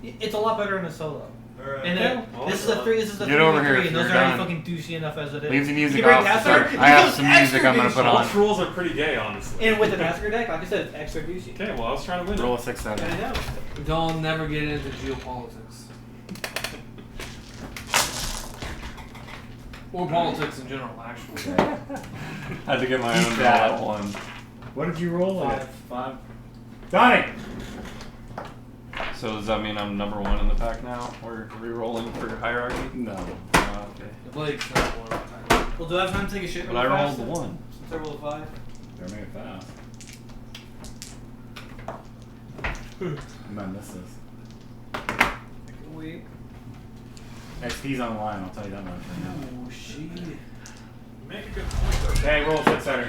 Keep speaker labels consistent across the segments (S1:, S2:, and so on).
S1: It's a lot better in a solo.
S2: Alright.
S1: And then, this is a 3, this is a 3
S3: over here
S1: and
S3: if
S1: those
S3: you're
S1: are already
S3: done.
S1: fucking douchey enough as it is.
S3: Leave the music
S1: You bring
S3: off.
S1: Tasker,
S3: I have some music I'm gonna put on.
S2: Both rules are pretty gay, honestly.
S1: And with the Tasker deck, like I said, it's extra douchey.
S2: Okay, well I was trying to win.
S3: Roll a 6-7.
S1: I know.
S4: Don't never get into geopolitics. Or politics in general, actually.
S3: Had to get my
S5: Keep
S3: own
S5: that.
S3: that one.
S5: What did you roll?
S1: 5.
S5: Donnie!
S3: So does that mean I'm number 1 in the pack now? We're re-rolling for hierarchy?
S5: No.
S3: Okay.
S4: The Blake's not one.
S1: Well, do I have time to take a shit
S3: But
S1: really
S3: I rolled
S1: fast?
S3: the 1.
S1: Since I rolled a 5.
S5: They're made fast. I might miss this.
S1: Wait.
S5: XP's on the line, I'll tell you that much right now.
S4: Oh, shit.
S2: Make a good point though.
S5: Okay, roll a 6-7.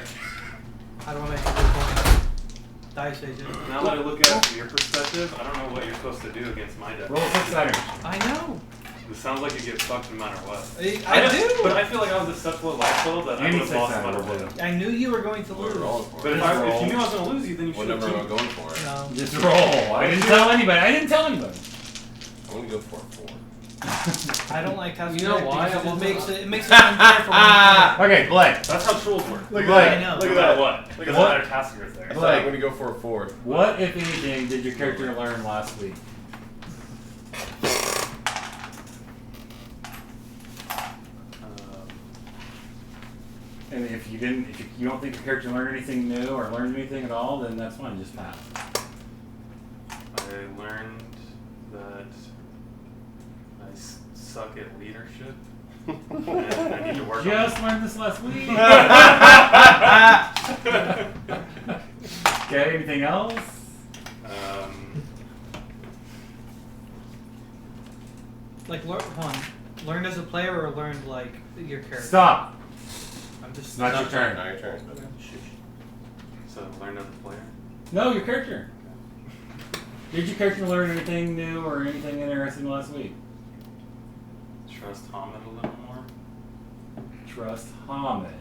S1: How do I make a good point? Dice agent.
S2: Now that I look at it from your perspective, I don't know what you're supposed to do against my deck.
S5: Roll a 6-7.
S1: I know.
S2: It sounds like you get fucked no matter what.
S1: I do.
S2: But I feel like I was at such low life total that I
S5: Any
S2: would have lost no
S5: 6-7
S2: matter
S5: will
S2: what.
S5: do.
S1: I knew you were going to
S6: What
S1: lose.
S6: we're rolling for.
S2: But if you knew I was going to lose you, then you
S6: What
S2: should have
S6: number am I
S2: cheated.
S6: going for?
S1: No.
S5: Just roll. I didn't tell anybody. I didn't tell anybody.
S6: I'm going to go for a 4.
S1: I don't like Tasker
S4: You know
S1: deck
S4: why?
S1: because
S4: I
S1: it makes
S4: wasn't-
S1: it makes it unfair for one player.
S5: Okay, Blake.
S2: That's how trolls work.
S5: Look
S1: I know.
S2: Look at that. What? Look at
S5: What?
S2: that tasker is there.
S6: I thought I'm going to go for a 4.
S5: What, if anything, did your character learn last week? And if you didn't, if you don't think your character learned anything new or learned anything at all, then that's fine. Just pass.
S2: I learned that I suck at leadership. And I need to work
S5: Just learned this last week. Okay. Anything else?
S1: Like learned as a player or learned like your character.
S5: Stop.
S1: I'm just
S5: It's not your turn.
S6: Now your turn.
S2: So learn as a player.
S5: No, your character. Did your character learn anything new or anything interesting last week?
S2: Trust Hamid a little more.
S5: Trust Hamid.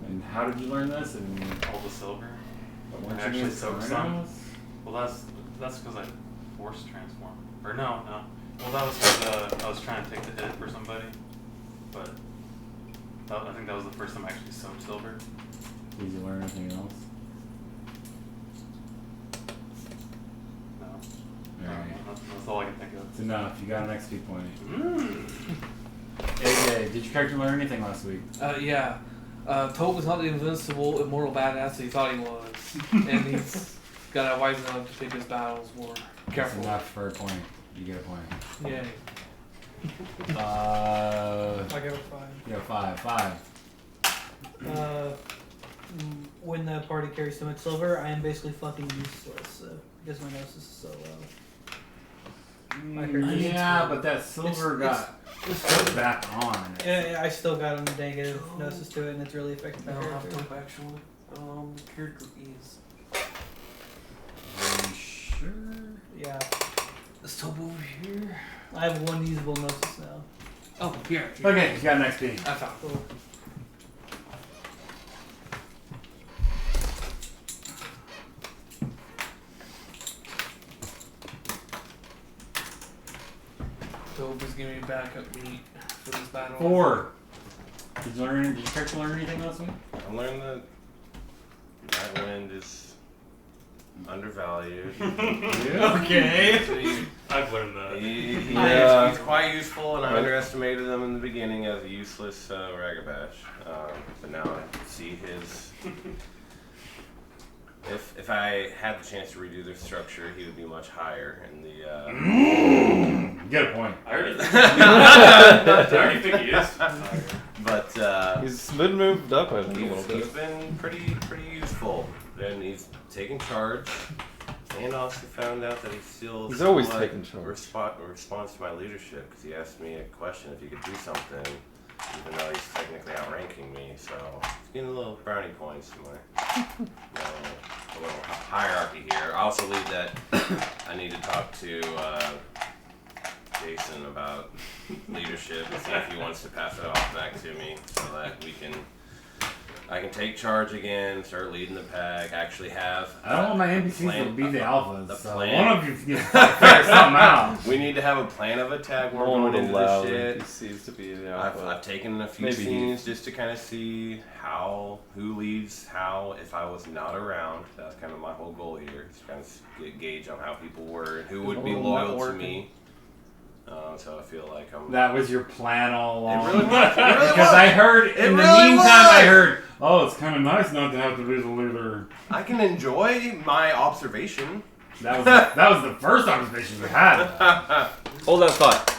S5: And how did you learn this? And
S2: All the silver.
S5: weren't you
S2: Actually,
S5: doing
S2: so
S5: Sopranos?
S2: Well, that's because I forced transform. Or no. Well, that was because I was trying to take the hit for somebody. But I think that was the first time I actually soaked silver.
S5: Did you learn anything else?
S2: No.
S5: Alright.
S2: That's all I can think of.
S5: It's enough. You got an XP point.
S2: Mm.
S5: AJ, did your character learn anything last week?
S4: Yeah. Toad was not the invincible, immortal badass that he thought he was. And he's got to wisen up to pick his battles more
S5: That's
S4: carefully.
S5: enough for a point. You get a point.
S4: Yay.
S1: I got a 5.
S5: You got 5.
S1: When the party carries so much silver, I am basically fucking useless. So because my gnosis is so low.
S5: Yeah, but that silver got put back on.
S1: Yeah, I still got a negative gnosis to it, and it's really affecting
S4: I
S1: my
S4: don't have
S1: character.
S4: Toad actually. Character is.
S5: Are you sure?
S1: Yeah,
S4: Is Toad over here?
S1: I have one usable gnosis now.
S4: Oh, here.
S5: Okay, you got an XP.
S4: I found it.
S1: Cool.
S4: Toad is giving me backup meat for this battle.
S5: 4. Did your character learn anything last week?
S6: I learned that Nightwind is undervalued.
S5: Okay.
S2: I've learned that.
S6: He's quite useful, and I underestimated him in the beginning as a useless ragabash. But now I see his. If I had the chance to redo the structure, he would be much higher in the.
S5: You get a point.
S2: I already think he is.
S6: But
S7: He's been moved up, I think, a little
S6: he's
S7: bit.
S6: been pretty useful, and he's taken charge. And also found out that he still
S7: He's always
S6: somewhat
S7: taken charge.
S6: responds to my leadership because he asked me a question if he could do something, even though he's technically outranking me. So he's getting a little brownie points in my little hierarchy here. I also leave that I need to talk to Jason about leadership and see if he wants to pass it off back to me so that we can I can take charge again, start leading the pack, actually have.
S5: I don't want my NPCs to be the alphas.
S6: the
S5: So
S6: plan.
S5: one of you needs to figure something out.
S6: We need to have a plan of attack. We're
S7: No one
S6: going
S7: would
S6: into
S7: allow
S6: this shit.
S7: NPCs to be the
S6: I've
S7: alpha.
S6: taken a few
S7: Maybe
S6: scenes just to kind of see who leads how if I was not around. That's kind of my whole goal here. Just kind of get gauge on how people were and who would be
S7: Oh,
S6: loyal to
S7: working.
S6: me. So I feel like I'm.
S5: That was your plan all along.
S6: It really was. It really
S5: Because
S6: was.
S5: I heard
S6: It
S5: in the
S6: really
S5: meantime,
S6: was.
S5: I heard, oh, it's kind of nice not to have to be the leader.
S6: I can enjoy my observation.
S5: That was the first observation you had.
S7: Hold that thought.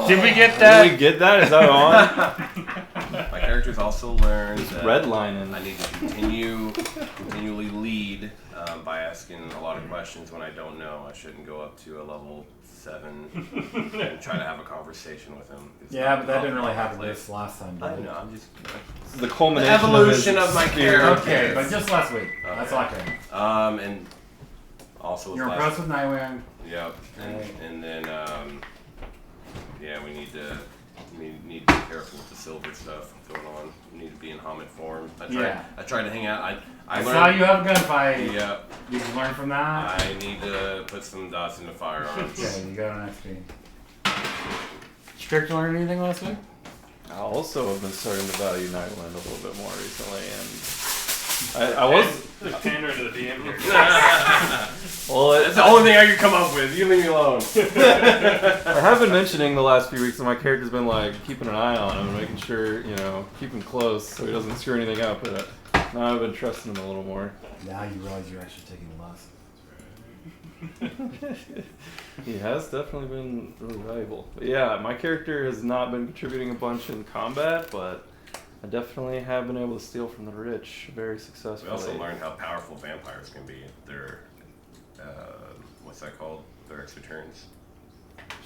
S5: Did we get
S7: Did
S5: that?
S7: we get that? Is that on?
S6: My character's also learned
S7: He's
S6: that
S7: redlining.
S6: I need to continually lead by asking a lot of questions when I don't know. I shouldn't go up to a level 7 and try to have a conversation with him. It's
S5: Yeah,
S6: not
S5: but that didn't really
S6: my
S5: happen
S6: place.
S5: this last time,
S6: I
S5: did it?
S6: know. I'm just
S7: The culmination
S6: evolution
S7: of,
S6: of my
S7: his
S6: character.
S5: Okay, but just last week. That's all I care.
S6: and also with
S5: You're
S6: last-
S5: impressed with Nightwing.
S6: Yep.
S5: Right.
S6: And then yeah, we need to be careful with the silver stuff going on. We need to be in Hamid form. I tried to hang out. I
S5: I
S6: learned.
S5: saw you have a gunfight.
S6: Yep.
S5: Did you learn from that?
S6: I need to put some dots into firearms.
S5: Okay, you got an XP. Strict learn anything last week?
S7: I also have been starting to value Nightwind a little bit more recently, and I was.
S2: Just pandering to the DM here.
S7: Well,
S6: That's the only thing I can come up with. You leave me alone.
S7: I have been mentioning the last few weeks that my character's been like keeping an eye on him and making sure, keep him close so he doesn't screw anything up. But now I've been trusting him a little more.
S5: Now you realize you're actually taking lessons.
S7: He has definitely been really valuable. But yeah, my character has not been contributing a bunch in combat, but I definitely have been able to steal from the rich very successfully.
S6: We also learned how powerful vampires can be. Their what's that called? Their extra turns.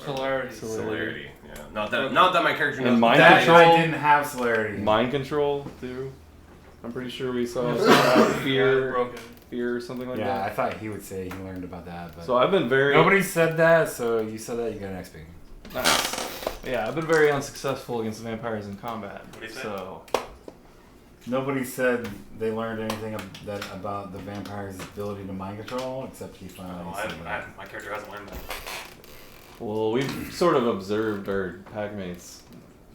S4: Celerity.
S6: Celerity. Yeah. Not that my character knows.
S7: And
S6: what
S7: mind
S6: that
S5: That
S6: is.
S7: control.
S5: I didn't have celerity.
S7: Mind control too. I'm pretty sure we saw something about fear
S4: Broken.
S7: or something like
S5: Yeah, I
S7: that.
S5: thought he would say he learned about that, but
S7: So I've been very
S5: nobody said that. So you said that, you got an XP.
S7: nice. Yeah, I've been very unsuccessful against vampires in combat.
S2: What'd he say?
S7: So
S5: Nobody said they learned anything about the vampire's ability to mind control, except he finally
S2: No,
S5: said that.
S2: my character hasn't learned that.
S7: well, we've sort of observed our packmates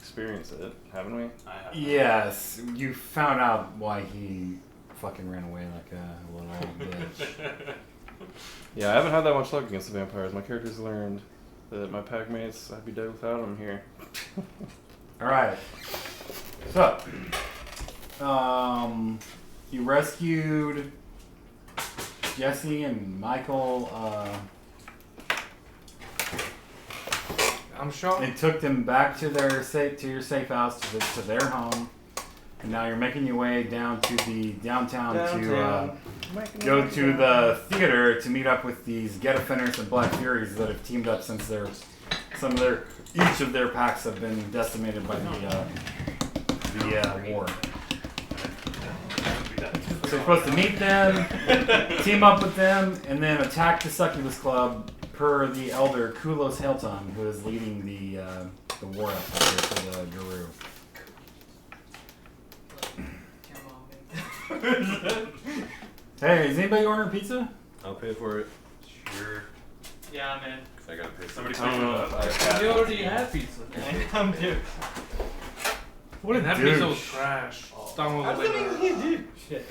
S7: experience it, haven't we?
S2: I have.
S5: Yes, you found out why he fucking ran away like a little bitch.
S7: Yeah, I haven't had that much luck against the vampires. My character's learned that my packmates, I'd be dead without them here.
S5: Alright. So, you rescued Jesse and Michael,
S4: I'm shocked.
S5: and took them back to your safe house, to their home. And now you're making your way down to the downtown. To go to the theater to meet up with these Get Offenders and Black Furies that have teamed up since each of their packs have been decimated by the war. So you're supposed to meet them, team up with them, and then attack the Succubus Club per the elder Kulos Hailton, who is leading the war effort here for the Guru. Hey, is anybody ordering pizza?
S6: I'll pay for it.
S2: Sure.
S1: Yeah, man.
S6: 'Cause I gotta pay for
S2: Somebody
S6: it.
S2: pay for that.
S4: You already had pizza.
S1: I'm dude.
S5: What a
S4: That pizza was
S5: douche.
S4: trash. Stung all
S1: I'm
S4: the way
S1: gonna
S4: down.
S1: eat, dude. Shit.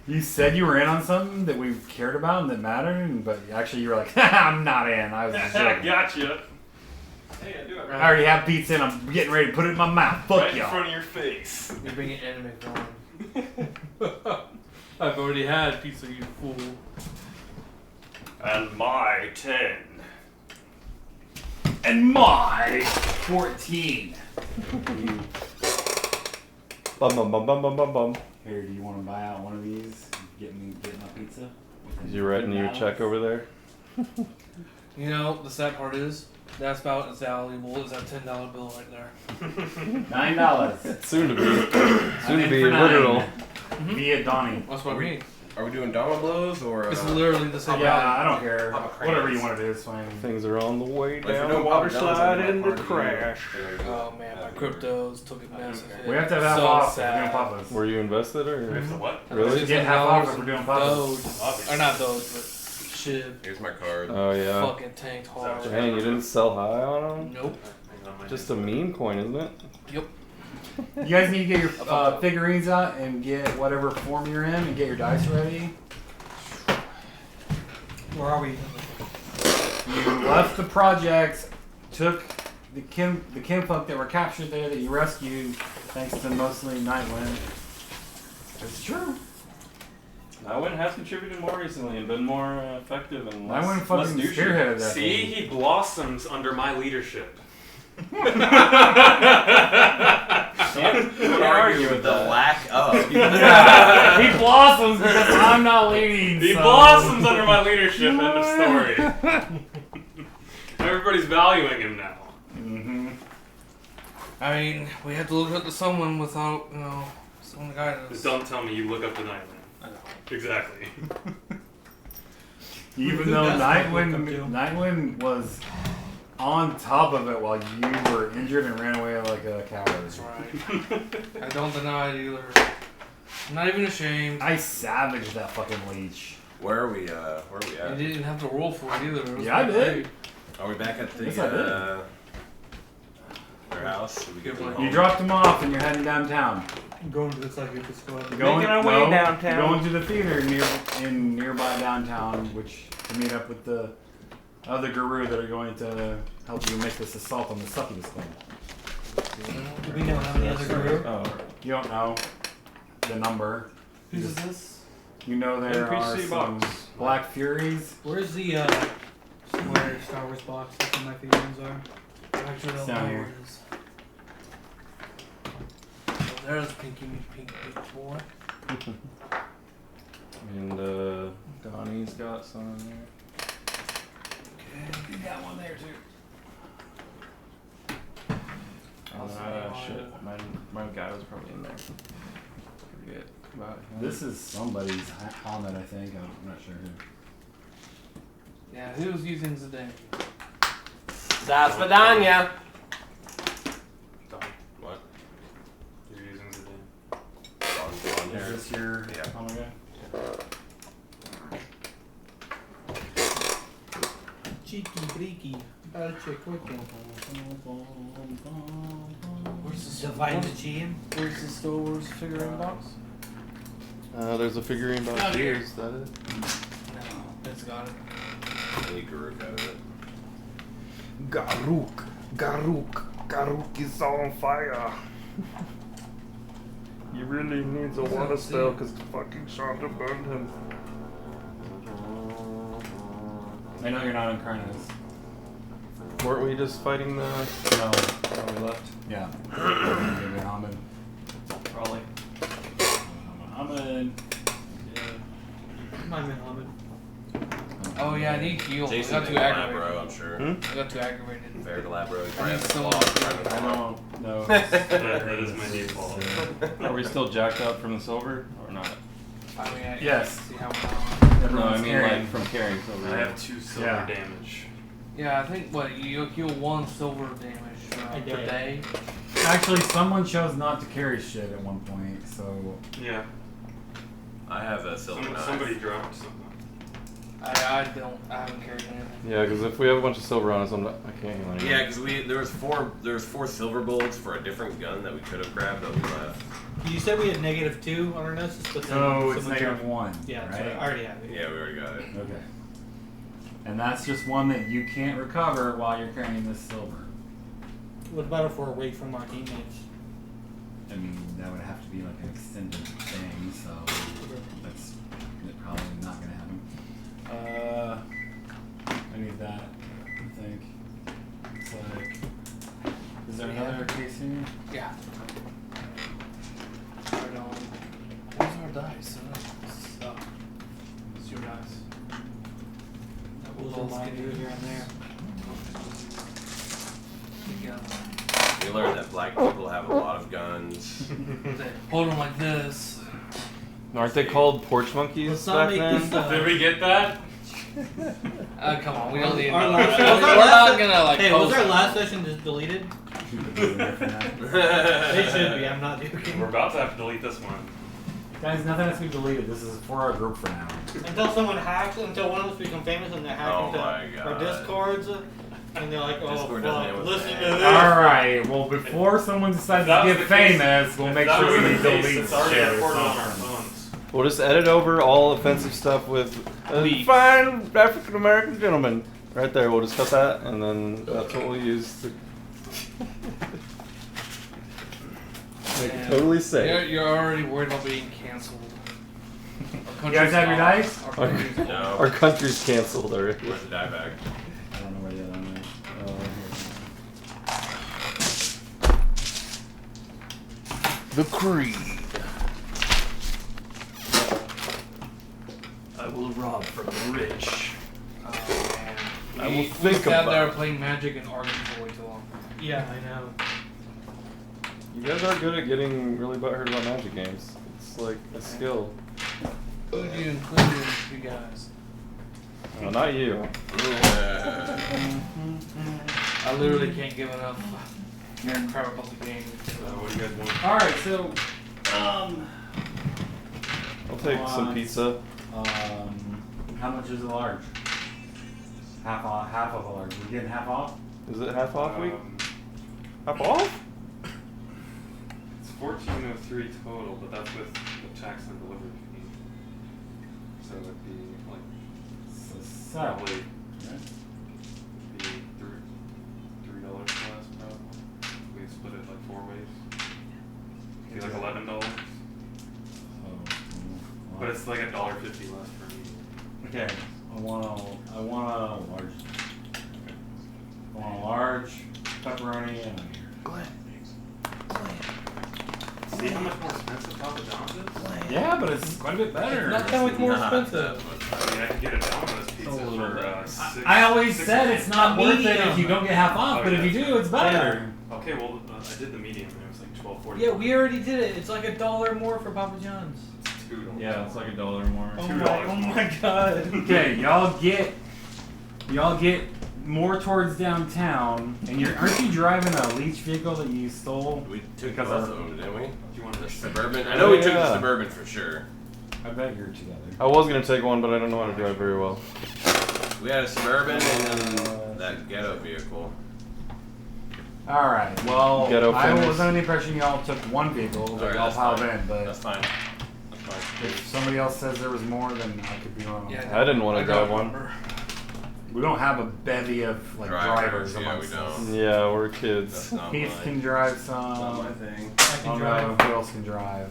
S5: You said you were in on something that we cared about and that mattered, but actually you were like, I'm not in. I was just joking.
S2: Gotcha. Hey, I do it
S5: I already have pizza and I'm getting ready to put it in my mouth. Fuck
S2: right in
S5: y'all.
S2: front of your face.
S4: You're bringing anime on. I've already had pizza, you fool.
S2: And my 10.
S5: And my 14.
S7: Bum bum bum bum bum bum bum.
S5: Here, do you want to buy out one of these? Get my pizza?
S7: Is you writing your check over there?
S4: You know, the sad part is, that's about as valuable as that $10 bill right there.
S5: $9.
S7: Soon to be.
S5: I'm
S7: Soon to
S5: in
S7: be
S5: for 9.
S7: literal.
S5: Via Donnie.
S4: That's what I mean.
S6: Are we doing Dama blows or?
S4: It's literally the same.
S5: Yeah, I don't care.
S6: I'm a crazy.
S5: Whatever you want to do is fine.
S7: Things are on the way
S6: But if
S7: down
S6: you're
S7: the
S6: doing
S7: water
S6: Papa John's,
S7: slide
S6: I'm
S7: into
S6: gonna party
S7: crash.
S6: you.
S4: Oh man, my cryptos took a massive hit.
S5: We have to have half
S4: So
S5: off if
S4: sad.
S5: we're doing Papas.
S7: Were you invested
S2: We
S7: or?
S2: have to what?
S7: Really?
S5: Get half off if we're doing Papas.
S4: Doge. Or not Doge, but Shiv.
S6: Here's my card.
S7: Oh yeah.
S4: Fucking tanked hard.
S7: Dang, you didn't sell high on them?
S4: Nope.
S7: Just a meme coin, isn't it?
S4: Yep.
S5: You guys need to get your figurines out and get whatever form you're in and get your dice ready.
S1: Where are we?
S5: You left the project, took the kinfolk that were captured there that you rescued, thanks to mostly Nightwind. It's true.
S7: Nightwind has contributed more recently and been more effective and less,
S5: Nightwind fucking
S7: less douchey.
S5: spearheaded that
S8: See,
S5: thing.
S8: he blossoms under my leadership.
S6: Can't argue with the lack of.
S5: He blossoms because I'm not leading.
S8: He
S5: so.
S8: blossoms under my leadership. End of story. Everybody's valuing him now.
S5: Mm-hmm.
S4: I mean, we have to look up to someone without, someone to guide us.
S8: Just don't tell me you look up the Nightman. Exactly.
S5: Even though
S1: That's what we'll come to.
S5: Nightwind was on top of it while you were injured and ran away like a coward.
S4: That's right. I don't deny it either. I'm not even ashamed.
S5: I savaged that fucking leech.
S6: Where are we? Where are we
S4: You
S6: at?
S4: didn't have to roll for it either. It was
S5: Yeah, I
S4: like,
S5: did.
S4: hey,
S6: Are we back at the
S5: Yes, I did.
S6: their house? Did we get them
S4: You
S5: You
S6: home?
S5: dropped him off and you're heading downtown.
S1: Going to the psychic squad.
S5: Going,
S7: our way downtown.
S5: Going to the theater in nearby downtown, which to meet up with the other guru that are going to help you make this assault on the succubus clan.
S1: Do we know how many other group?
S7: Oh.
S5: You don't know the number.
S1: Whose is this?
S5: You know there are
S7: NPC
S5: some
S7: box.
S5: Black Furies.
S1: Where's the square Star Wars box that some of my figurines are?
S4: I actually don't
S5: Down
S4: know
S5: here.
S4: where it is. Oh, there's Pinky Pink Boy.
S7: And Donnie's got some in there.
S5: You got one there too.
S7: Shit. My guy was probably in there. Forget about him.
S5: This is somebody's helmet, I think. I'm not sure who.
S4: Yeah, who was using Zidane?
S6: Das Vidania. What?
S2: You're using Zidane.
S6: On
S5: Is
S6: here.
S5: this your
S6: Yeah.
S5: helmet guy?
S1: Cheeky breaky.
S4: Where's the
S1: Divine the GM.
S4: Where's the Star Wars figurine box?
S7: There's a figurine box
S4: Out
S7: here.
S4: here.
S7: Is that it?
S4: No, it's got it.
S6: Any guru out of it.
S7: Garuk is on fire. He really needs a water spell because fucking Shonda burned him.
S5: I know you're not in Karnas.
S7: Weren't we just fighting the?
S5: No.
S7: Oh, we left.
S5: Yeah. Maybe Ahmed.
S7: Probably.
S5: Ahmed.
S1: My man, Ahmed.
S4: Oh yeah, I need heal. I
S6: Jason
S4: got too
S6: Galabro,
S4: aggravated.
S6: I'm sure.
S7: Hmm?
S4: I got too aggravated.
S6: Fair Galabro.
S4: I
S6: Probably
S4: need
S6: have a
S4: someone
S6: claw
S4: to
S6: trying to
S5: I
S6: claw.
S5: don't know.
S2: That is my default.
S7: Are we still jacked up from the silver or not?
S4: I mean, I
S5: Yes.
S4: see how much.
S7: No, I
S5: Everyone's
S7: mean
S5: carrying.
S7: like from carrying silver.
S2: I have 2 silver
S5: Yeah.
S2: damage.
S4: Yeah, I think you heal 1 silver damage
S1: A
S4: per
S1: day.
S4: day.
S5: Actually, someone chose not to carry shit at one point, so
S2: Yeah.
S6: I have a silver knife.
S2: Somebody dropped something.
S4: I haven't carried anything.
S7: Yeah, because if we have a bunch of silver on us, I can't heal anything.
S6: Yeah, because there was four silver bullets for a different gun that we could have grabbed that we left.
S1: You said we had -2 on our notes, but then
S5: so it's
S1: someone dropped-
S5: -1.
S1: Yeah, that's
S5: right?
S1: right. I already have it.
S6: Yeah, we already got it.
S5: Okay. And that's just one that you can't recover while you're carrying this silver.
S1: What about if we're away from our teammates?
S5: I mean, that would have to be like an extended thing, so that's probably not gonna happen. I need that, I think. It's like, is there another case here?
S4: Yeah. Right on. Where's our dice? It's your dice.
S1: A little line here and there.
S6: We learned that black people have a lot of guns.
S4: Hold them like this.
S7: Aren't they called porch monkeys
S1: Let's not
S7: back
S1: make
S7: then?
S1: this.
S8: Did we get that?
S4: Come on, we don't need
S1: Our
S4: another.
S1: last-
S4: We're
S1: was our
S4: not
S1: last-
S4: gonna like.
S1: Hey, was
S4: post
S1: our
S4: it.
S1: last session just deleted? They should be. I'm not joking.
S2: We're about to have to delete this one.
S5: Guys, nothing has to be deleted. This is for our group for now.
S1: Until someone hacks, until one of us become famous and they hack
S6: Oh
S1: into
S6: my
S1: our
S6: God.
S1: Discords, and they're like, oh
S6: Discord doesn't
S1: fuck,
S6: know what's
S1: listen to
S6: saying.
S1: this.
S5: Alright, well, before someone decides
S8: If that
S5: to
S8: was
S5: get
S8: the case-
S5: famous, we'll
S8: if
S5: make
S8: that
S5: sure
S8: was
S5: we
S8: the case,
S5: delete
S8: it's already
S5: shit or
S8: recorded on our
S5: something.
S8: phones.
S7: We'll just edit over all offensive stuff with fine African American gentleman. Right there, we'll just cut that, and then that's what we'll use to make it totally safe.
S4: You're already worried about being canceled.
S5: You guys have your dice?
S4: Our country's
S6: No.
S7: Our country's canceled already.
S6: Where's the die bag?
S5: I don't know where the other one is.
S7: The Creed. I will rob from the rich.
S4: Oh, man.
S7: I will
S4: We
S7: think
S4: sat
S7: about
S4: there
S7: it.
S4: playing Magic and arguing for way too long.
S1: Yeah, I know.
S7: You guys are good at getting really butthurt about magic games. It's like a skill.
S4: Including you guys.
S7: Well, not you.
S4: I literally can't give enough crap about the game.
S2: What do you guys want?
S5: Alright, so,
S7: I'll take some pizza.
S5: how much is a large? Half of a large. We're getting half off?
S7: Is it half off week? Half off?
S2: It's 1403 total, but that's with the tax and delivery fee. So it'd be like probably be $3 less probably. We split it like 4 ways. It'd be like $11. But it's like $1.50 less for me.
S5: Okay, I want a large. I want a large pepperoni and
S2: See how much more expensive Papa John's is?
S5: yeah, but it's quite a bit better.
S1: Not that much more expensive.
S2: I mean, I could get a Domino's pizza for
S5: I always
S2: $6.
S5: said it's not worth it if you don't get half off,
S2: Oh,
S5: but if you
S2: yeah.
S5: do, it's better.
S2: Okay, well, I did the medium and it was like $12.40.
S1: Yeah, we already did it. It's like $1 more for Papa John's.
S2: $2.
S3: Yeah, it's like $1 more.
S1: Oh
S2: $2
S1: my god.
S5: Okay, y'all get more towards downtown, and aren't you driving a leech vehicle that you stole?
S6: We took
S5: Because
S6: both
S5: of-
S6: of them, didn't we?
S2: Do you want
S6: The
S2: to
S6: Suburban? I know we took the
S7: Yeah.
S6: Suburban for sure.
S5: I bet you're together.
S7: I was gonna take one, but I don't know how to drive very well.
S6: We had a Suburban and then that ghetto vehicle.
S5: All right. Well,
S7: Ghetto
S5: I
S7: finish.
S5: was under the impression y'all took one vehicle that
S6: Alright,
S5: y'all
S6: that's
S5: piled
S6: fine.
S5: in, but
S6: That's fine. That's fine.
S5: if somebody else says there was more, then I could be wrong.
S4: Yeah,
S7: I didn't want to drive one.
S4: remember.
S5: We don't have a bevy of like drivers
S6: Yeah, we
S5: amongst us.
S6: don't.
S7: Yeah, we're
S6: That's
S7: kids.
S6: not
S5: Heath
S6: my,
S5: can drive
S6: not my
S5: some.
S6: thing.
S1: I
S5: I
S1: can
S5: don't
S1: drive.
S5: know who else can drive.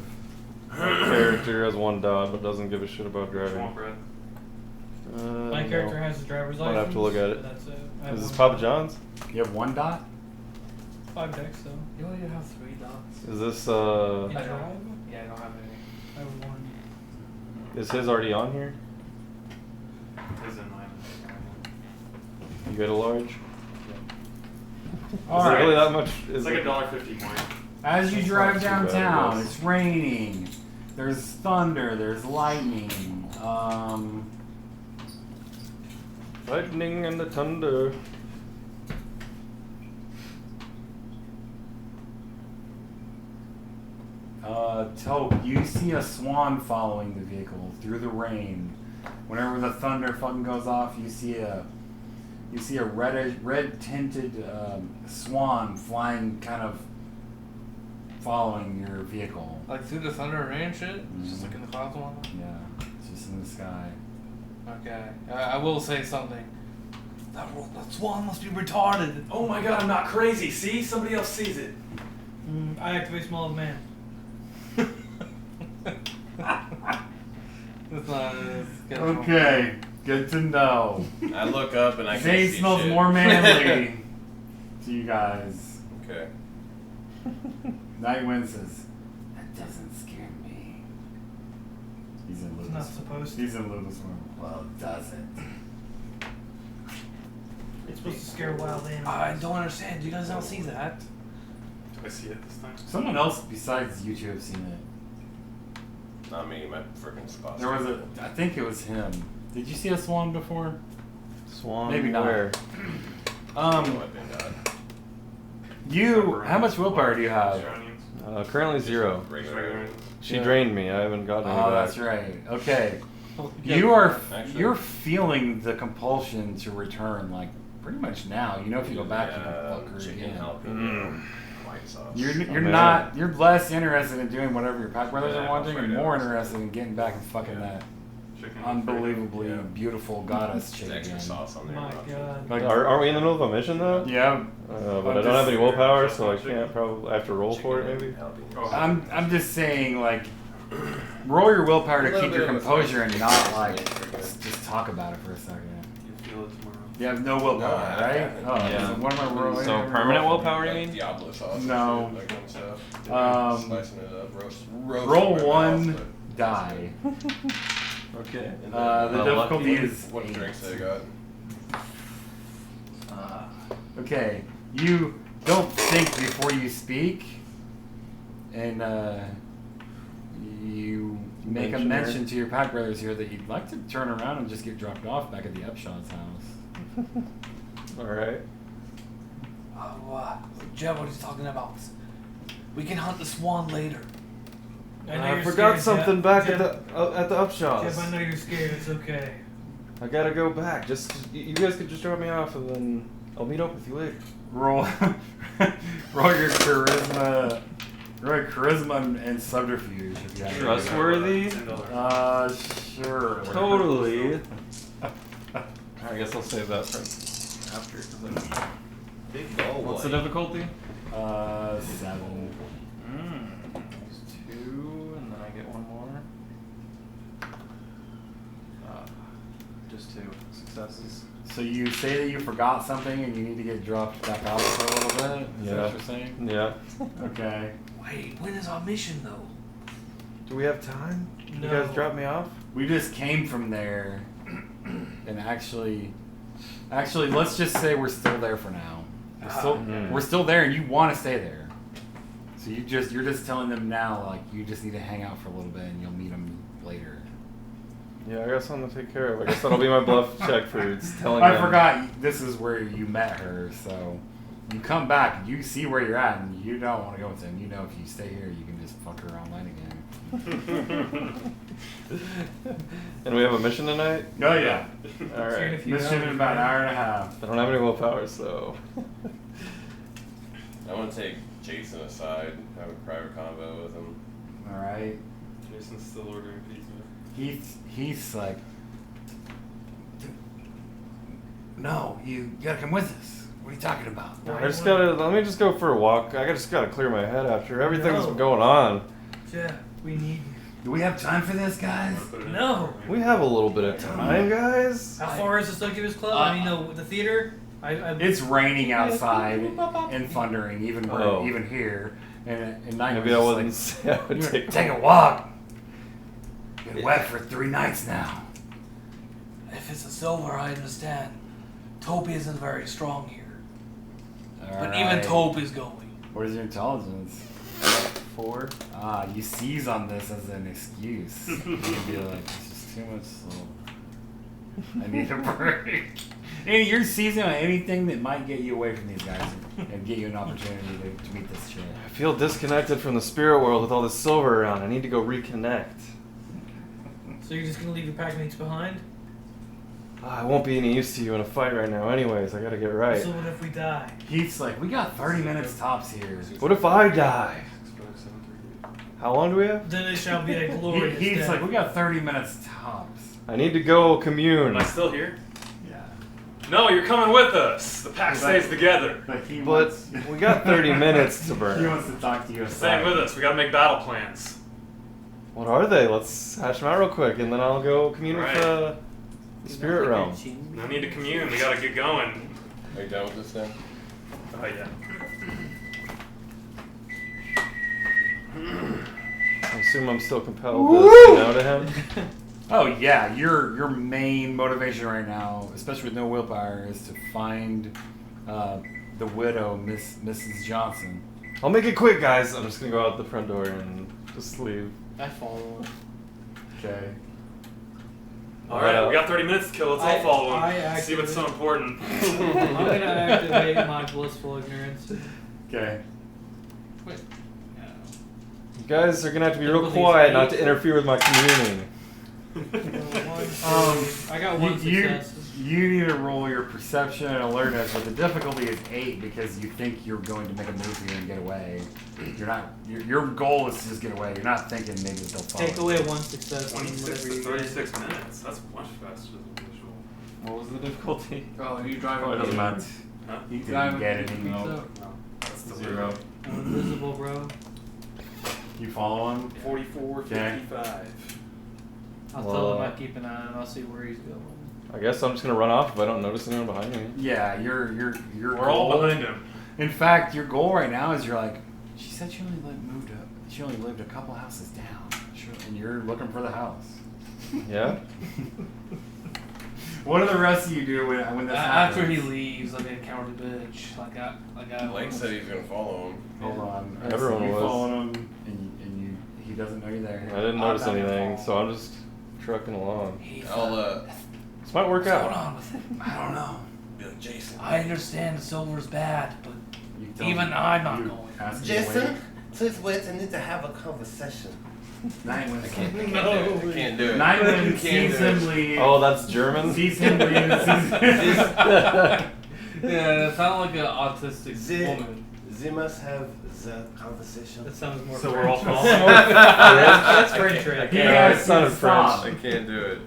S7: My character has one dot, but doesn't give a shit about
S2: What you
S7: driving.
S2: want, Brett?
S1: My
S7: No.
S1: character has a driver's
S7: Might
S1: license.
S7: have to look at it.
S1: That's it. I have
S7: Is this
S1: one.
S7: Papa John's?
S5: You have one dot?
S1: 5 decks though.
S4: You only have 3 dots.
S7: Is this
S1: In
S4: I
S1: drive?
S4: don't- Yeah, I don't have any.
S1: I have 1.
S7: is his already on here?
S2: Is in mine.
S7: You got a large?
S5: All
S7: is it
S5: right.
S7: really that much?
S2: It's
S7: Is
S2: like
S7: it-
S2: $1.50 more.
S5: As you
S7: That's
S5: drive
S7: not too bad, I
S5: downtown,
S7: guess.
S5: it's raining. There's thunder. There's lightning.
S7: Lightning and the thunder.
S5: Tope, you see a swan following the vehicle through the rain. Whenever the thunder fucking goes off, you see a red tinted swan flying, kind of following your vehicle.
S4: Like through the thunder and rain and shit? It's just like in the clouds and whatnot?
S5: Yeah, it's just in the sky.
S4: Okay. I will say something. That swan must be retarded.
S8: Oh my god, I'm not crazy. See? Somebody else sees it.
S1: I activate small of man.
S4: It's not. It's
S5: Okay, good to know.
S6: I look up and I can't
S5: Zane
S6: see
S5: smells
S6: shit.
S5: more manly to you guys.
S6: Okay.
S5: Nightwind says, that doesn't scare me. He's in
S1: It's not
S5: Lucas.
S1: supposed to.
S5: He's in Lucas world. Well, does it?
S1: It's supposed to scare wild animals.
S4: I don't understand. You guys don't see that?
S2: Do I see it this time?
S5: Someone else besides you two have seen it.
S6: Not me, my freaking spot.
S5: There was I think it was him. Did you see a swan before?
S7: Swan.
S5: Maybe not.
S7: Where?
S6: Might be not.
S5: How much willpower do you have?
S7: Currently 0.
S6: Regular.
S7: She drained me. I haven't gotten any
S5: Oh,
S7: back.
S5: that's right. Okay.
S4: Yeah.
S5: You're feeling the compulsion to return, like pretty much now. You know, if you go back, you can fuck her
S6: Chicken
S5: again.
S6: jalapeno. White sauce.
S5: You're less interested in doing whatever your pack brothers
S8: Yeah,
S5: are wanting, and
S8: Alfredo.
S5: more interested in getting back and fucking that
S8: Chicken
S5: unbelievably
S6: Yeah.
S5: beautiful goddess chick
S6: There's extra
S5: again.
S6: sauce on there.
S1: My God.
S5: Like,
S7: Are we in the middle of a mission though?
S5: yeah,
S7: But I don't have any willpower, so I can't probably. I have to roll for it maybe.
S5: I'm just saying, like, roll your willpower
S6: A
S5: to
S6: little
S5: keep your
S6: bit of a
S5: composure and not
S6: spice.
S5: like
S6: Yeah.
S5: just talk about it for a second.
S8: You feel it tomorrow.
S5: You have no willpower,
S6: No, I have
S5: right?
S6: it.
S5: Oh,
S3: Yeah.
S5: so what am I rolling?
S3: So permanent willpower, you
S6: Like
S3: mean?
S6: Diablo sauce.
S5: No.
S6: And shit, that kind of stuff.
S5: Um,
S6: Slicing it up, roast
S5: Roll
S6: my
S5: one
S6: mouth,
S5: die.
S3: Okay.
S6: but-
S5: The difficulty is
S6: What
S5: 8.
S6: drinks they got?
S5: Okay, you don't think before you speak, and you make a
S7: Mention her.
S5: mention to your pack brothers here that you'd like to turn around and just get dropped off back at the Upshaw's house.
S7: Alright.
S4: Jeff, what he's talking about? We can hunt the swan later.
S1: I know
S7: I
S1: you're
S7: forgot
S1: scared,
S7: something
S1: Jeff.
S7: back
S1: Jeff,
S7: at the Upshaws.
S1: Jeff, I know you're scared. It's okay.
S7: I gotta go back. Just you guys could just drop me off, and then I'll meet up with you later.
S5: Roll, roll your charisma. Roll your charisma and subterfuge. If you have it.
S7: Trustworthy?
S5: Sure.
S7: Totally. I guess I'll save that for after. 'Cause then-
S6: Big goal.
S3: What's the difficulty?
S5: 7.
S3: There's 2, and then I get 1 more. Just 2 successes.
S5: So you say that you forgot something and you need to get dropped back off for a little bit? Is that
S7: Yeah.
S5: what you're saying?
S7: Yeah.
S5: Okay.
S4: Wait, when is our mission though?
S7: Do we have time? Can
S1: No.
S7: you guys drop me off?
S5: We just came from there and actually let's just say we're still there for now. We're still there and you want to stay there. So you're just telling them now, like, you just need to hang out for a little bit and you'll meet them later.
S7: Yeah, I got something to take care of. I guess that'll be my bluff check for telling them.
S5: I forgot this is where you met her, so you come back and you see where you're at and you don't want to go with them. You know if you stay here you can just fuck her online again.
S7: And we have a mission tonight?
S5: Oh yeah.
S7: Alright.
S1: If you
S5: Mission
S1: know.
S5: in about an hour and a half.
S7: I don't have any willpower, so.
S6: I want to take Jason aside, have a private convo with him.
S5: Alright.
S8: Jason's still ordering pizza.
S5: He's like, no, you gotta come with us. What are you talking about?
S7: Let me just go for a walk. I just gotta clear my head after everything's
S1: No.
S7: going on.
S1: Jeff, we need
S5: Do we have time for this, guys?
S1: you. No.
S7: We have a little bit of time, guys.
S1: How far is the Succubus Club? I mean, the theater?
S5: It's raining outside and thundering, even
S7: Oh.
S5: even here. And night
S7: Maybe I
S5: was
S7: wouldn't
S5: just
S7: say I
S5: like,
S7: would
S5: "You
S7: take
S5: take a walk. Been wet for 3 nights now.
S4: If it's a silver, I understand. Taupe isn't very strong here. But even Taupe is going.
S5: What is your intelligence? 4. You seize on this as an excuse. You can be like, this is too much slow. I need a break. And you're seizing on anything that might get you away from these guys and get you an opportunity to meet this chick.
S7: I feel disconnected from the spirit world with all this silver around. I need to go reconnect.
S1: So you're just gonna leave your pack mates behind?
S7: I won't be any use to you in a fight right now anyways. I gotta get right.
S1: So what if we die?
S5: He's like, we got 30 minutes tops here.
S7: What if I die? How long do we have?
S1: Then it shall be a glorious
S5: He's
S1: death.
S5: like, we got 30 minutes tops.
S7: I need to go commune.
S8: Am I still here?
S5: Yeah.
S8: No, you're coming with us. The pack stays together.
S5: But he
S7: But
S5: wants,
S7: we got 30 minutes to
S5: he
S7: burn.
S5: wants to talk to you.
S8: Staying with us. We gotta make battle plans.
S7: What are they? Let's hash them out real quick, and then I'll go commune with the spirit realm.
S8: No need to commune. We gotta get going.
S6: Are you done with this then?
S8: Oh yeah.
S7: I assume I'm still compelled to say no to him.
S5: Oh yeah, your main motivation right now, especially with no willpower, is to find the widow, Mrs. Johnson.
S7: I'll make it quick, guys. I'm just gonna go out the front door and just leave.
S4: I follow.
S5: Okay.
S8: All right, we got 30 minutes to kill. Let's all follow him. See what's so important.
S1: I'm gonna activate my blissful ignorance.
S5: Okay.
S1: Wait.
S7: You guys are gonna have to be real
S1: Difficulty's
S7: quiet not
S1: 8.
S7: to interfere with my communing.
S1: I got one success.
S5: You need to roll your perception and alertness, but the difficulty is 8 because you think you're going to make a move here and get away. You're not. Your goal is to just get away. You're not thinking maybe that they'll follow.
S1: Take away one success.
S8: 26
S1: whatever
S8: to
S1: you
S8: 36 minutes. That's much faster than usual.
S7: What was the difficulty?
S4: Oh, you driving?
S7: Oh, it doesn't matter.
S8: Huh?
S5: He didn't
S4: Driving
S5: get
S4: pizza?
S5: any.
S8: No, that's the
S7: 0.
S1: I'm invisible, bro.
S5: You follow him.
S8: 44,
S5: Okay.
S8: 55.
S1: I'll
S7: Well,
S1: tell him I keep an eye on him. I'll see where he's going.
S7: I guess I'm just gonna run off if I don't notice anyone behind me.
S5: Yeah, your
S8: We're all
S5: goal-
S8: behind him.
S5: In fact, your goal right now is you're like, she said she only she only lived a couple houses down, and you're looking for the house.
S7: Yeah?
S5: What do the rest of you do when this happens?
S1: After he leaves, like a cowardly bitch.
S6: Blake said he's gonna follow him.
S5: Hold on.
S7: Everyone
S5: you
S7: was.
S5: following him, and he doesn't know you're there.
S7: I didn't notice
S5: I'm not gonna
S7: anything,
S5: follow.
S7: so I'm just trucking along.
S6: I'll
S7: This might work
S1: What's going
S7: out.
S1: on with it? I don't know.
S6: be like, Jason.
S1: I understand the silver's bad, but
S5: You tell
S1: even
S5: me-
S1: I'm not
S5: you
S1: going.
S5: ask me to
S6: Jason, please wait. I need to have a conversation.
S5: Nightwing.
S6: I can't do it.
S5: Nightwing sees him leave.
S7: Oh, that's German?
S5: Sees him leave.
S1: Yeah, it sounded like an autistic
S6: Zig.
S1: woman.
S6: They must have the conversation.
S1: That sounds more
S8: So
S1: French.
S8: we're all following.
S1: That's French, right?
S5: He
S7: Yeah,
S5: asks
S7: it sounded
S5: you to stop.
S7: French.
S6: can't do it.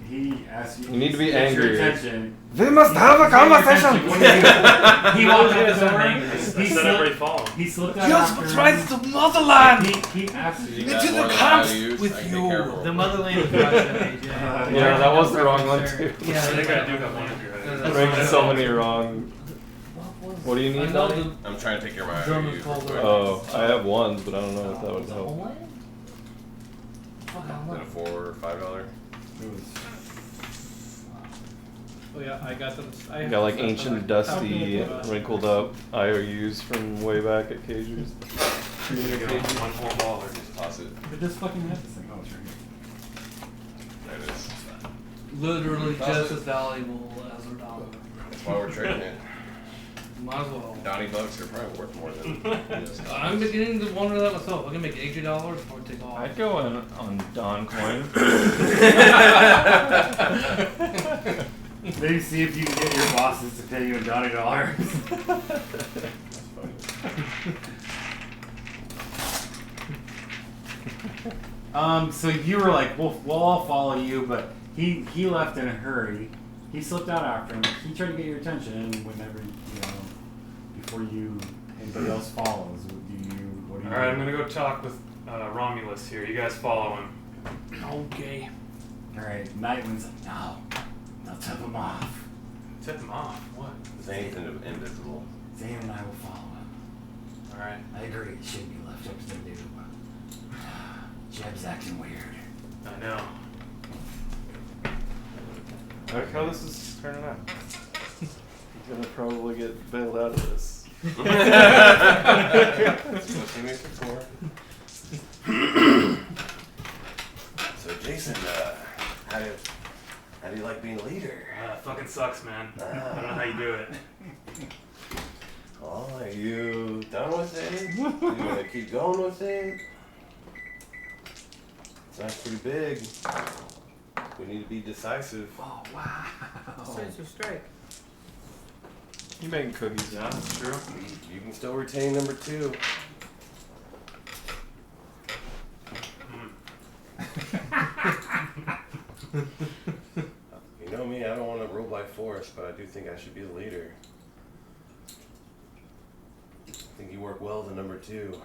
S5: He asks you.
S7: You need to be
S5: he gets your
S7: angry.
S5: attention.
S7: We must have a conversation!
S5: What do you do? He walked up to the door.
S8: I said everybody follow him.
S5: He slipped out after him.
S1: to motherland!
S5: He asked you.
S6: Into
S1: the camps with you. The motherland is Russia, age, yeah.
S7: Yeah, that was the wrong one too.
S8: I think I do have one of your
S1: That's
S7: Making
S1: right.
S7: so many wrong. What do you
S1: I
S7: need,
S1: know
S7: Donnie?
S1: the
S6: I'm trying to take your mind.
S1: German's called it.
S7: Oh, I have ones, but I don't know if that would help.
S1: Homeland? Fuck, I don't
S6: Is
S1: know.
S6: it a $4 or $5?
S1: Oh yeah, I got them. I
S7: Got like ancient, dusty, wrinkled up IOUs from way back at Cagers.
S8: one whole ball or just
S6: Toss it.
S5: But this fucking has this thing. Oh, it's right here.
S6: There it is.
S1: Literally
S6: Toss
S1: just
S6: it.
S1: as valuable as our dollar.
S6: That's why we're trading it.
S1: Might as well.
S6: Donnie bucks are probably worth more than this.
S1: I'm beginning to wonder that myself. I can make $80 before I take off.
S7: I'd go on Don Coin.
S5: Maybe see if you can get your bosses to pay you in Donnie dollars.
S6: That's funny.
S5: So you were like, we'll all follow you, but he left in a hurry. He slipped out after him. He tried to get your attention whenever, before anybody else follows. What do you
S8: Alright, I'm gonna go talk with Romulus here. You guys follow him.
S1: Okay.
S5: Alright, Nightwing's like, no, tip him off.
S8: Tip him off. What?
S6: Zane's invisible.
S5: Zane and I will follow him.
S8: Alright.
S5: I agree, it should be left up to the dude. Jeb's acting weird.
S8: I know.
S7: I like how this is turning out. He's gonna probably get bailed out of this.
S6: That's what he makes it for. So Jason, how do you like being a leader?
S8: Fucking sucks, man. I don't know how you do it.
S6: Oh, are you done with it? You wanna keep going with it? Sounds pretty big. We need to be decisive.
S5: Oh, wow.
S1: Decisive strike.
S7: You making cookies?
S8: Yeah, that's true.
S6: You can still retain number 2. You know me, I don't want to rule by force, but I do think I should be the leader. I think you work well as a number 2.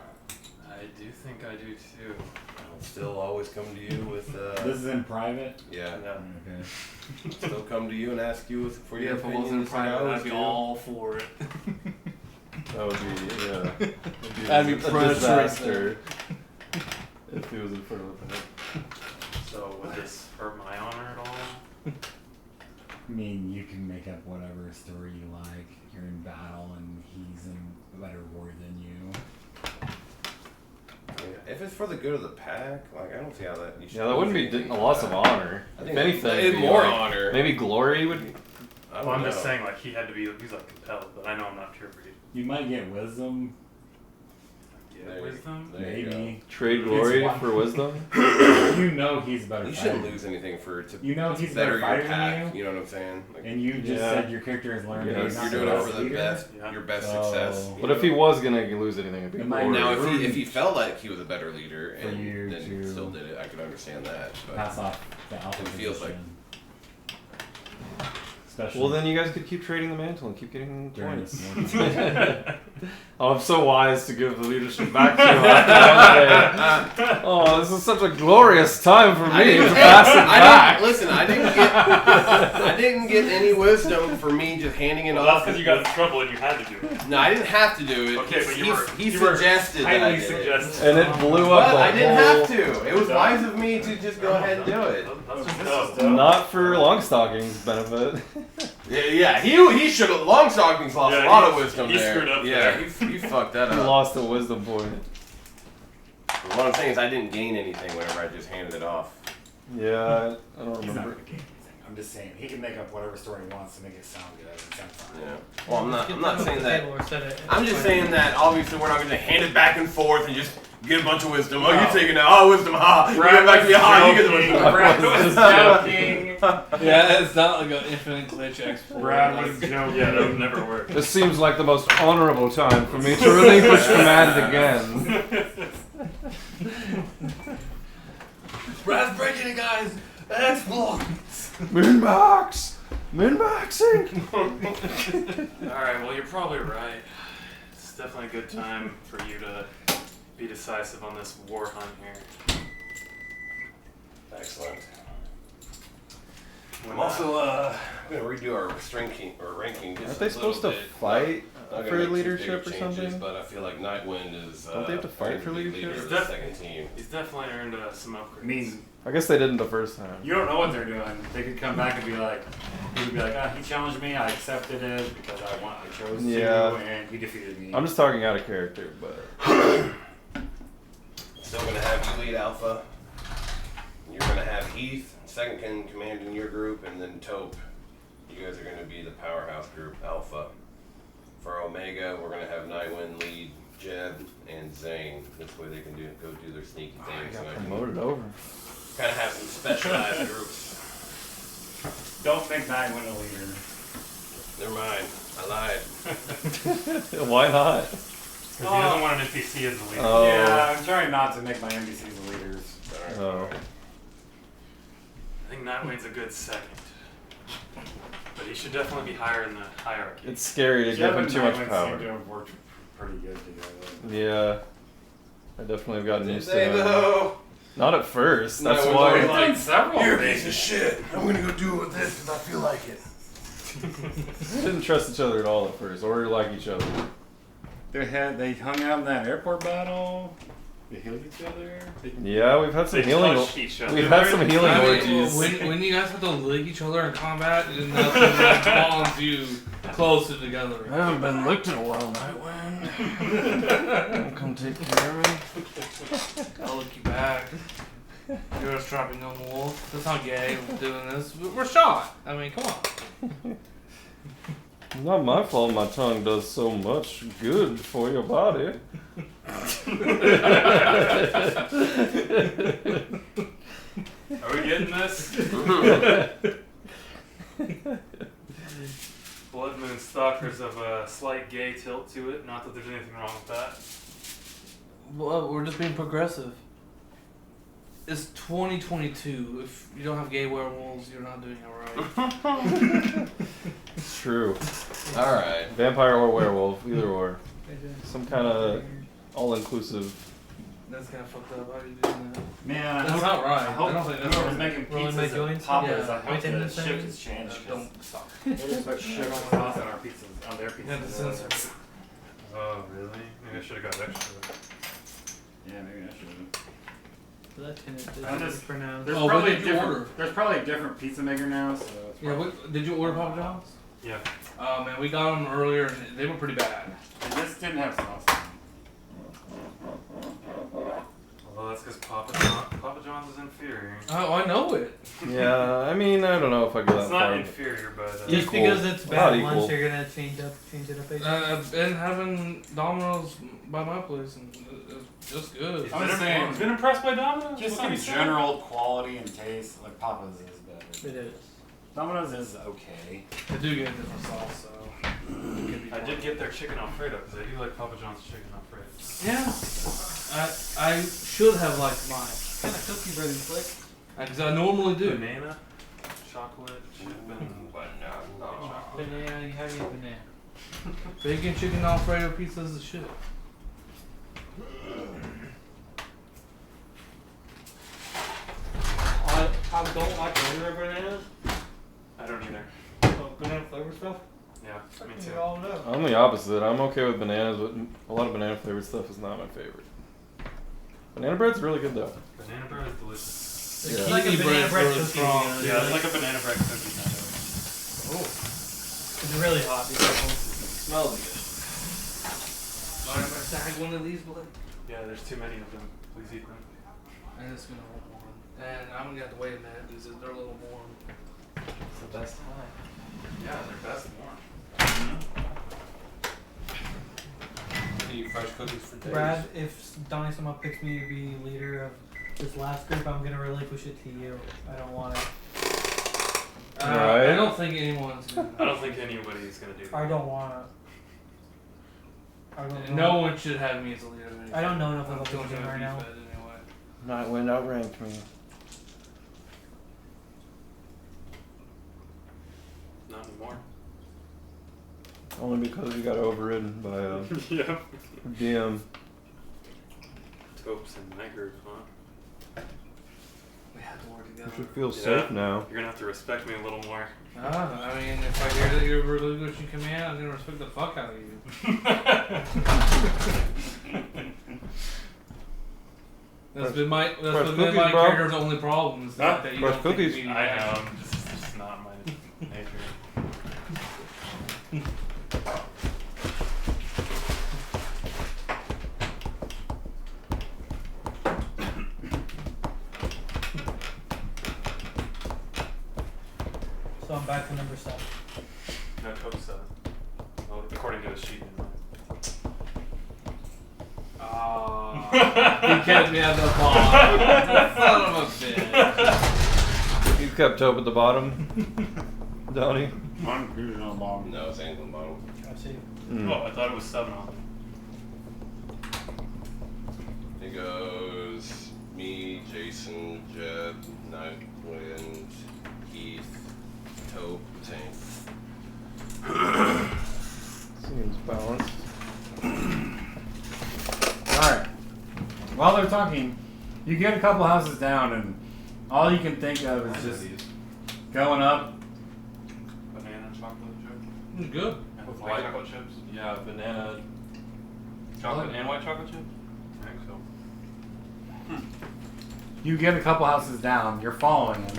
S8: I do think I do too.
S6: I'll still always come to you with,
S5: This is in private?
S6: yeah,
S8: Yeah.
S5: Okay.
S6: still come to you and ask you for
S1: Yeah,
S6: your
S1: if it
S6: opinion.
S1: wasn't
S6: just like I
S1: private,
S6: always
S1: I'd be
S6: do.
S1: all for it.
S7: That would be, yeah.
S4: That'd be
S7: a
S4: pressure
S7: disaster if he was in front of it.
S8: So would this hurt my honor at all?
S5: I mean, you can make up whatever story you like. You're in battle and he's a better warrior than you.
S6: if it's for the good of the pack, like I don't see how that. You should
S7: Yeah, that wouldn't be a loss of honor.
S6: I
S7: If
S6: think
S7: anything,
S6: it's
S7: it'd be
S6: more
S7: like-
S6: honor.
S7: Maybe glory would.
S6: I don't
S8: Well, I'm
S6: know.
S8: just saying, like, he had to be, he's like compelled, but I know I'm not pure breed.
S5: You might get wisdom,
S8: Yeah, wisdom?
S6: There you
S5: maybe.
S7: Trade glory
S5: one.
S7: for wisdom.
S5: You know he's a better
S6: go. You
S5: fighter.
S6: shouldn't lose anything for to
S5: You know he's a better
S6: better your
S5: fighter than
S6: pack.
S5: you.
S6: You know what I'm saying? Like,
S5: And you just
S7: Yeah.
S5: said your character has learned
S7: Yeah,
S5: that
S6: you're
S5: he's not
S6: doing
S5: the
S6: it
S5: best
S6: for the
S5: leader.
S6: best,
S8: Yeah.
S6: your best
S5: So-
S6: success.
S7: But if he was gonna lose anything, it'd be
S5: It might
S7: glory.
S6: now,
S5: be
S6: if he felt like he was a better leader
S5: For you
S6: and then
S5: to
S6: still did it, I could understand that. But
S5: Pass off the alpha
S6: It feels like-
S5: position. Especially
S7: Well, then you guys could keep trading the mantle and keep getting
S5: during
S7: points.
S5: this one.
S7: Oh, I'm so wise to give the leadership back to you after one day. Oh, this is such a glorious time for me to pass it back.
S6: Listen, I didn't get any wisdom for me just handing it
S8: Well,
S6: off.
S8: that's because you got in trouble and you had to do it.
S6: No, I didn't have to do it.
S8: Okay, but
S6: he
S8: you were
S6: suggested that I
S8: highly
S6: did it.
S8: suggested.
S7: And it blew up.
S6: But
S7: the
S6: I didn't
S7: whole-
S6: have to. It was wise of me to just go ahead and do it.
S8: That's just dope.
S7: Not for Longstocking's benefit.
S6: Yeah. He should have. Longstockings lost
S8: Yeah,
S6: a lot
S8: he-
S6: of wisdom
S8: he
S6: there.
S8: screwed up
S6: Yeah,
S8: there.
S6: he fucked that
S7: He
S6: up.
S7: lost a wisdom point.
S6: What I'm saying is I didn't gain anything whenever I just handed it off.
S7: Yeah, I don't
S5: He's not
S7: remember.
S5: gonna gain anything. I'm just saying he can make up whatever story he wants to make it sound good. It sounds fine.
S6: Yeah. Well, I'm not saying that.
S1: that.
S6: I'm just saying that obviously we're not going to hand it back and forth and just get a bunch of wisdom. Oh, you taking it? Oh, wisdom, ha! You give it back to me, ha! You get the wisdom.
S5: Brad was joking.
S4: Yeah, it's not like an infinite glitch export.
S5: Brad
S4: Like,
S5: was joking.
S8: Yeah, that would never work.
S7: This seems like the most honorable time for me to relinquish command again.
S4: Brad's breaking it, guys. Exploits.
S7: Min-max! Min-maxing!
S8: Alright, well, you're probably right. It's definitely a good time for you to be decisive on this war hunt here.
S6: Excellent.
S8: When,
S6: I'm also going to redo our ranking just
S7: Aren't they
S6: a little
S7: supposed to
S6: bit.
S7: fight
S6: Not gonna
S7: for
S6: make too
S7: leadership
S6: big
S7: or
S6: changes,
S7: something?
S6: But I feel like Nightwind is.
S7: Don't they have to fight for
S6: gonna be
S7: leadership?
S6: leader of
S8: He's
S6: the second team.
S8: he's definitely earned some upgrades.
S5: I mean,
S7: I guess they didn't the first time.
S5: you don't know what they're doing. They could come back and be like, he would be like, he challenged me, I accepted it because I chose
S7: Yeah.
S5: to, and he defeated me.
S7: I'm just talking out of character, but
S6: Still going to have you lead Alpha. You're going to have Heath, second in command in your group, and then Taupe. You guys are going to be the powerhouse group, Alpha. For Omega, we're going to have Nightwind lead Jeb and Zane. This way they can go do their sneaky
S7: I
S6: things.
S7: got promoted over.
S6: Kind of have some specialized groups.
S5: Don't make Nightwind a leader.
S6: Never mind. I lied.
S7: Why not?
S8: Because he doesn't want an NPC as the leader.
S7: Oh.
S5: Yeah, I'm trying not to make my NPCs the leaders.
S6: Alright.
S7: Oh.
S8: I think Nightwing's a good second. But he should definitely be higher in the hierarchy.
S7: It's scary to
S5: Jeb
S7: give him
S5: and
S7: too much
S5: Nightwind seem
S7: power.
S5: to have worked pretty good together.
S7: Yeah. I definitely have gotten
S6: Did
S7: used to
S6: they
S7: that.
S6: though?
S7: Not at first.
S6: No,
S7: That's
S6: it's
S7: why.
S6: always
S5: I've done several
S6: You're a
S5: things.
S6: piece of shit. I'm gonna go do it with this because I feel like it.
S7: We didn't trust each other at all at first, or like each other.
S5: They hung out in that airport battle. They healed each other.
S7: Yeah, we've had some
S8: They
S7: healing.
S8: touched each other.
S7: We've had some healing
S4: I mean,
S7: orgies.
S4: when you guys have to lick each other in combat, and nothing like bonds you closer together.
S7: I haven't been licked in a while, Nightwind. Come take care of me.
S4: I'll look you back. You're a strapping young wolf. That's not gay. We're doing this. We're shot. I mean, come on.
S7: It's not my fault my tongue does so much good for your body.
S8: Are we getting this? Blood Moon Stalkers have a slight gay tilt to it. Not that there's anything wrong with that.
S4: Well, we're just being progressive. It's 2022. If you don't have gay werewolves, you're not doing it right.
S7: It's true.
S6: Alright.
S7: Vampire or werewolf, either or. Some kind of all-inclusive.
S4: That's kind of fucked up. How are you doing that?
S5: Man, I
S4: That's
S5: hope,
S4: not right.
S5: I hope
S4: I don't think that's
S5: whoever's
S4: right.
S5: making
S1: Rolling my
S5: pizzas
S1: joints?
S5: and poppers,
S4: Yeah.
S5: I hope
S1: Wait,
S5: the
S1: this
S5: shift
S1: thing?
S5: has changed. 'cause
S4: Don't stop.
S5: They just put sugar sauce on our pizzas, on their pizzas.
S4: Yeah, the censor.
S8: Oh, really? Maybe I should have got extra.
S5: Yeah, maybe I should.
S1: That tenant
S5: I'm
S1: is
S5: just-
S1: pronounced.
S5: There's
S4: Oh, what
S5: probably
S4: did you
S5: different.
S4: order?
S5: There's probably a different pizza maker now, so. It's
S4: Yeah,
S5: probably,
S4: did you order Papa John's?
S8: Yeah.
S4: Oh man, we got them earlier and they were pretty bad.
S5: They just didn't have sauce.
S8: Well, that's because Papa John's is inferior.
S4: Oh, I know it.
S7: Yeah, I mean, I don't know if I go that
S8: It's
S7: far.
S8: not inferior, but
S1: Just
S7: Equal.
S1: because it's
S7: Not
S1: bad
S7: equal.
S1: lunch, you're gonna change it up. Again?
S4: I've been having Domino's by my place, and it's just good.
S5: I'm just saying,
S8: Been impressed by Domino's?
S5: just
S8: What can
S5: in
S8: you say?
S5: general quality and taste, like Papa's is better.
S1: It is.
S5: Domino's is okay.
S4: I do get a different sauce, so it could be
S8: I
S4: fun.
S8: did get their chicken Alfredo because I do like Papa John's chicken Alfredo.
S4: Yeah, I should have liked mine.
S1: What kind of cookie bread is like?
S4: Because I normally do.
S8: Banana, chocolate, chip, and chocolate.
S1: Banana, you have your banana.
S4: Bacon chicken Alfredo pizza is the shit.
S1: I don't like regular bananas.
S8: I don't either.
S1: Banana flavor stuff.
S8: Yeah, me
S1: You
S8: too.
S1: all know.
S7: I'm the opposite. I'm okay with bananas, but a lot of banana flavored stuff is not my favorite. Banana bread's really good though.
S8: Banana bread is delicious.
S1: It's
S7: Yeah.
S1: like a
S4: Kiwi
S1: banana
S4: bread's
S1: bread
S4: really
S1: cookie.
S4: strong.
S1: You know,
S8: Yeah, it's
S1: like,
S8: like a banana bread cookie kind of.
S1: it's really hot. Be careful.
S4: Smells good. Mind if I snag one of these, Blake?
S8: Yeah, there's too many of them. Please eat them.
S4: I'm just gonna want one. And I'm gonna have to wait a minute because they're a little warm.
S8: It's the best time. Yeah, they're best warm.
S6: Eat fresh cookies for days.
S1: Brad, if Donnie somehow picks me to be leader of this last group, I'm gonna relinquish it to you. I don't want it.
S7: Alright.
S4: I don't think anyone's gonna.
S8: I don't think anybody's gonna do that.
S1: I don't want it. I don't know.
S4: No one should have me as a leader. Of anything.
S1: I don't know enough
S4: I'm
S1: about the
S4: going
S1: game
S4: to
S1: right
S4: be
S1: now.
S4: fed anyway.
S7: Nightwind outranked me.
S8: Not anymore.
S7: Only because you got overridden by
S8: Yeah.
S7: DM.
S8: Topes and night group, huh?
S4: We have to work
S7: You
S4: together.
S7: should feel
S8: Yeah.
S7: safe now.
S8: You're gonna have to respect me a little more.
S4: I mean, if I hear that you're relinquishing command, I'm gonna respect the fuck out of you. That's been my
S7: cookies, bro.
S4: character's only problem is
S5: Huh?
S4: that you
S7: Fresh
S4: don't
S7: cookies.
S4: think me.
S8: I know. This is just not my nature.
S1: So I'm back to number 7.
S8: No, Tope 7. Well, according to the sheet.
S4: He kept me at the bottom. Son of a bitch.
S7: You kept Tope at the bottom, Donnie.
S5: I'm usually on the bottom.
S6: No, it's England bottle.
S1: I see.
S7: Mm.
S8: Oh, I thought it was 7 on.
S6: It goes me, Jason, Jed, Nightwind, Heath, Taupe, Tank.
S7: Seems balanced.
S5: Alright. While they're talking, you get a couple houses down, and all you can think of is just going up.
S8: Banana chocolate chip.
S4: It's good.
S8: And
S3: With
S8: white
S3: white-
S8: chocolate chips.
S3: Yeah, banana, chocolate and white chocolate chip.
S8: I think so.
S5: You get a couple houses down, you're following him.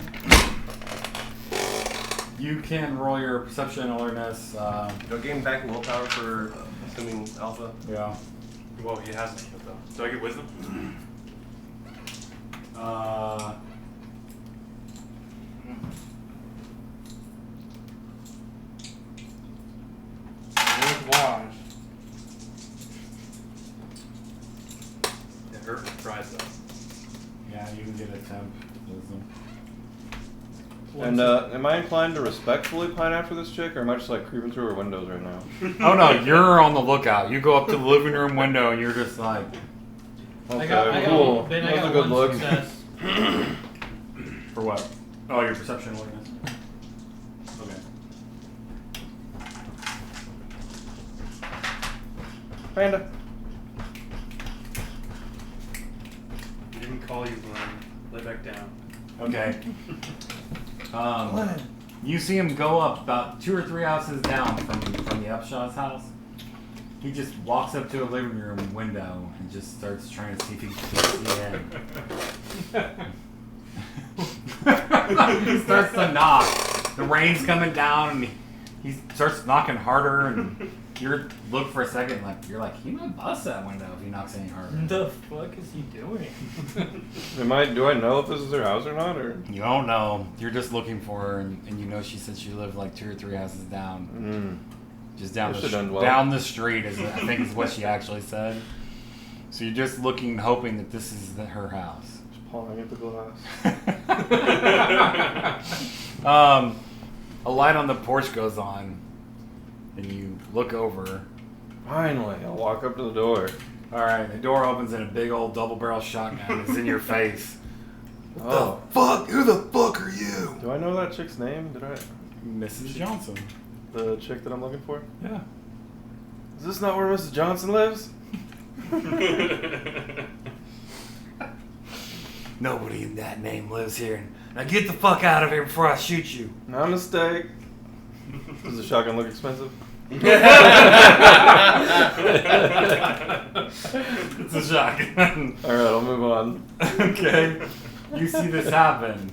S5: You can roll your perception awareness.
S6: Do I gain back willpower for assuming alpha?
S5: Yeah.
S8: Well, he hasn't yet though. Do I get wisdom?
S4: Wise.
S8: It hurt with tries though.
S5: Yeah, you can get a temp wisdom.
S7: And am I inclined to respectfully pine after this chick, or am I just like creeping through her windows right now?
S5: Oh no, you're on the lookout. You go up to the living room window and you're just like,
S7: Okay,
S1: I got
S7: cool.
S1: Ben, I
S7: That's
S1: got
S7: a good
S1: one
S7: look.
S1: success.
S5: for what? Oh, your perception awareness. Okay.
S7: Panda.
S8: He didn't call you Glenn. Lay back down.
S5: Okay. You see him go up about 2 or 3 houses down from the Upshaw's house. He just walks up to a living room window and just starts trying to see if he can see in. He starts to knock. The rain's coming down and he starts knocking harder, and you look for a second, like you're like, he might bust that window if he knocks any harder.
S1: What the fuck is he doing?
S7: Do I know if this is her house or not, or?
S5: You don't know. You're just looking for her, and you know she said she lived like 2 or 3 houses down. Just down
S7: Should've done well.
S5: down the street, I think is what she actually said. So you're just looking, hoping that this is her house.
S7: Just pawing at the glass.
S5: A light on the porch goes on, and you look over.
S7: Finally, I'll walk up to the door.
S5: All right, the door opens and a big old double-barrel shotgun is in your face.
S7: Oh.
S5: Fuck? Who the fuck are you?
S7: Do I know that chick's name?
S5: Mrs. Johnson.
S7: The chick that I'm looking for?
S5: Yeah.
S7: Is this not where Mrs. Johnson lives?
S5: Nobody in that name lives here. Now get the fuck out of here before I shoot you.
S7: No mistake. Does the shotgun look expensive?
S5: It's a shotgun.
S7: Alright, I'll move on.
S5: Okay. You see this happen.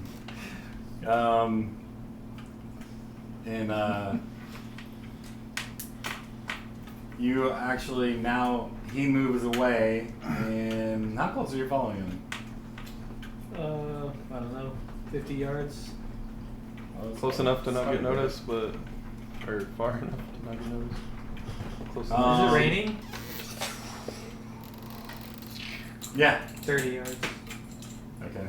S5: You actually now, he moves away, and how close are you following him?
S1: I don't know, 50 yards.
S7: Close enough to not get noticed, but... Or far enough to not get noticed. Close
S1: Is
S7: enough.
S1: it raining?
S5: Yeah.
S1: 30 yards.
S5: Okay.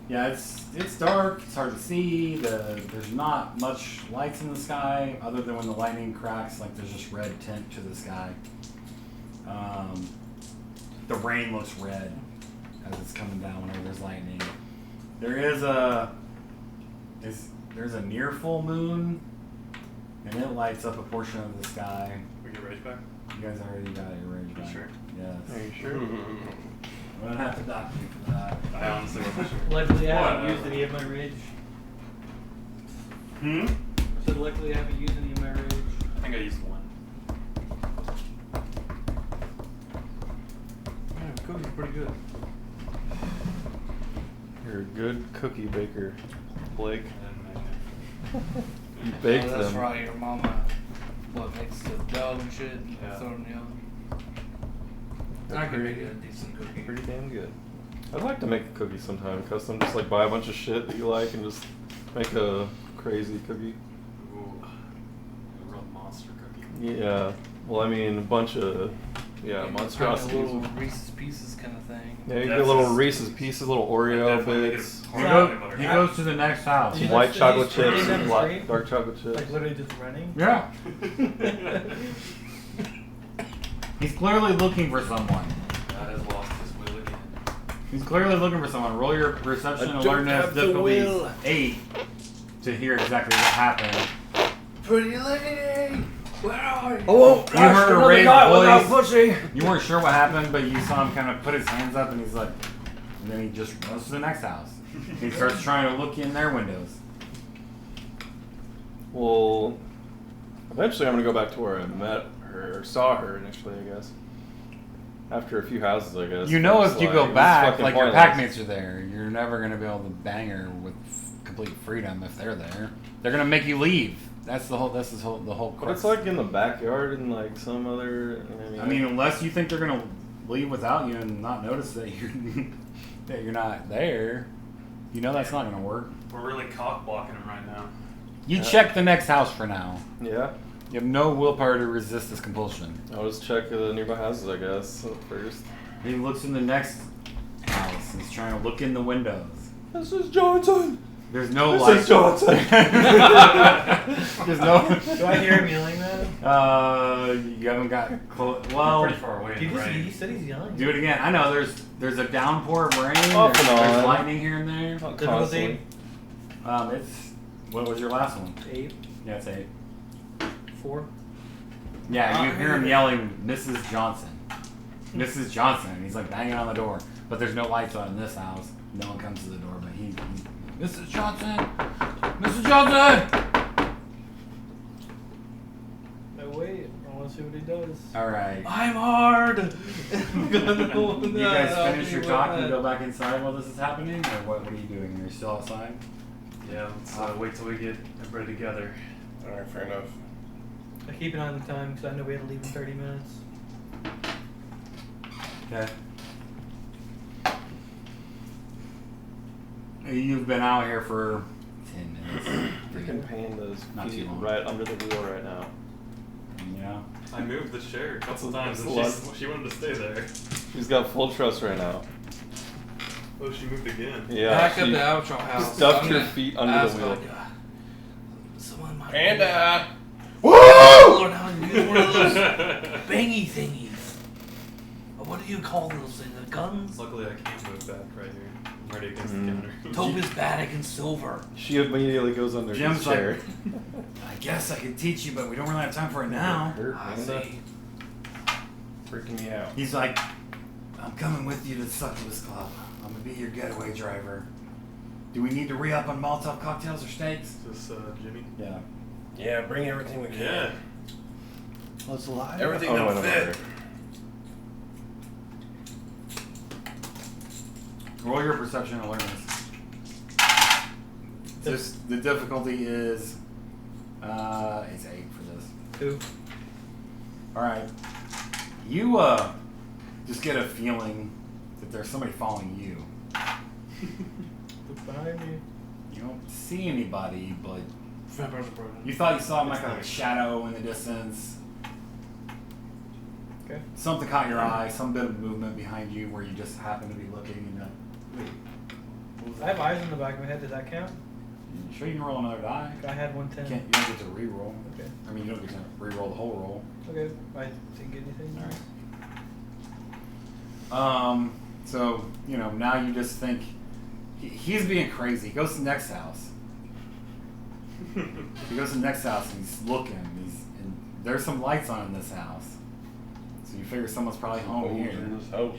S5: Yeah, it's dark. It's hard to see. There's not much lights in the sky other than when the lightning cracks. Like there's just red tint to the sky. The rain looks red as it's coming down whenever there's lightning. There's a near full moon, and it lights up a portion of the sky.
S8: We get rage back?
S5: You guys already got your rage back.
S8: Sure.
S5: Yes.
S7: Are you sure?
S5: I'm gonna have to dock you for that.
S8: I honestly wasn't sure.
S1: Luckily, I haven't
S8: What?
S1: used any of my rage.
S5: Hmm?
S1: I said, luckily, I haven't used any of my rage.
S8: I think I used one.
S4: Man, cookies are pretty good.
S7: You're a good cookie baker, Blake.
S8: And then
S7: You baked
S4: Oh, that's
S7: them.
S4: right, your mama. What makes the dough and shit?
S8: Yeah.
S4: Throw it in the oven.
S7: They're
S4: I can
S7: pretty-
S4: make a decent cookie.
S7: Pretty damn good. I'd like to make a cookie sometime, custom. Just like buy a bunch of shit that you like and just make a crazy cookie.
S8: ooh, a real monster cookie.
S7: Yeah. Well, I mean, a bunch of
S4: Kind of
S7: monstrosities.
S4: little Reese's Pieces kind of thing.
S7: Yeah, you get
S8: That's
S7: little
S8: just-
S7: Reese's Pieces, little
S8: I
S7: Oreo
S8: definitely make it
S7: bits,
S8: a
S5: He,
S8: hard
S5: go,
S8: butter.
S5: he goes to the next house.
S1: Did you
S7: white
S1: just-
S7: chocolate
S1: did you
S7: chips,
S1: spray
S7: and
S1: them straight?
S7: dark chocolate chips.
S1: Like literally just running?
S5: Yeah. He's clearly looking for someone.
S8: God has lost his will again.
S5: He's clearly looking for someone. Roll your perception
S7: I
S5: and
S7: don't
S5: alertness
S7: have the
S5: difficulty
S7: will.
S5: 8 to hear exactly what happened.
S4: Pretty lady, where are you?
S7: Oh,
S5: You heard a raised voice.
S7: pussy.
S5: You weren't sure what happened, but you saw him kind of put his hands up, and he's like, and then he just runs to the next house. He starts trying to look in their windows.
S7: Well, eventually I'm gonna go back to where I met her, or saw her initially, I guess. After a few houses, I guess.
S5: You know,
S7: It's
S5: if you
S7: like,
S5: go
S7: this is
S5: back,
S7: fucking
S5: like your
S7: pointless.
S5: packmates are there, you're never gonna be able to bang her with complete freedom if they're there. They're gonna make you leave. That's the whole. That's the whole.
S7: But it's like in the backyard and like some other.
S5: I mean, unless you think they're gonna leave without you and not notice that you're not there, you know that's not gonna work.
S8: We're really cock blocking him right now.
S5: You check the next house for now.
S7: yeah.
S5: You have no willpower to resist this compulsion.
S7: I'll just check the nearby houses, I guess, first.
S5: He looks in the next house. He's trying to look in the windows.
S7: This is Johnson.
S5: There's no
S7: This
S5: light.
S7: is Johnson.
S5: There's no.
S1: Do I hear him yelling that?
S5: You haven't got close.
S8: We're
S5: Well,
S8: pretty far away in
S1: He
S8: the rain.
S1: said he's yelling.
S5: do it again. I know there's a downpour of rain.
S7: Off
S5: There's,
S7: and
S5: there's
S7: on.
S5: lightning here and there.
S7: Not
S1: Difficulty?
S7: constantly.
S5: It's what was your last one?
S1: 8,
S5: Yeah, it's 8.
S1: 4.
S5: Yeah, you hear him yelling, Mrs. Johnson. Mrs. Johnson. And he's like banging on the door. But there's no lights on in this house. No one comes to the door, but he Mrs. Johnson! Mrs. Johnson!
S1: No, wait. I want to see what he does.
S5: Alright.
S4: I'm hard.
S5: You guys finish your talk and go back inside while this is happening? Or what are you doing? Are you still outside?
S8: Yeah, let's wait till we get everybody together.
S6: Alright, fair enough.
S1: I keep an eye on the time because I know we have to leave in 30 minutes.
S5: Okay. You've been out here for 10 minutes.
S7: Freaking pain those
S5: Not
S7: feet
S5: too long.
S7: right under the wheel right now.
S5: Yeah.
S3: I moved the chair a couple times
S7: That's
S3: and
S7: a lot.
S3: she wanted to stay there.
S7: She's got full trust right now.
S3: Oh, she moved again.
S7: Yeah.
S4: Back up
S7: she
S4: the outro house.
S7: stuffed
S4: I'm
S7: her
S4: gonna
S7: feet under
S4: ask
S7: the wheel.
S4: my God, someone might
S6: Panda!
S5: Woo!
S4: learn how to use one of those bangy thingies. What do you call those things? The guns?
S3: Luckily, I can't move back right here. I'm ready against the counter.
S4: Topaz, Baddock, and Silver.
S7: She immediately goes under
S5: Jim's
S7: his chair.
S5: like, I guess I could teach you, but we don't really have time for it now.
S4: I see.
S6: Freaking me out.
S5: He's like, I'm coming with you to the Succubus Club. I'm gonna be your getaway driver. Do we need to re-up on Molotov cocktails or steaks?
S3: Is this Jimmy?
S5: Yeah.
S6: Yeah, bring everything we can.
S3: Yeah.
S7: What's alive?
S6: Everything
S7: Oh,
S6: that'll
S7: no,
S6: fit.
S5: Roll your perception awareness. The difficulty is it's 8 for this.
S1: 2.
S5: Alright. You just get a feeling that there's somebody following you.
S1: Look behind me.
S5: You don't see anybody, but
S4: Vampires are broken.
S5: you thought you saw like a shadow in the distance.
S1: Okay.
S5: Something caught your eye, some bit of movement behind you where you just happen to be looking and wait. What was
S1: I have
S5: that?
S1: eyes in the back of my head. Does that count?
S5: You sure you can roll another die?
S1: I had
S5: You
S1: 110.
S5: can't. You don't get to re-roll.
S1: Okay.
S5: I mean, you don't get to re-roll the whole roll.
S1: Okay. I didn't get anything.
S5: All right. So now you just think he's being crazy. He goes to the next house. He goes to the next house and he's looking. And there's some lights on in this house. So you figure someone's probably home here.
S6: In this house.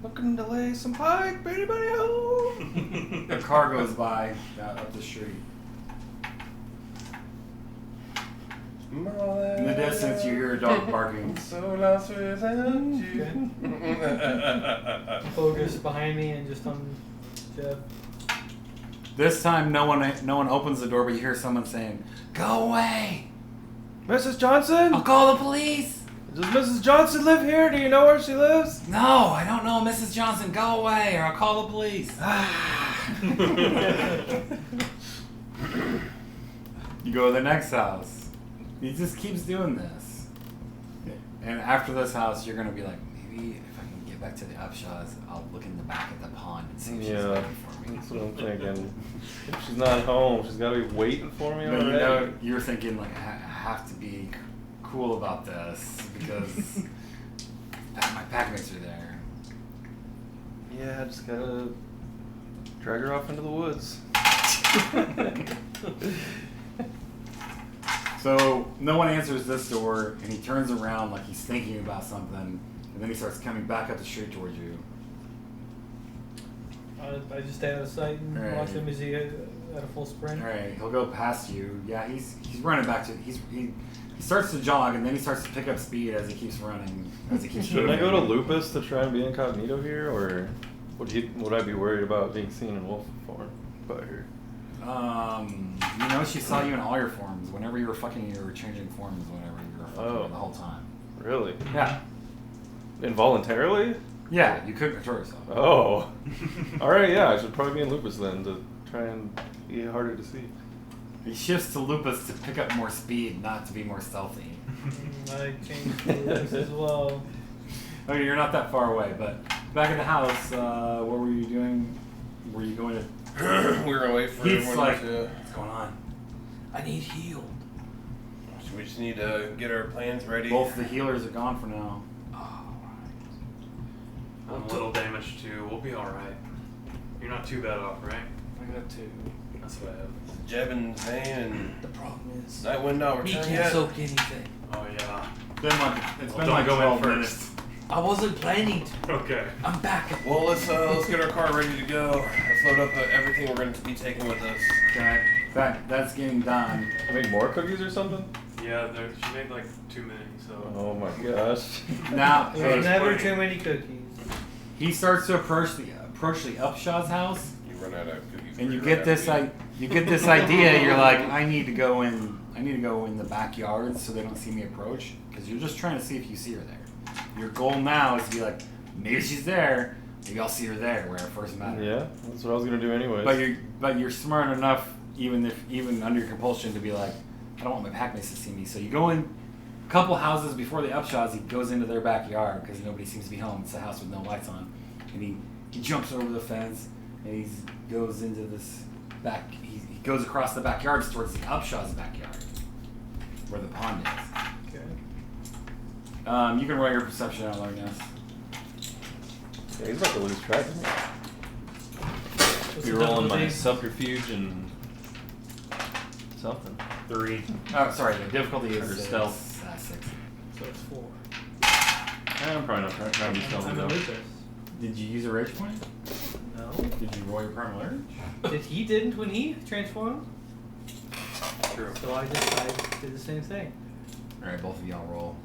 S7: Looking to lay some pipe, anybody home?
S5: A car goes by up the street. In the distance, you hear a dog barking.
S6: So lost without you.
S1: Focus behind me and just on Jeb.
S5: This time, no one opens the door, but you hear someone saying, "Go away!
S7: Mrs. Johnson?
S5: I'll call the police."
S7: Does Mrs. Johnson live here? Do you know where she lives?
S5: No, I don't know, Mrs. Johnson. Go away, or I'll call the police. You go to the next house. He just keeps doing this. And after this house, you're gonna be like, maybe if I can get back to the Upshaws, I'll look in the back of the pond and see if she's
S7: Yeah,
S5: waiting for me.
S7: that's what I'm thinking. If she's not home, she's got to be waiting for me
S5: But
S7: already.
S5: you're thinking like, I have to be cool about this because my packmates are there.
S7: Yeah, I just gotta drag her off into the woods.
S5: So no one answers this door, and he turns around like he's thinking about something, and then he starts coming back up the street towards you.
S1: I just stay out of sight and
S5: Alright.
S1: watch him as he at a full sprint.
S5: All right, he'll go past you. Yeah, he's running back to he starts to jog, and then he starts to pick up speed as he keeps running. As he keeps
S7: Should I
S5: moving.
S7: go to Lupus to try and be incognito here, or would I be worried about being seen in wolf form by her?
S5: She saw you in all your forms. Whenever you were fucking, you were changing forms. Whenever you were fucking the whole time.
S7: Really?
S5: Yeah.
S7: Involuntarily?
S5: Yeah, you couldn't control yourself.
S7: Oh. Alright, yeah, I should probably be in Lupus then to try and be harder to see.
S5: He shifts to Lupus to pick up more speed, not to be more stealthy.
S1: I changed this as well.
S5: Okay, you're not that far away, but back at the house, what were you doing? Were you going to...
S6: We were away for
S5: He's
S6: everyone
S5: like,
S6: to...
S5: what's going on?
S4: I need healed.
S6: So we just need to get our plans ready.
S5: Both the healers are gone for now.
S3: I'm a little damaged too. We'll be alright. You're not too bad off, right?
S4: I got 2.
S3: That's what I have.
S6: Jeb and Zane and
S4: The problem is,
S6: Nightwind not
S4: he
S6: returned
S4: can't
S6: yet.
S4: soak anything.
S3: Oh yeah.
S5: It's
S3: Well,
S5: been
S3: don't
S5: like
S3: go in
S5: 12
S3: first.
S5: minutes.
S4: I wasn't planning to.
S3: Okay.
S4: I'm back.
S6: Well, let's get our car ready to go. Let's load up everything we're going to be taking with us.
S5: Okay, that's getting done.
S7: Make more cookies or something?
S3: Yeah, she made like too many, so.
S7: Oh my gosh.
S5: Now,
S1: There's never
S3: funny.
S1: too many cookies.
S5: he starts to approach the Upshaw's house.
S6: You run out of cookies
S5: and you get this idea. You're like, I need to go in the backyard so they don't see me approach, because you're just trying to see if you see her there. Your goal now is to be like, maybe she's there. Maybe I'll see her there where it first met her.
S7: Yeah, that's what I was gonna do anyways.
S5: But you're smart enough, even under your compulsion, to be like, I don't want my pack mates to see me. So you go in a couple houses before the upshots. He goes into their backyard because nobody seems to be home. It's a house with no lights on, and he jumps over the fence and he goes into this back. He goes across the backyard towards the upshots' backyard, where the pond is.
S1: Okay.
S5: You can roll your perception out, Largness.
S7: Yeah, he's about to lose track of me.
S1: What's
S7: Be
S1: the
S7: rolling my
S1: difficulty?
S7: subterfuge and something.
S5: 3. Oh, sorry. The difficulty
S7: Or
S5: is
S7: stealth.
S5: 6.
S1: So it's 4.
S7: I'm probably not trying to be stealthy
S1: I'm
S7: though.
S1: in Lucas.
S5: Did you use a rage point?
S1: No.
S5: Did you roll your primal urge?
S1: He didn't when he transformed.
S3: True.
S1: So I did the same thing.
S5: All right, both of y'all roll.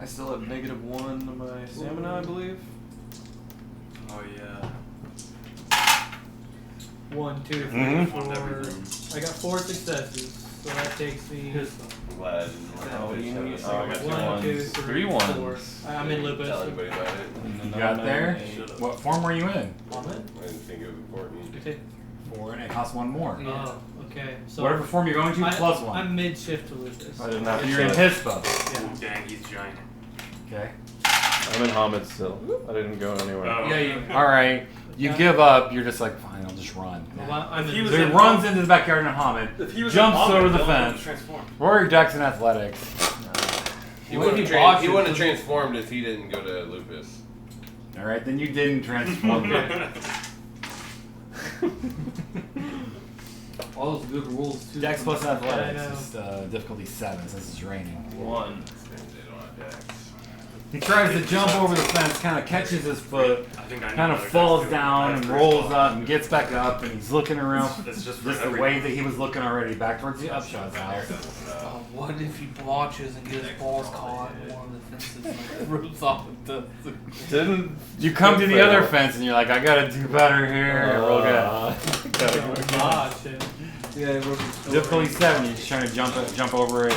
S7: I still have -1 on my stamina, I believe.
S3: Oh yeah.
S1: 1, 2, 3,
S5: Mhm.
S1: 4. I got 4 successes, so that takes me.
S6: I'm glad.
S7: Oh, you need-
S6: Oh,
S7: I got 2
S1: 1, 2,
S7: ones.
S1: 3,
S7: 3
S1: 4.
S7: ones.
S1: I'm in Lupus.
S6: Tell everybody about it.
S5: You got there? What form were you in?
S1: Vomit?
S6: I didn't think it was important.
S1: Okay.
S5: 4, and it costs 1 more.
S1: Oh, okay. So
S5: Whatever form you're going to, plus 1.
S1: I'm mid shift to Lupus.
S7: I did not.
S5: You're in Hispa.
S1: Yeah.
S3: Ooh, dang, he's giant.
S5: Okay.
S7: I'm in Hamid still. I didn't go anywhere.
S3: Oh.
S1: Yeah, you.
S5: All right. You give up. You're just like, fine, I'll just run.
S1: Well, I'm
S3: He
S1: in.
S3: was
S5: So he
S3: in
S5: runs into the backyard in Hamid,
S3: If he was
S5: jumps
S3: in Vomit,
S5: over the
S3: Dylan would've
S5: fence.
S3: transformed.
S5: Roll your dex and athletics.
S6: He
S1: What if
S6: wouldn't
S1: he
S6: have
S1: botches
S6: he wouldn't have
S1: the-
S6: transformed if he didn't go to Lupus.
S5: All right, then you didn't transform.
S4: All those good rules too.
S5: Dex plus athletics
S1: I know.
S5: is difficulty 7 since it's raining.
S7: 1.
S6: They don't have decks.
S5: He tries to jump over the fence, kind of catches his foot,
S3: I think I know
S5: kind of
S3: another
S5: falls
S3: guy's
S5: down
S3: doing
S5: and
S3: that.
S5: rolls up and gets back up, and he's looking around
S3: It's just
S5: just the way that he was looking already, back towards the upshot's house.
S4: What if he botches and gets his balls caught in one of the fences and rips off the
S7: Didn't.
S5: You come to the
S7: fail.
S5: other fence and you're like, I gotta do better here. Roll good.
S1: Oh, gosh. And
S4: Yeah, it broke his toe.
S5: Difficulty 7, you're just trying to jump over it.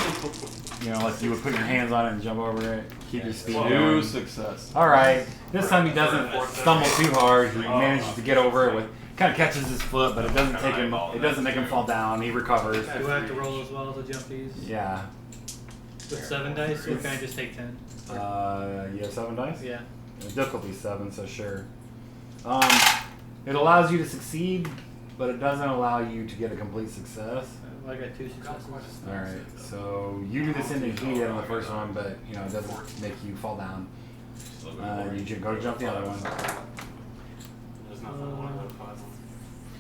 S5: You know, like you would put your hands on it and jump over it. Keep your speed
S7: 2
S5: going.
S7: success.
S5: Alright, this time he doesn't stumble too hard. He manages to get over it with, kind of catches his foot, but it doesn't make him fall down. He recovers.
S1: do I have to roll as well to jump these?
S5: Yeah.
S1: With 7 dice, or can I just take 10?
S5: You have 7 dice?
S1: Yeah.
S5: Difficulty 7, so sure. It allows you to succeed, but it doesn't allow you to get a complete success.
S1: I got 2 successes.
S5: Alright, so you do this in the heat on the first one, but you know, it doesn't make you fall down. You go to jump the other one.
S3: There's nothing one of those five.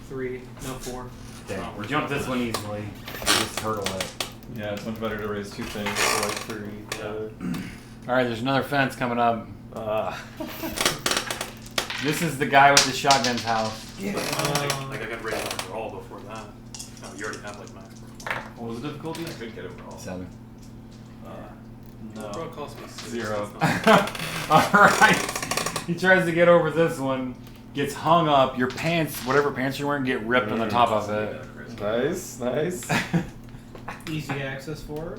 S1: 3, no 4.
S5: Okay, we jump this one easily. Just hurdle it.
S7: Yeah, it's much better to raise 2 things for like 3.
S5: Alright, there's another fence coming up.
S7: This
S5: This is the guy with the shotgun's house.
S3: Like I got raised overall before that. No, you already have like max.
S7: What was the difficulty?
S6: I could get overall.
S5: 7.
S3: Bro,
S7: No.
S3: it cost me 6.
S7: 0.
S5: Alright. He tries to get over this one, gets hung up, your pants, whatever pants you're wearing, get ripped on the top of it.
S7: Nice, nice.
S1: Easy access for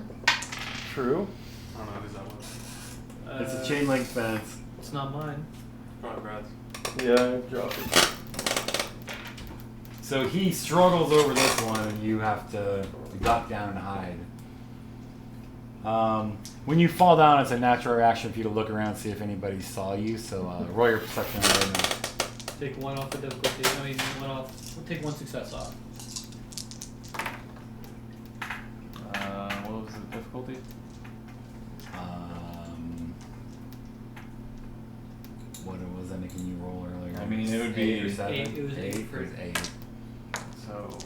S7: True.
S3: I don't know who's that was.
S1: her.
S5: It's a chain link fence.
S1: It's not mine.
S3: Probably Brad's.
S7: Yeah, drop it.
S5: So he struggles over this one, and you have to duck down and hide. When you fall down, it's a natural reaction for you to look around and see if anybody saw you. So roll your perception right now.
S1: Take 1 off the difficulty. I mean, 1 off. We'll take 1 success off.
S7: What was the difficulty?
S5: What was I making you roll earlier?
S7: I mean, it would be
S5: 8 or 7.
S1: 8, it was 8
S5: It
S1: for-
S5: was 8.
S7: So.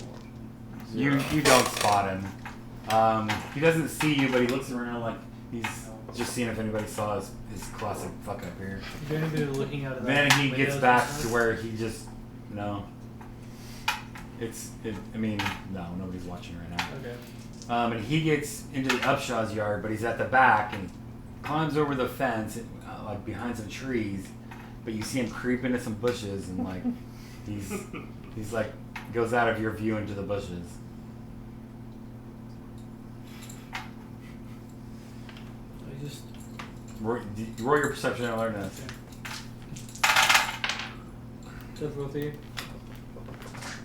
S5: You don't spot him. He doesn't see you, but he looks around like he's just seeing if anybody saw his classic fuck up here.
S1: Is there anybody looking out of
S5: Then
S1: that
S5: he
S1: windows
S5: gets
S1: or
S5: back to
S1: something?
S5: where he just no. I mean, no, nobody's watching right now.
S1: Okay.
S5: And he gets into the Upshaw's yard, but he's at the back and climbs over the fence, like behind some trees, but you see him creep into some bushes and like he's like goes out of your view into the bushes.
S1: I just
S5: Roll your perception and alertness.
S1: difficulty.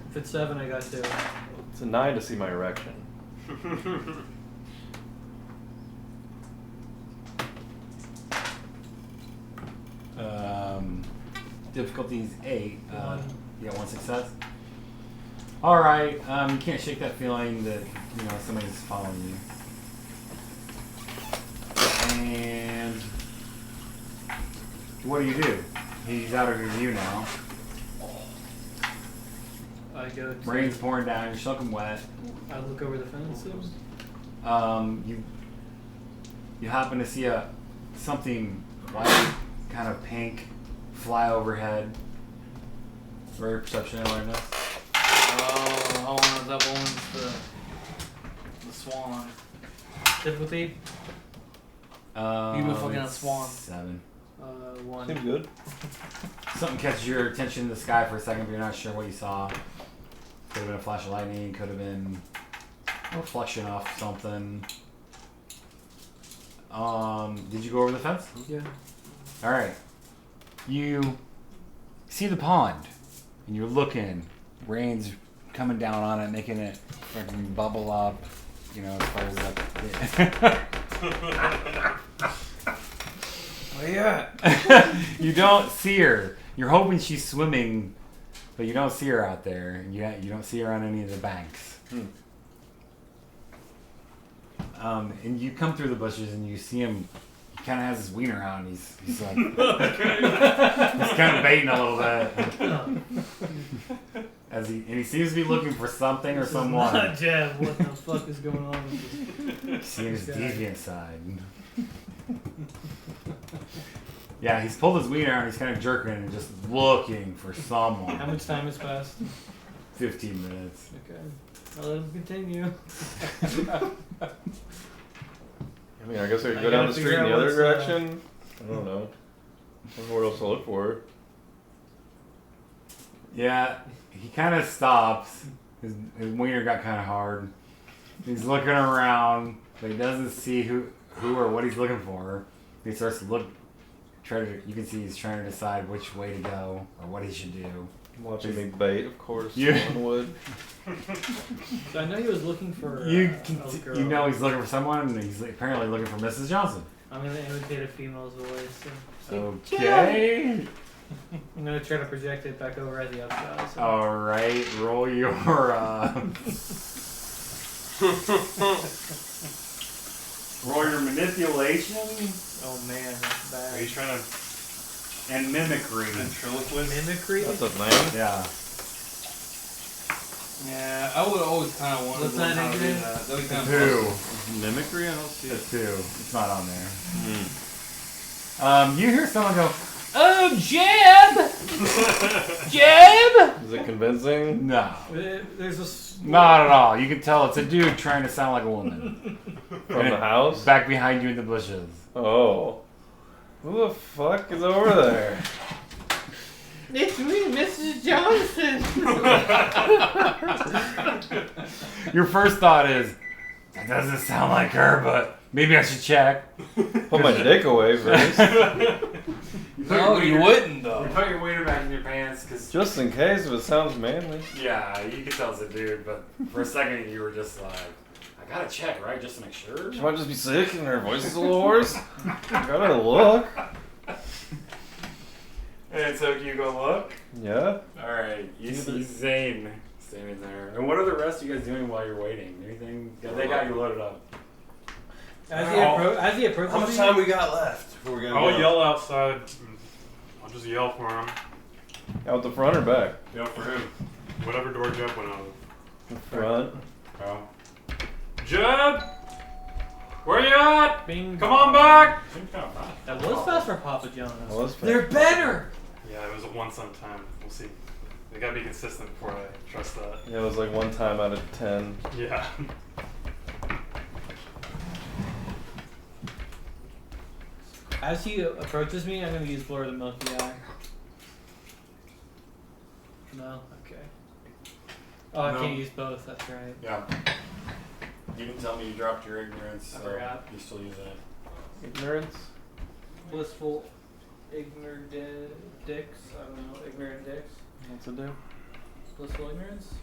S1: If it's 7, I got 2.
S7: It's a 9 to see my erection.
S5: Difficulty is 8.
S1: One.
S5: You got 1 success. All right. You can't shake that feeling that somebody's following you. And what do? He's out of your view now.
S1: I go to.
S5: Rain's pouring down. You're soaking wet.
S1: I look over the fence.
S5: You happen to see something white, kind of pink, fly overhead. Roll your perception and awareness.
S4: That one's the swan.
S1: Difficulty.
S4: You've been fucking a
S5: it's
S4: swan.
S5: 7.
S1: 1.
S7: Seems good.
S5: Something catches your attention in the sky for a second, but you're not sure what you saw. Could have been a flash of lightning. Could have been a reflection off something. Did you go over the fence?
S1: Yeah.
S5: All right. You see the pond, and you're looking. Rain's coming down on it, making it freaking bubble up. As far as up.
S7: Where you at?
S5: You don't see her. You're hoping she's swimming, but you don't see her out there. And you don't see her on any of the banks. And you come through the bushes and you see him. He kind of has his wiener out. And he's like, he's kind of baiting a little bit. He seems to be looking for something or someone.
S1: Not Jeff. What the fuck is going on with this?
S5: See his
S1: guy?
S5: deviant side. Yeah, he's pulled his wiener out and he's kind of jerking and just looking for someone.
S1: How much time has passed?
S5: 15 minutes.
S1: Okay. I'll let him continue.
S7: I mean, I guess I could
S1: I
S7: go down
S1: gotta
S7: the street
S1: figure
S7: in the
S1: out
S7: other
S1: what's,
S7: direction. I don't know. I don't know what else to look for.
S5: Yeah, he kind of stops. His wiener got kind of hard. He's looking around, but he doesn't see who or what he's looking for. He starts to look. You can see he's trying to decide which way to go or what he should do.
S7: Watching me bait, of course.
S5: Yeah.
S7: One would.
S1: So I know he was looking for
S5: You
S1: a girl.
S5: he's looking for someone, and he's apparently looking for Mrs. Johnson.
S1: I'm gonna imitate a female's voice.
S5: Okay.
S1: I'm gonna try to project it back over at the outside. So.
S5: All right. Roll your. Roll your manipulation
S1: Oh man, that's bad.
S3: Are you trying to
S5: and mimicry.
S3: ventriloquist?
S1: Mimicry?
S7: That's a 9.
S5: Yeah.
S4: Yeah, I would always kind of want
S1: What's
S4: to know
S1: that
S4: how to do
S1: again?
S4: that. That'd be kind of
S5: 2.
S7: Mimicry? I don't see
S5: It's 2. It's not on there.
S7: Hmm.
S5: You hear someone go,
S4: Oh, Jeb! Jeb!
S7: Is it convincing?
S5: no.
S1: There's a.
S5: Not at all. You can tell it's a dude trying to sound like a woman.
S7: From the house?
S5: Back behind you in the bushes.
S7: Oh. Who the fuck is over there?
S1: It's me, Mrs. Johnson.
S5: Your first thought is, that doesn't sound like her, but maybe I should check.
S7: Put my dick away first.
S4: No, you wouldn't, though.
S5: You put your wiener back in your pants, because...
S7: Just in case if it sounds manly.
S5: Yeah, you can tell it's a dude, but for a second you were just like, I gotta check, right, just to make sure?
S7: She might just be sick and her voice is a little hoarse. I gotta look.
S5: And so you go look?
S7: Yeah.
S5: Alright, you see Zane standing there. And what are the rest of you guys doing while you're waiting? Anything? Yeah, they got you loaded up.
S1: As he approaches
S6: How much
S1: me,
S6: time we got left before we gotta
S3: I'll
S6: go?
S3: yell outside. I'll just yell for him.
S7: Out the front or back?
S5: Yep, for him.
S3: Whatever door Jeb went out of.
S7: Front.
S5: Oh.
S3: Jeb! Where you at?
S1: Bing.
S3: Come on back!
S1: That was fast for Papa John's.
S7: Well, that's fair.
S1: They're better.
S3: Yeah, it was a once on time. We'll see. They gotta be consistent before I trust that.
S7: Yeah, it was like 1 time out of 10.
S3: Yeah.
S1: As he approaches me, I'm gonna use Blur of the Milky Eye. No? Okay. Oh, I
S5: No.
S1: can't use both, that's right.
S5: Yeah. You didn't tell me you dropped your ignorance,
S1: I
S5: so
S1: forgot.
S5: you're still using it.
S7: Ignorance.
S1: Blissful ignorant dicks. I don't know, ignorant dicks.
S7: What's it do?
S1: Blissful ignorance.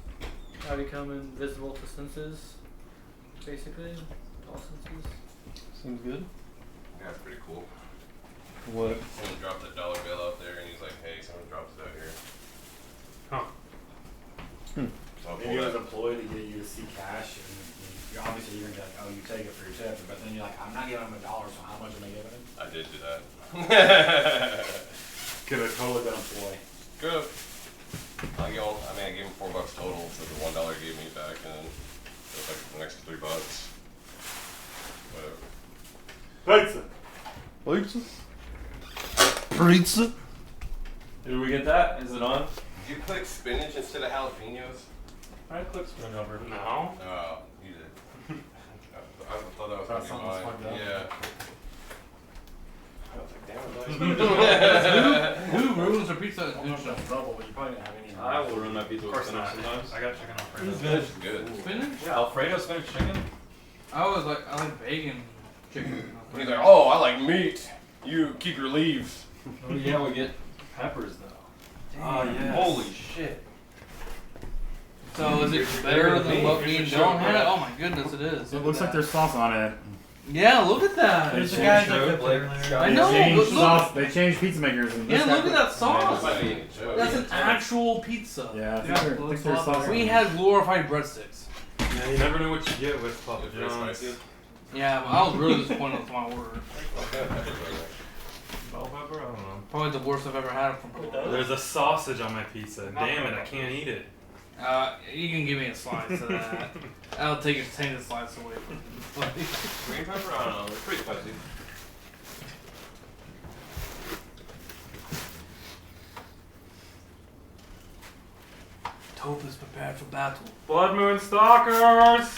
S1: I become invisible to senses, basically. All senses.
S7: Seems good.
S6: Yeah, it's pretty cool.
S7: What?
S6: Someone dropped a dollar bill out there and he's like, hey, someone dropped it out here.
S3: Huh.
S6: So I'll
S5: Maybe
S6: pull
S5: it was
S6: that.
S5: employed to get you to see cash, and you obviously you're gonna be like, oh, you take it for your tip, but then you're like, I'm not giving him $1, so how much am I giving him?
S6: I did do that.
S5: Could have totally been employed.
S6: Good. I gave him $4 total, so the $1 gave me back, and then it was like the next $3. Whatever.
S5: Pizza.
S7: Pizza.
S4: Pizza.
S7: Did we get that? Is it on?
S6: Did you click spinach instead of jalapenos?
S7: I clicked spin over.
S3: No.
S6: Oh, you did. I thought that was
S5: Thought
S6: gonna be
S5: something was fucked
S6: mine.
S5: up.
S6: Yeah. I was like, damn it,
S4: Who ruins their pizza?
S5: I don't know if that's double, but you probably didn't have any.
S7: I will ruin my pizza
S3: Of
S7: with
S3: course
S7: spinach
S3: not.
S7: sometimes.
S3: I got chicken Alfredo.
S6: Spinach is good.
S4: Spinach?
S7: Yeah, Alfredo spinach chicken.
S4: I like bacon chicken.
S6: He's like, oh, I like meat. You keep your leaves.
S7: Oh yeah, we get peppers though.
S3: Oh yeah.
S7: Holy shit.
S4: So is it better than what me and Dylan had? Oh my goodness, it is.
S5: It looks like there's sauce on it.
S4: Yeah, look at that.
S1: There's the
S7: They
S1: guys
S7: showed,
S1: that cooked
S7: like,
S1: earlier.
S7: Scott-
S4: I know.
S5: They changed
S4: Look.
S5: sauce. They changed pizza makers. And
S4: Yeah,
S5: this
S4: look
S5: guy-
S4: at that sauce.
S6: Might be a joke.
S4: That's an actual pizza.
S5: Yeah, I think
S1: Yeah,
S5: there- I
S1: looks
S5: think there's
S1: a lot
S5: sauce.
S1: better.
S5: on
S4: We
S5: it.
S4: had glorified breadsticks.
S3: Yeah, you never know what you get with Papa
S6: It's very
S3: John's.
S6: spicy.
S4: Yeah, but I was really disappointed with my order.
S3: Bell pepper? I don't know.
S4: Probably the worst I've ever had from Papa.
S3: There's a sausage on my pizza. Damn it, I can't eat it.
S4: You can give me a slice of that. I'll take a tainted slice away from it.
S6: Green pepper? I don't know. It's pretty spicy.
S4: Toph is prepared for battle.
S3: Blood Moon Stalkers!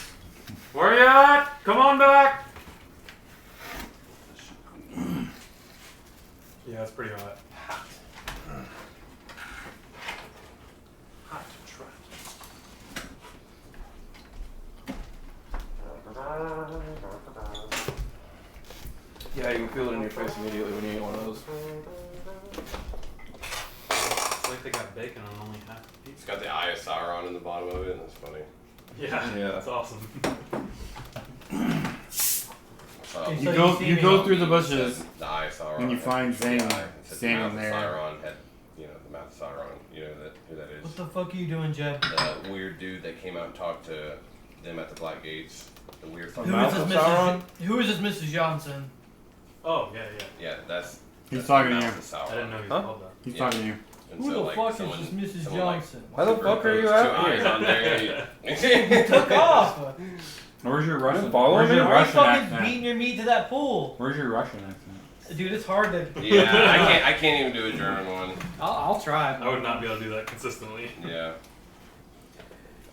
S3: Where you at? Come on back! Yeah, it's pretty hot.
S6: Hot trap.
S7: Yeah, you can feel it in your face immediately when you eat one of those.
S3: It's like they got bacon on only half the
S6: It's
S3: pizza.
S6: got the eye of Sauron in the bottom of it, and it's funny.
S3: Yeah,
S7: Yeah.
S3: that's awesome.
S1: And
S5: You
S1: so
S5: go.
S1: see
S5: You
S1: me
S5: go
S1: on
S5: through the
S1: me.
S5: bushes.
S6: The eye of Sauron.
S5: And you
S6: had
S5: find
S6: the
S5: Zane
S6: eye. It said
S5: standing
S6: the mouth
S5: there.
S6: of Sauron had, the mouth of Sauron. You know who that is?
S1: What the fuck are you doing, Jeb?
S6: The weird dude that came out and talked to them at the Black Gates. The weird fucking
S1: Who is
S7: Mouth
S1: this
S7: of
S1: Mrs.
S7: Sauron?
S1: Who is this Mrs. Johnson?
S3: Oh, yeah, yeah.
S6: Yeah, that's.
S5: He's
S6: that's
S5: talking
S6: the
S5: to
S6: mouth
S5: you.
S6: of Sauron.
S3: I didn't know he was
S7: Huh?
S3: called that.
S5: He's
S6: Yeah.
S5: talking to you.
S6: And
S1: Who
S6: so,
S1: the
S6: like,
S1: fuck
S6: someone-
S1: is this Mrs.
S6: someone, like,
S1: Johnson?
S7: Why the fuck are you
S6: two
S7: out
S6: eyes
S7: here?
S6: on there.
S1: Took off.
S5: Where's your Russian?
S7: following
S5: Where's
S7: me?
S5: your
S1: Why are you
S5: Russian
S1: fucking
S5: accent?
S1: beating your meat to that pool?
S5: Where's your Russian accent?
S1: Dude, it's hard to.
S6: Yeah, I can't even do a German one.
S1: I'll try.
S3: I would not be able to do that consistently.
S6: Yeah.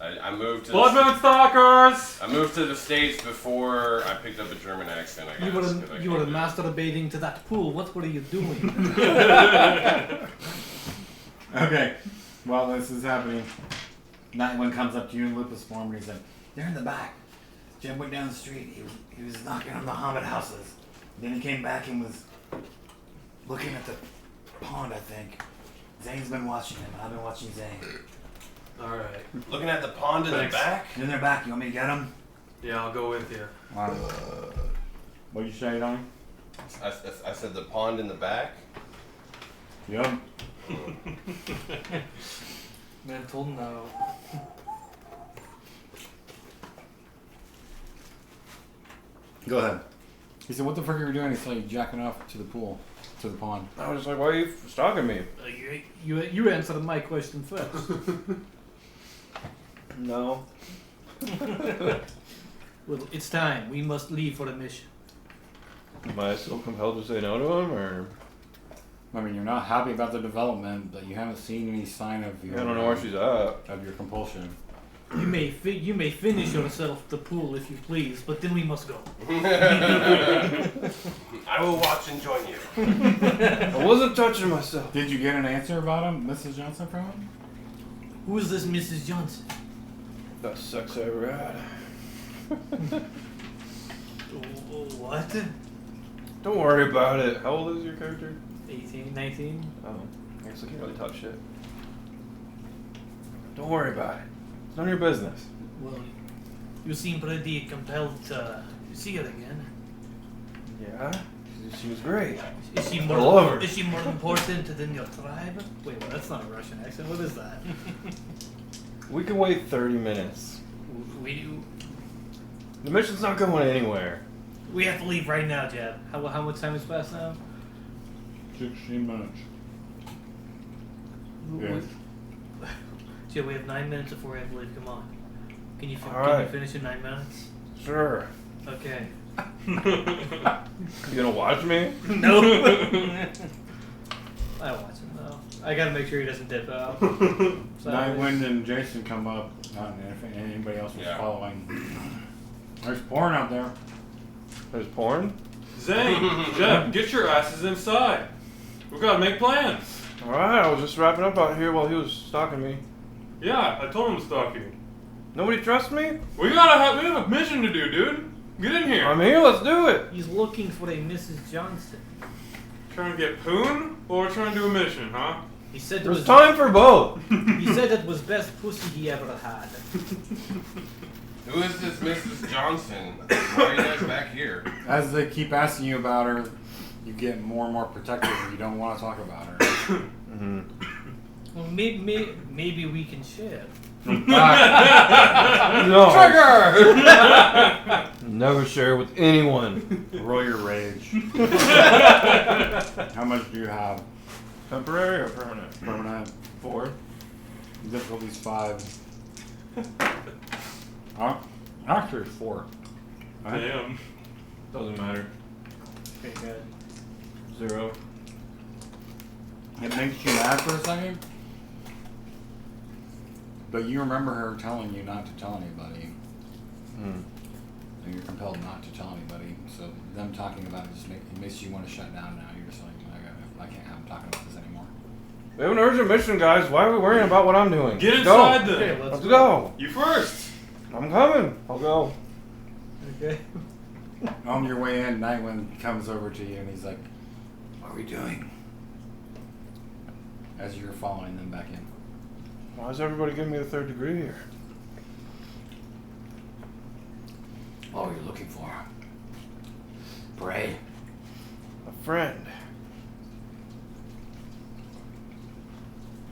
S6: I moved to
S3: Blood
S6: the,
S3: Moon Stalkers!
S6: I moved to the States before I picked up a German accent, I guess.
S1: You were
S6: 'cause I
S1: you were
S6: can't do it.
S1: masturbating to that pool. What were you doing?
S5: Okay. While this is happening, night one comes up to you in lupus form and he's like, they're in the back. Jim went down the street. He was knocking on the Hammett houses. Then he came back and was looking at the pond, I think. Zane's been watching him. I've been watching Zane.
S3: Alright.
S6: Looking at the pond in
S3: Thanks.
S6: the back?
S5: In their back. You want me to get him?
S3: Yeah, I'll go with you.
S5: What you say, Donnie?
S6: I said the pond in the back?
S5: Yep.
S4: Mental no.
S5: Go ahead. He said, what the fuck are you doing? He saw you jacking off to the pool, to the pond.
S7: I was just like, why are you stalking me?
S1: You answered my question first.
S7: No.
S1: Well, it's time. We must leave for the mission.
S7: Am I still compelled to say no to him, or
S5: I mean, you're not happy about the development, but you haven't seen any sign of your.
S7: I don't know where she's at.
S5: Of your compulsion.
S1: You may finish yourself at the pool if you please, but then we must go.
S6: I will watch and join you.
S7: I wasn't touching myself.
S5: Did you get an answer about him, Mrs. Johnson, from him?
S1: Who is this Mrs. Johnson?
S7: Best sex I ever had.
S1: What?
S7: Don't worry about it. How old is your character?
S1: 18, 19?
S7: Oh, I guess I can't really talk shit. Don't worry about it. It's none of your business.
S1: Well, you seem pretty compelled to see her again.
S7: Yeah, she was great.
S1: Is she
S7: I love her.
S1: Is she more important than your tribe? Wait, well, that's not a Russian accent. What is that?
S7: We can wait 30 minutes.
S1: We
S7: The mission's not going anywhere.
S1: have to leave right now, Jeb. How much time has passed now?
S5: 16 minutes. Yes.
S1: Jeb, we have 9 minutes before we have to leave. Come on. Can you
S7: Alright.
S1: finish in 9 minutes?
S7: Sure.
S1: Okay.
S7: You gonna watch me?
S1: No. I watch him though. I gotta make sure he doesn't dip out.
S5: Nightwind and Jason come up, not if anybody else was following. There's porn out there.
S7: There's porn?
S3: Zane, Jeb, get your asses inside. We gotta make plans.
S7: Alright, I was just wrapping up out here while he was stalking me.
S3: Yeah, I told him to stalk you.
S7: Nobody trusts me?
S3: We have a mission to do, dude. Get in here.
S7: I'm here, let's do it.
S1: He's looking for a Mrs. Johnson.
S3: Trying to get poon or trying to do a mission, huh?
S1: He said it
S7: There's
S1: was
S7: time for both.
S1: He said it was best pussy he ever had.
S6: Who is this Mrs. Johnson? Why are you guys back here?
S5: As they keep asking you about her, you get more and more protective and you don't want to talk about her.
S1: Well, maybe we can share.
S7: No.
S5: Trigger!
S7: Never share with anyone.
S5: Roll your rage. How much do you have?
S7: Temporary or permanent?
S5: Permanent.
S7: 4.
S5: Difficulty's 5. Actually, it's 4. Right?
S3: Damn.
S7: Doesn't matter.
S1: Okay, good.
S7: 0.
S5: It makes you mad for a second, but you remember her telling you not to tell anybody, and you're compelled not to tell anybody. So them talking about it makes you want to shut down now. You're just like, I can't have them talking about this anymore.
S7: We have an urgent mission, guys. Why are we worrying about what I'm doing?
S3: Get
S7: Let's go.
S3: inside then.
S1: Okay,
S7: Let's go.
S3: You first.
S7: I'm coming. I'll go.
S1: Okay.
S5: On your way in, Nightwind comes over to you and he's like, "What are we doing?" As you're following them back in.
S7: Why is everybody giving me the 3rd degree here?
S5: What are you looking for? Bray.
S7: A friend.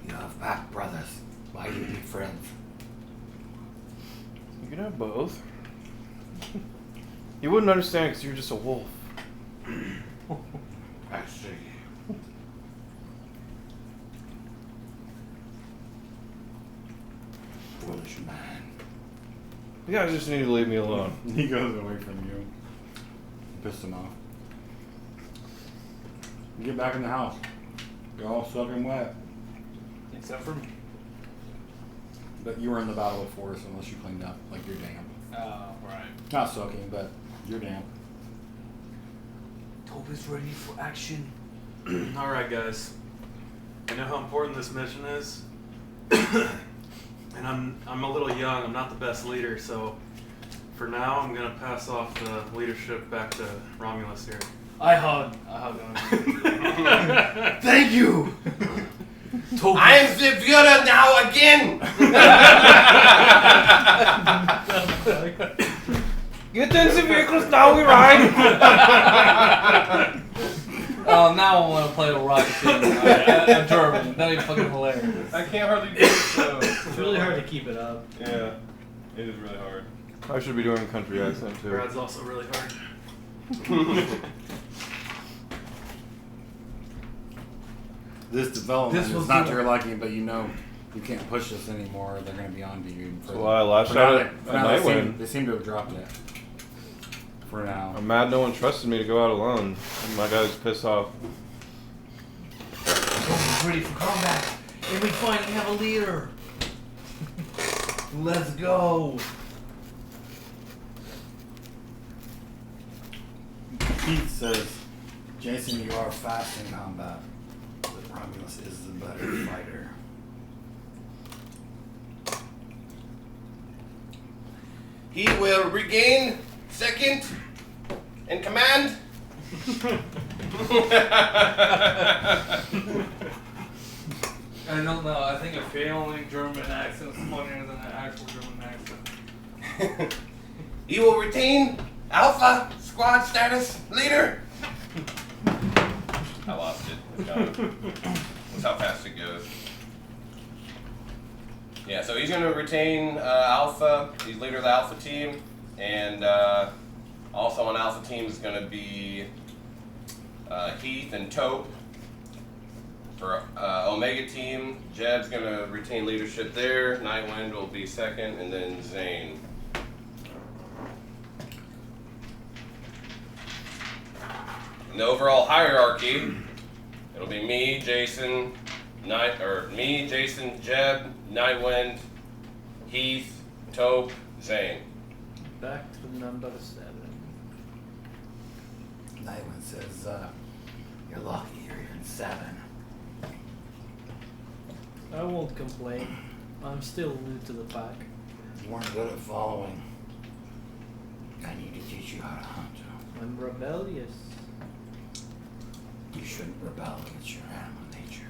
S5: You have back brothers. Why do you need friends?
S7: You can have both. You wouldn't understand because you're just a wolf.
S5: I see. Foolish man.
S7: You guys just need to leave me alone.
S5: He goes away from you. Pissed him off. You get back in the house. You're all soaking wet.
S4: Except for me.
S5: But you were in the battle with Forrest unless you cleaned up. Like you're damp.
S4: Oh, right.
S5: Not soaking, but you're damp.
S4: Toby's ready for action.
S3: Alright, guys. You know how important this mission is? And I'm a little young, I'm not the best leader, so for now I'm gonna pass off the leadership back to Romulus here.
S4: I hug him.
S5: Thank you!
S4: Toby.
S6: I am the Führer now again!
S7: Get in the vehicles now, we ride!
S4: Oh, now I want to play a rocket team. I'm German. That'd be fucking hilarious.
S2: I can't hardly do it, so.
S1: It's really hard to keep it up.
S2: Yeah, it is really hard.
S7: I should be doing a country accent too.
S3: Brad's also really hard.
S5: This development
S4: This was
S5: is not
S4: the-
S5: to your liking, but you know you can't push this anymore. They're going to be on to you.
S7: That's why I lashed
S5: For now,
S7: out at Nightwind.
S5: they seem to have dropped it. For now.
S7: I'm mad no one trusted me to go out alone. My guy's pissed off.
S4: Toby's ready for combat. And we finally have a leader. Let's go.
S5: Keith says, Jason, you are fast in combat, but Romulus is the better fighter.
S6: He will regain second in command.
S4: I don't know. I think a failing German accent is funnier than an actual German accent.
S6: He will retain Alpha Squad status leader. I lost it. That's how fast it goes. Yeah, so he's going to retain Alpha. He's leader of the Alpha team. And also on Alpha team is going to be Heath and Taupe. For Omega team, Jeb's going to retain leadership there. Nightwind will be second, and then Zane. In the overall hierarchy, it'll be me, Jason, Jeb, Nightwind, Heath, Taupe, Zane.
S1: Back to number 7.
S5: Nightwind says, you're lucky you're in 7.
S1: I won't complain. I'm still new to the pack.
S5: You weren't good at following. I need to teach you how to hunt.
S1: I'm rebellious.
S5: You shouldn't rebel against your animal nature.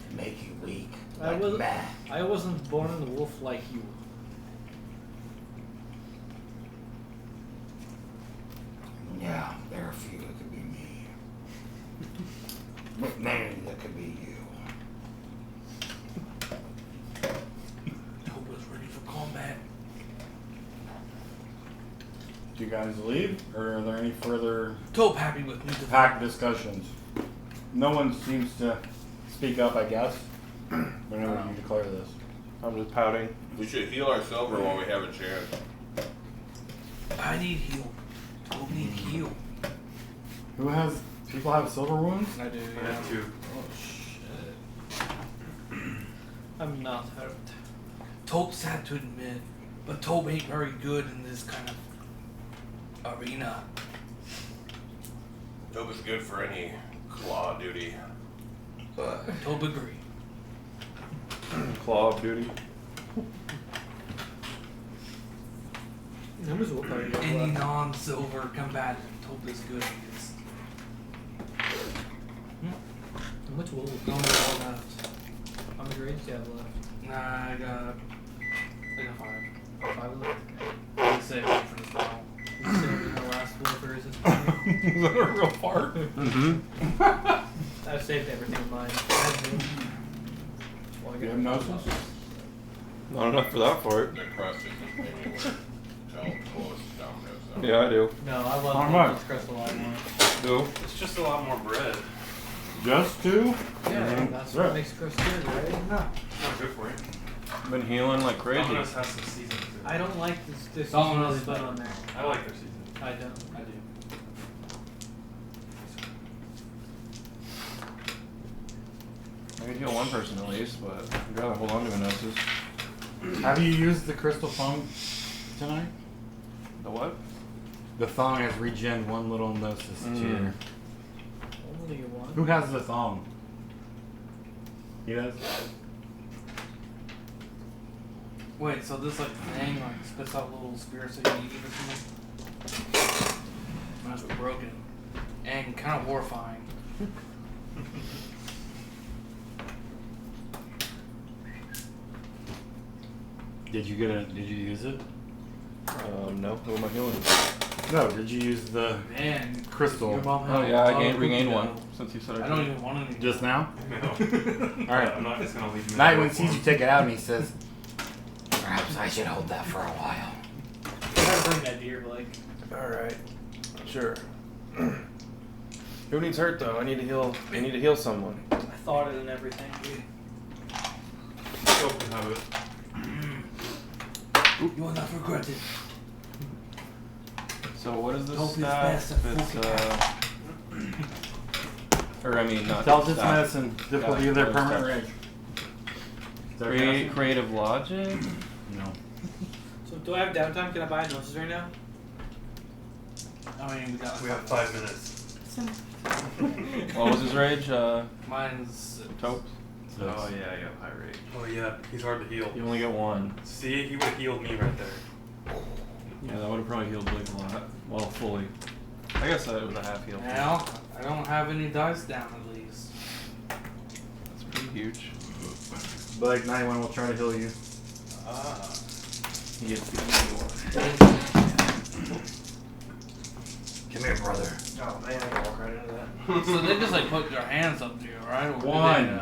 S5: To make you weak, like man.
S1: I wasn't born a wolf like you.
S5: Yeah, there are a few that could be me. But many that could be you.
S4: Hope was ready for combat.
S5: Do you guys leave, or are there any further
S4: Taupe happy with me.
S5: pack discussions? No one seems to speak up, I guess. Whenever you declare this.
S7: I'm just pouting.
S6: We should heal our silver while we have a chance.
S4: I need heal. Taupe need heal.
S5: Who has? People have silver wounds?
S4: I do.
S3: I have 2.
S4: Oh shit.
S1: I'm not hurt.
S4: Taupe's sad to admit, but Taupe ain't very good in this kind of arena.
S6: Taupe is good for any claw duty.
S4: Taupe agree.
S7: Claw of duty.
S1: How much wolf are you
S4: Any
S1: left?
S4: non-silver combatant, Taupe is good at this.
S1: How much wolf?
S4: How many more left?
S1: How many grades do you have left?
S4: Nah, I got 5.
S1: 5 left.
S4: I'll save one for this now.
S1: You saving the last wolf, or is this mine?
S5: Is that a real part?
S7: Mm-hmm.
S1: I've saved everything of mine. Well, I
S5: You
S1: get
S5: have notions?
S7: Not enough for that fort.
S6: The crust isn't maybe worth close dominoes though.
S7: Yeah, I do.
S1: No, I
S5: How
S1: love
S5: much?
S1: this crystal line one.
S7: Do.
S3: It's just a lot more bread.
S5: Just 2?
S1: Yeah, that's what makes crust good, right?
S3: Not good for you.
S7: Been healing like crazy.
S3: Domino's has some seasoning to it.
S1: I don't like this
S4: Domino's
S1: seasoning
S4: better.
S1: on there.
S3: I like their seasoning.
S1: I don't.
S3: I do.
S7: I could heal one person at least, but I'd rather hold on to Vanessa's.
S5: Have you used the crystal thong tonight?
S7: The what?
S5: The thong has regen 1 little gnosis tier.
S1: Only one.
S5: Who has the thong? He does?
S4: Wait, so this like thing like spits out little spirits that you eat or something? Must be broken. And kind of horrifying.
S5: Did you use it?
S7: No. Who am I healing?
S5: No, did you use the
S4: Man,
S5: crystal?
S4: your mom had
S7: Oh
S4: a
S7: yeah, I
S4: ton of
S7: regained
S4: cookie
S7: one
S4: dough.
S7: since you said I
S4: I don't even want any.
S5: Just now?
S3: No.
S5: Alright.
S3: I'm not just gonna leave him.
S5: Nightwind sees you take it out and he says, perhaps I should hold that for a while.
S1: I gotta bring that deer, Blake.
S7: Alright. Sure. Who needs hurt though? I need to heal. I need to heal someone.
S1: I thought it and everything.
S3: Hope you have it.
S4: You will not regret it.
S7: So what is this
S4: Hope is
S7: staff?
S4: best at
S7: It's or I mean not
S5: Intelligence
S7: staff.
S5: medicine, difficulty of their
S7: Yeah,
S5: permanent
S7: staff.
S5: range. Sarcastic?
S7: Creative logic.
S5: No.
S1: So do I have downtime? Can I buy noses right now?
S4: I mean,
S3: We have 5 minutes.
S7: What was his rage?
S4: Mine's
S7: Taupe.
S5: So
S7: Oh yeah, I got high rage.
S3: Oh yeah, he's hard to heal.
S7: You only get one.
S3: See, he would have healed me right there.
S7: Yeah, that would have probably healed Blake a lot. Well, fully. I guess that was a half heal.
S4: now. I don't have any dice down at least.
S7: That's pretty huge.
S5: Blake, 91 will try to heal you.
S7: He gets the easy one.
S5: Come here, brother.
S1: Oh man, I gotta walk right into that.
S4: So they just like put their hands up to you, right? Or
S5: One.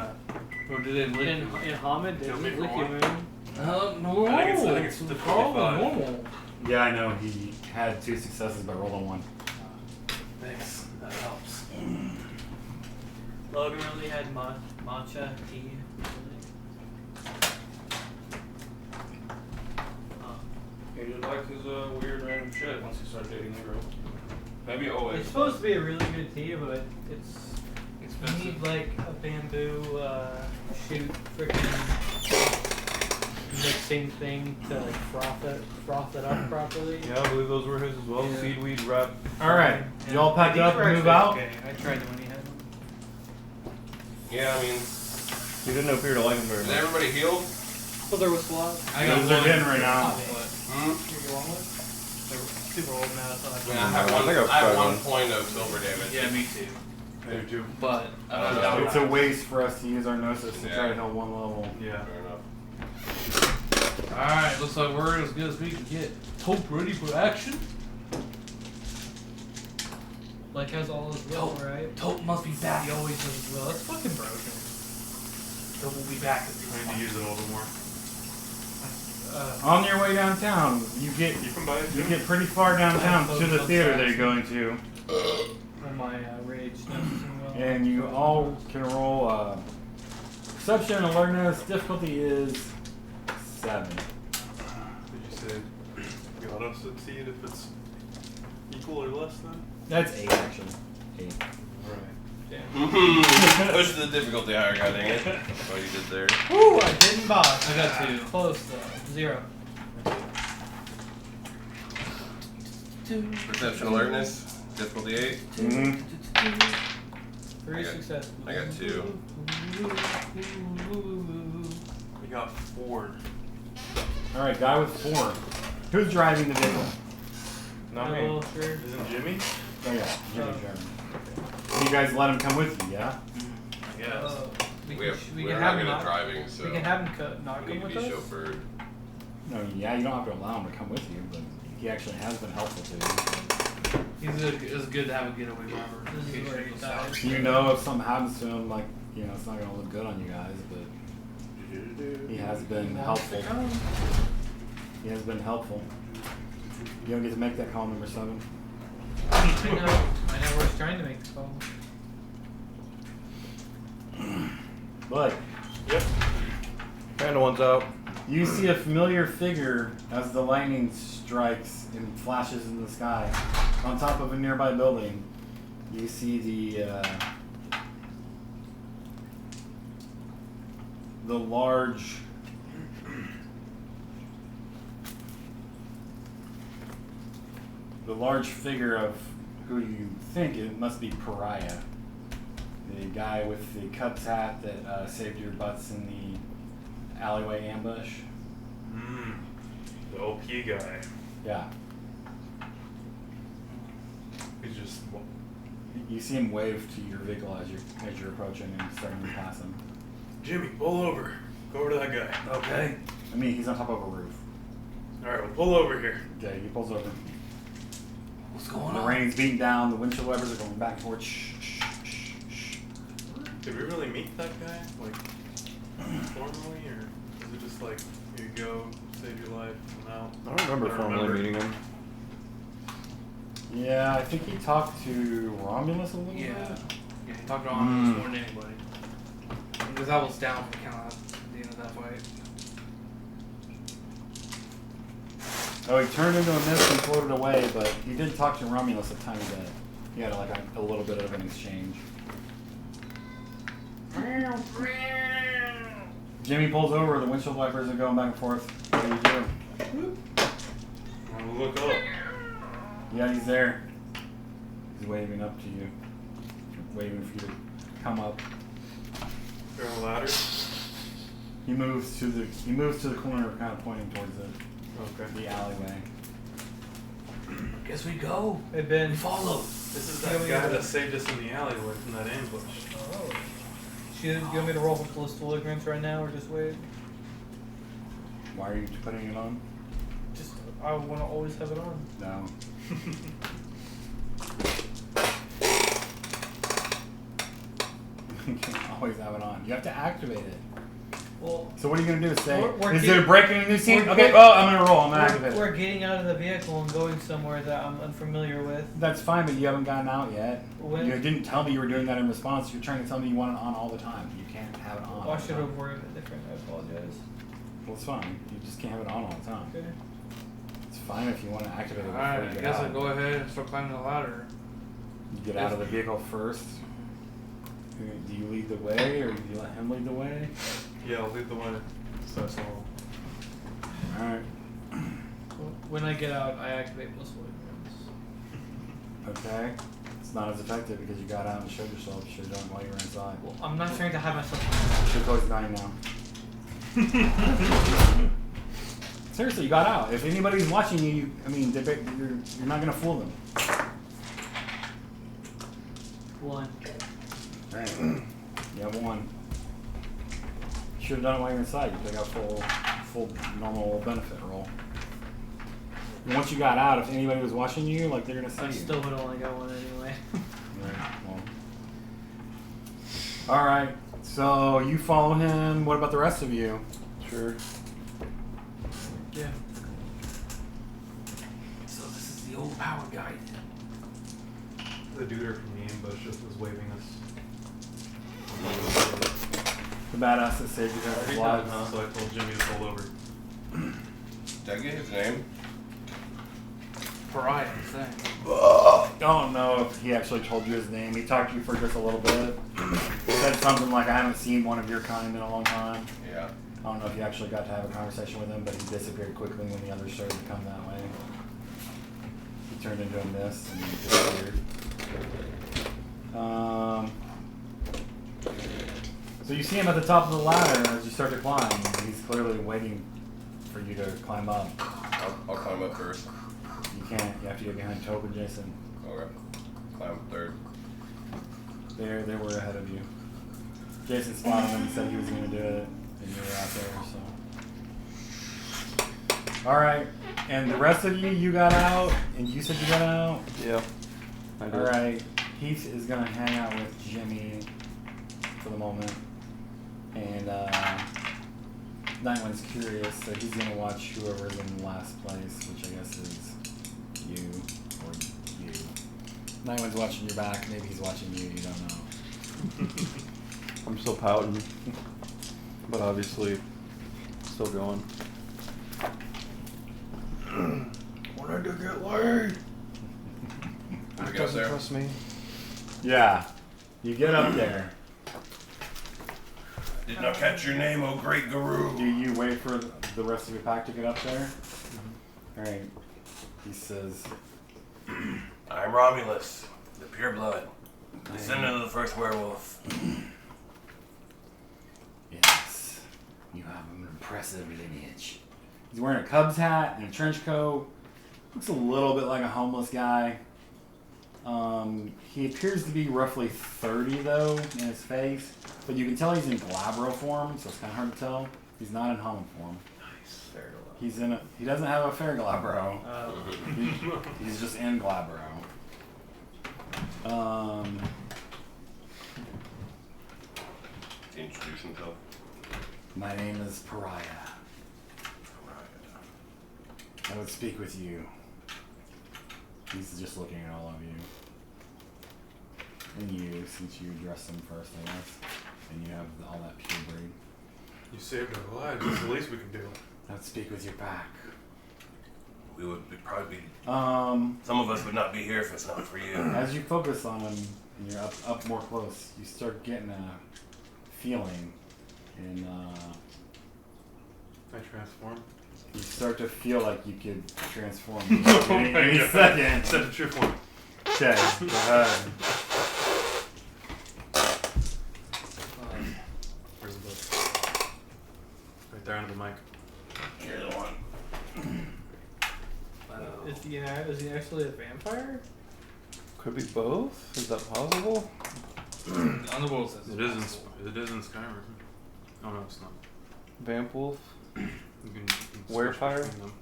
S4: Or did they lick
S1: In
S4: you?
S1: Hamid,
S3: Kill
S1: did
S3: me
S1: he
S3: for
S1: lick you,
S3: one.
S1: man?
S4: No.
S3: I think it's the
S4: probably
S3: 45.
S4: normal.
S5: Yeah, I know. He had 2 successes but rolled a 1.
S3: Thanks. That helps.
S1: Logan really had matcha tea.
S7: He just liked his weird random shit once he started dating the girl. Maybe always.
S1: It's supposed to be a really good tea, but it's you
S4: Expensive.
S1: need like a bamboo shoot freaking mixing thing to like froth it up properly.
S7: Yeah, I believe those were his as well.
S1: Yeah.
S7: Seaweed wrap.
S5: Alright,
S1: And
S5: you all packed
S1: these
S5: up
S1: were
S5: and move
S1: actually
S5: out?
S1: Okay, I tried them when he had them.
S6: Yeah, I mean,
S7: You didn't appear to like him very
S6: is
S7: much.
S6: everybody healed?
S1: Well, there was slots.
S4: I got
S5: Those are
S4: one.
S5: getting right now.
S6: Hmm?
S1: You get one with? They're super old now, so
S6: I
S1: I
S6: mean, I have
S7: I
S6: one.
S7: think I've
S6: I have
S7: tried
S6: 1
S7: one.
S6: point of silver damage.
S4: Yeah, me too.
S3: I do too.
S4: But
S5: It's a waste for us to use our Gnosis to try to heal 1 level.
S3: Yeah.
S6: Fair enough.
S4: alright, looks like we're as good as we can get. Taupe ready for action.
S1: Like has all his will, right?
S4: Taupe must be back.
S1: He always does his will. That's fucking broken.
S4: Taupe will be back.
S3: I need to use it a little more.
S5: On your way downtown, you get
S3: You can buy it too.
S5: pretty far downtown to the theater that you're going to,
S1: On my rage. Will.
S5: and you all can roll perception and alertness. Difficulty is 7.
S3: Did you say you auto succeed if it's equal or less than?
S5: That's 8 actually. 8.
S3: Alright.
S6: Push the difficulty higher, god dang it. That's what you did there.
S1: Woo! I didn't botch.
S4: I got 2.
S1: Close though. 0.
S6: Perception alertness, difficulty 8.
S5: Mm-hmm.
S1: 3
S6: I got-
S1: successes.
S6: I got 2.
S3: We got 4.
S5: All right, guy with 4. Who's driving the vehicle?
S3: Not me.
S1: Oh, sure.
S3: Isn't Jimmy?
S5: Oh yeah, Jimmy's driving. You guys let him come with you, yeah?
S3: I guess.
S1: We
S6: We're
S1: can
S6: not
S1: have
S6: good
S1: him
S6: at
S1: not.
S6: driving, so
S1: We can have him not
S6: we
S1: come
S6: need to
S1: with
S6: be
S1: us.
S6: chauffeured.
S5: No, yeah, you don't have to allow him to come with you, but he actually has been helpful to
S4: It's good to have a getaway driver.
S1: This is
S4: in case
S1: where
S4: shit
S1: he
S4: goes
S1: died.
S4: south.
S5: you. You know if something happens to him, like, you know, it's not going to look good on you guys, but he has been helpful. He has been helpful. You don't get to make that call, number 7.
S1: I know. We're trying to make the call.
S5: But
S7: Yep. Panda one's out.
S5: you see a familiar figure as the lightning strikes and flashes in the sky. On top of a nearby building, you see the large figure of who you think it must be Pariah. The guy with the Cubs hat that saved your butts in the alleyway ambush.
S3: The OP guy.
S5: Yeah.
S3: He's just.
S5: You see him wave to your vehicle as you're approaching and starting to pass him.
S3: Jimmy, pull over. Go over to that guy.
S5: Okay. I mean, he's on top of a roof.
S3: Alright, well, pull over here.
S5: Okay, he pulls over.
S4: What's going
S5: The
S4: on?
S5: rain's beating down. The windshield wipers are going back and forth. Shh, shh, shh, shh.
S3: Did we really meet that guy? Like, formally? Or is it just like, here you go, save your life, I'm out?
S7: I don't remember formally meeting him.
S5: Yeah, I think he talked to Romulus a little
S4: Yeah.
S5: bit.
S4: Yeah, he talked to Romulus more than anybody. Because I was down for the count at the end of that fight.
S5: Oh, he turned into a mist and floated away, but he did talk to Romulus a tiny bit. He had like a little bit of an exchange. Jimmy pulls over. The windshield wipers are going back and forth. What do you do?
S3: I'll look up.
S5: Yeah, he's there. He's waving up to you. Waving for you to come up.
S3: There a ladder?
S5: He moves to the corner, kind of pointing towards it.
S3: Okay.
S5: The alleyway.
S4: Guess we go.
S1: Hey Ben.
S4: We follow.
S3: This is
S1: Yeah,
S3: that
S1: we
S3: guy
S1: gotta-
S3: that saved us in the alleyway from that ambush.
S1: Oh. Do you want me to roll for ballistic ignorance right now, or just wait?
S5: Why are you putting it on?
S1: Just I want to always have it on.
S5: No. You can't always have it on. You have to activate it.
S1: Well,
S5: So what are you gonna do? Say,
S1: We're
S5: is
S1: getting-
S5: there a break in a new scene?
S1: we're
S5: Okay,
S1: getting-
S5: well, I'm gonna roll. I'm gonna activate it.
S1: we're getting out of the vehicle and going somewhere that I'm unfamiliar with.
S5: That's fine, but you haven't gotten out yet.
S1: When-
S5: You didn't tell me you were doing that in response. You're trying to tell me you want it on all the time. You can't have it on.
S1: Oh,
S5: all
S1: I
S5: the
S1: should
S5: time.
S1: have worded it different. I apologize.
S5: Well, it's fine. You just can't have it on all the time.
S1: Okay.
S5: It's fine if you want to activate it before
S4: Alright,
S5: you
S4: I
S5: get
S4: guess
S5: out.
S4: I go ahead and start climbing the ladder.
S5: You get out of the vehicle first. Do you lead the way, or do you let him lead the way?
S3: Yeah, I'll lead the way. So that's all.
S5: All right.
S1: Well, when I get out, I activate blissful ignorance.
S5: Okay. It's not as effective because you got out and showed yourself. You should have done it while you were inside.
S1: Well, I'm not trying to hide myself.
S5: You should close 9 now. Seriously, you got out. If anybody's watching you, I mean, you're not gonna fool them.
S1: One.
S5: All right. You have 1. You should have done it while you're inside. You took out full normal benefit roll. And once you got out, if anybody was watching you, like they're gonna see
S1: I
S5: you.
S1: still would only got 1 anyway.
S5: Right, well. All right. So you follow him. What about the rest of you?
S7: Sure.
S1: Yeah.
S4: So this is the old power guide.
S3: The duder from the ambush just was waving us.
S5: The badass that saved you guys' lives.
S3: So I told Jimmy to pull over.
S6: Did I get his name?
S4: Pariah, I think.
S5: I don't know if he actually told you his name. He talked to you for just a little bit. Said something like, I haven't seen one of your kind in a long time.
S6: Yeah.
S5: I don't know if you actually got to have a conversation with him, but he disappeared quickly when the others started to come that way. He turned into a mist and disappeared. So you see him at the top of the ladder as you start to climb. He's clearly waiting for you to climb up.
S6: I'll climb up first.
S5: You can't. You have to get behind Tope and Jason.
S6: Okay. Climb up third.
S5: They were ahead of you. Jason spotted him and said he was going to do it, and you were out there, so. Alright, and the rest of you got out, and you said you got out?
S7: Yeah. I did.
S5: Alright, Heath is going to hang out with Jimmy for the moment, and Nightwind's curious, so he's going to watch whoever's in last place, which I guess is you, or you. Nightwind's watching your back, maybe he's watching you, you don't know.
S7: I'm still pouting, but obviously still going.
S5: Wanted to get laid.
S6: You guys there?
S7: Trust me.
S5: Yeah, you get up there.
S6: Did not catch your name, oh great guru.
S5: Do you wait for the rest of your pack to get up there? Alright. He says,
S6: I'm Romulus, the pure blood, descendant of the first werewolf.
S5: yes, you have an impressive lineage. He's wearing a Cubs hat and a trench coat. Looks a little bit like a homeless guy. He appears to be roughly 30 though in his face, but you can tell he's in glabro form, so it's kind of hard to tell. He's not in human form.
S1: Nice. Fair to
S5: He doesn't have a fair glabro.
S1: love.
S5: He's just in glabro.
S6: Introduce himself.
S5: My name is Pariah. I would speak with you. He's just looking at all of you. And you, since you dressed him first, I guess. And you have all that pure breed.
S3: You saved our lives. That's the least we can do.
S5: I would speak with your pack.
S6: We would probably be.
S5: Um,
S6: Some of us would not be here if it's not for you.
S5: as you focus on him and you're up more close, you start getting a feeling and
S3: I transform.
S5: you start to feel like you could transform
S3: Oh
S5: any,
S3: my
S5: any
S3: God.
S5: second.
S3: Set the true form.
S5: Okay, go ahead.
S3: Where's the book? Right there under the mic.
S5: Here's the one.
S1: Is he actually a vampire?
S7: Could be both. Is that possible?
S4: Underworld says
S3: It is in Skyrim. Oh no, it's not.
S7: Vamp wolf.
S3: You can switch
S7: Werefire?
S3: between them.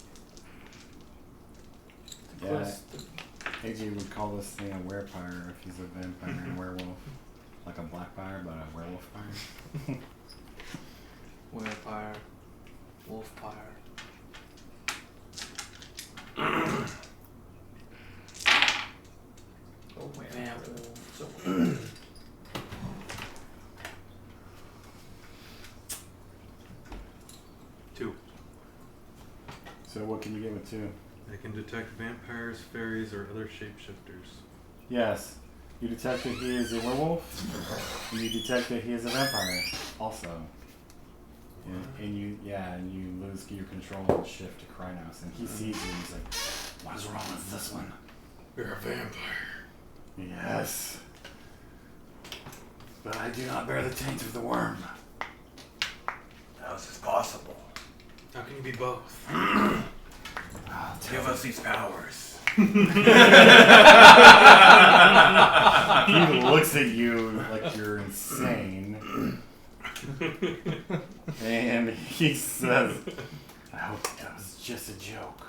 S5: Yeah, AJ would call this thing a werefire if he's a vampire and werewolf. Like a black fire, but a werewolf fire.
S4: Werefire, Wolfpire.
S1: Oh man.
S4: Vamp.
S3: Two.
S5: So what can you get with two?
S3: They can detect vampires, fairies, or other shapeshifters.
S5: Yes. You detect that he is a werewolf, and you detect that he is a vampire also. And you lose your control and shift to Krynos, and he sees you and he's like, what is wrong with this one?
S3: You're a vampire.
S5: Yes. But I do not bear the taint of the worm.
S6: How is this possible?
S3: How can you be both?
S6: Give us these powers.
S5: He looks at you like you're insane. And he says, I hope that was just a joke.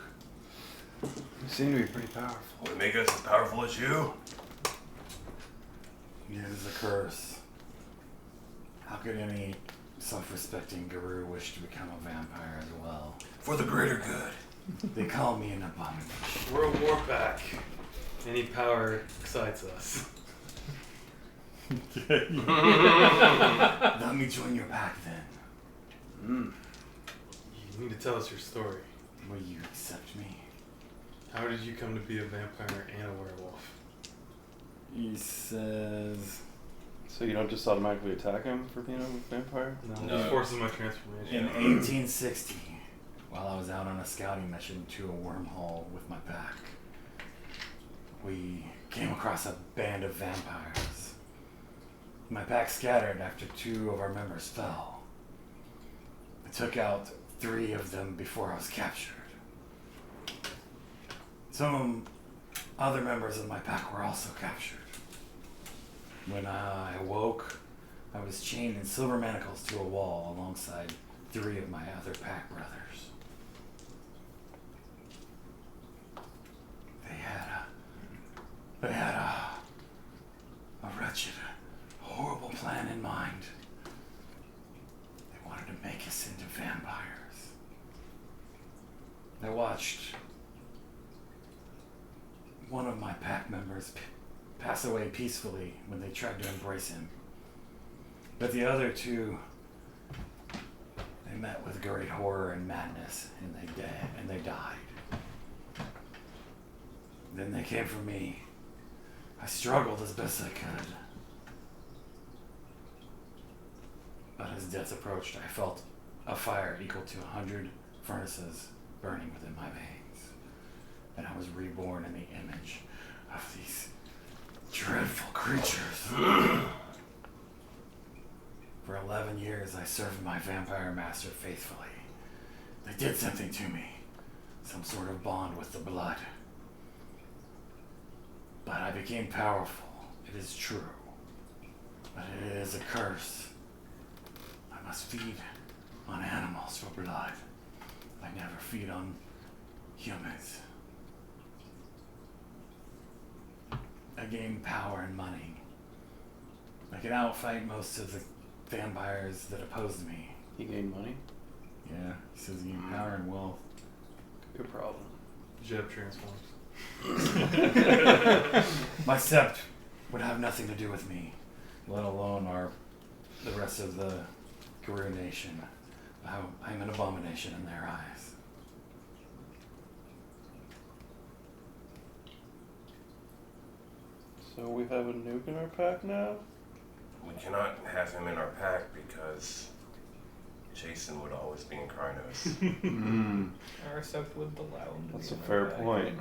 S7: You seem to be pretty powerful.
S6: Would it make us as powerful as you?
S5: It is a curse. How could any self-respecting guru wish to become a vampire as well?
S6: For the greater good.
S5: They call me an abomination.
S3: We're a war pack. Any power excites us.
S5: Let me join your pack then.
S3: You need to tell us your story.
S5: Will you accept me?
S3: How did you come to be a vampire and a werewolf?
S5: He says,
S7: So you don't just automatically attack him for being a vampire?
S3: No. He forces my transformation.
S5: in 1860, while I was out on a scouting mission to a wormhole with my pack, we came across a band of vampires. My pack scattered after 2 of our members fell. I took out 3 of them before I was captured. Some other members of my pack were also captured. When I awoke, I was chained in silver manacles to a wall alongside 3 of my other pack brothers. They had a wretched, horrible plan in mind. They wanted to make us into vampires. I watched one of my pack members pass away peacefully when they tried to embrace him. But the other 2, they met with great horror and madness, and they died. Then they came for me. I struggled as best I could. But as death approached, I felt a fire equal to 100 furnaces burning within my veins. And I was reborn in the image of these dreadful creatures. For 11 years, I served my vampire master faithfully. They did something to me, some sort of bond with the blood. But I became powerful, it is true. But it is a curse. I must feed on animals for blood. I never feed on humans. I gained power and money. I can outfight most of the vampires that opposed me.
S7: You gain money?
S5: Yeah, he says you gain power and wealth.
S7: Good problem.
S3: Jeb transforms.
S5: My sept would have nothing to do with me, let alone the rest of the Guru Nation. I'm an abomination in their eyes.
S7: So we have a nuke in our pack now?
S6: We cannot have him in our pack because Jason would always be in Krynos.
S1: Arisep would allow him to
S7: That's
S1: be
S7: a
S1: in
S7: fair
S1: our bag.
S7: point.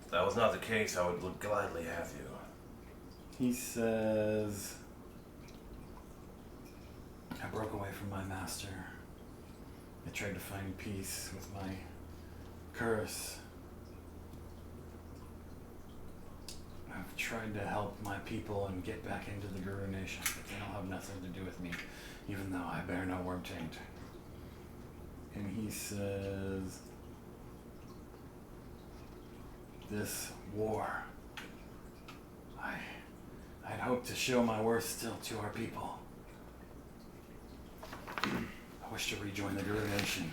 S6: If that was not the case, I would gladly have you.
S5: He says, I broke away from my master. I tried to find peace with my curse. I've tried to help my people and get back into the Guru Nation, but they don't have nothing to do with me, even though I bear no worm taint. And he says, this war, I'd hoped to show my worth still to our people. I wish to rejoin the Guru Nation.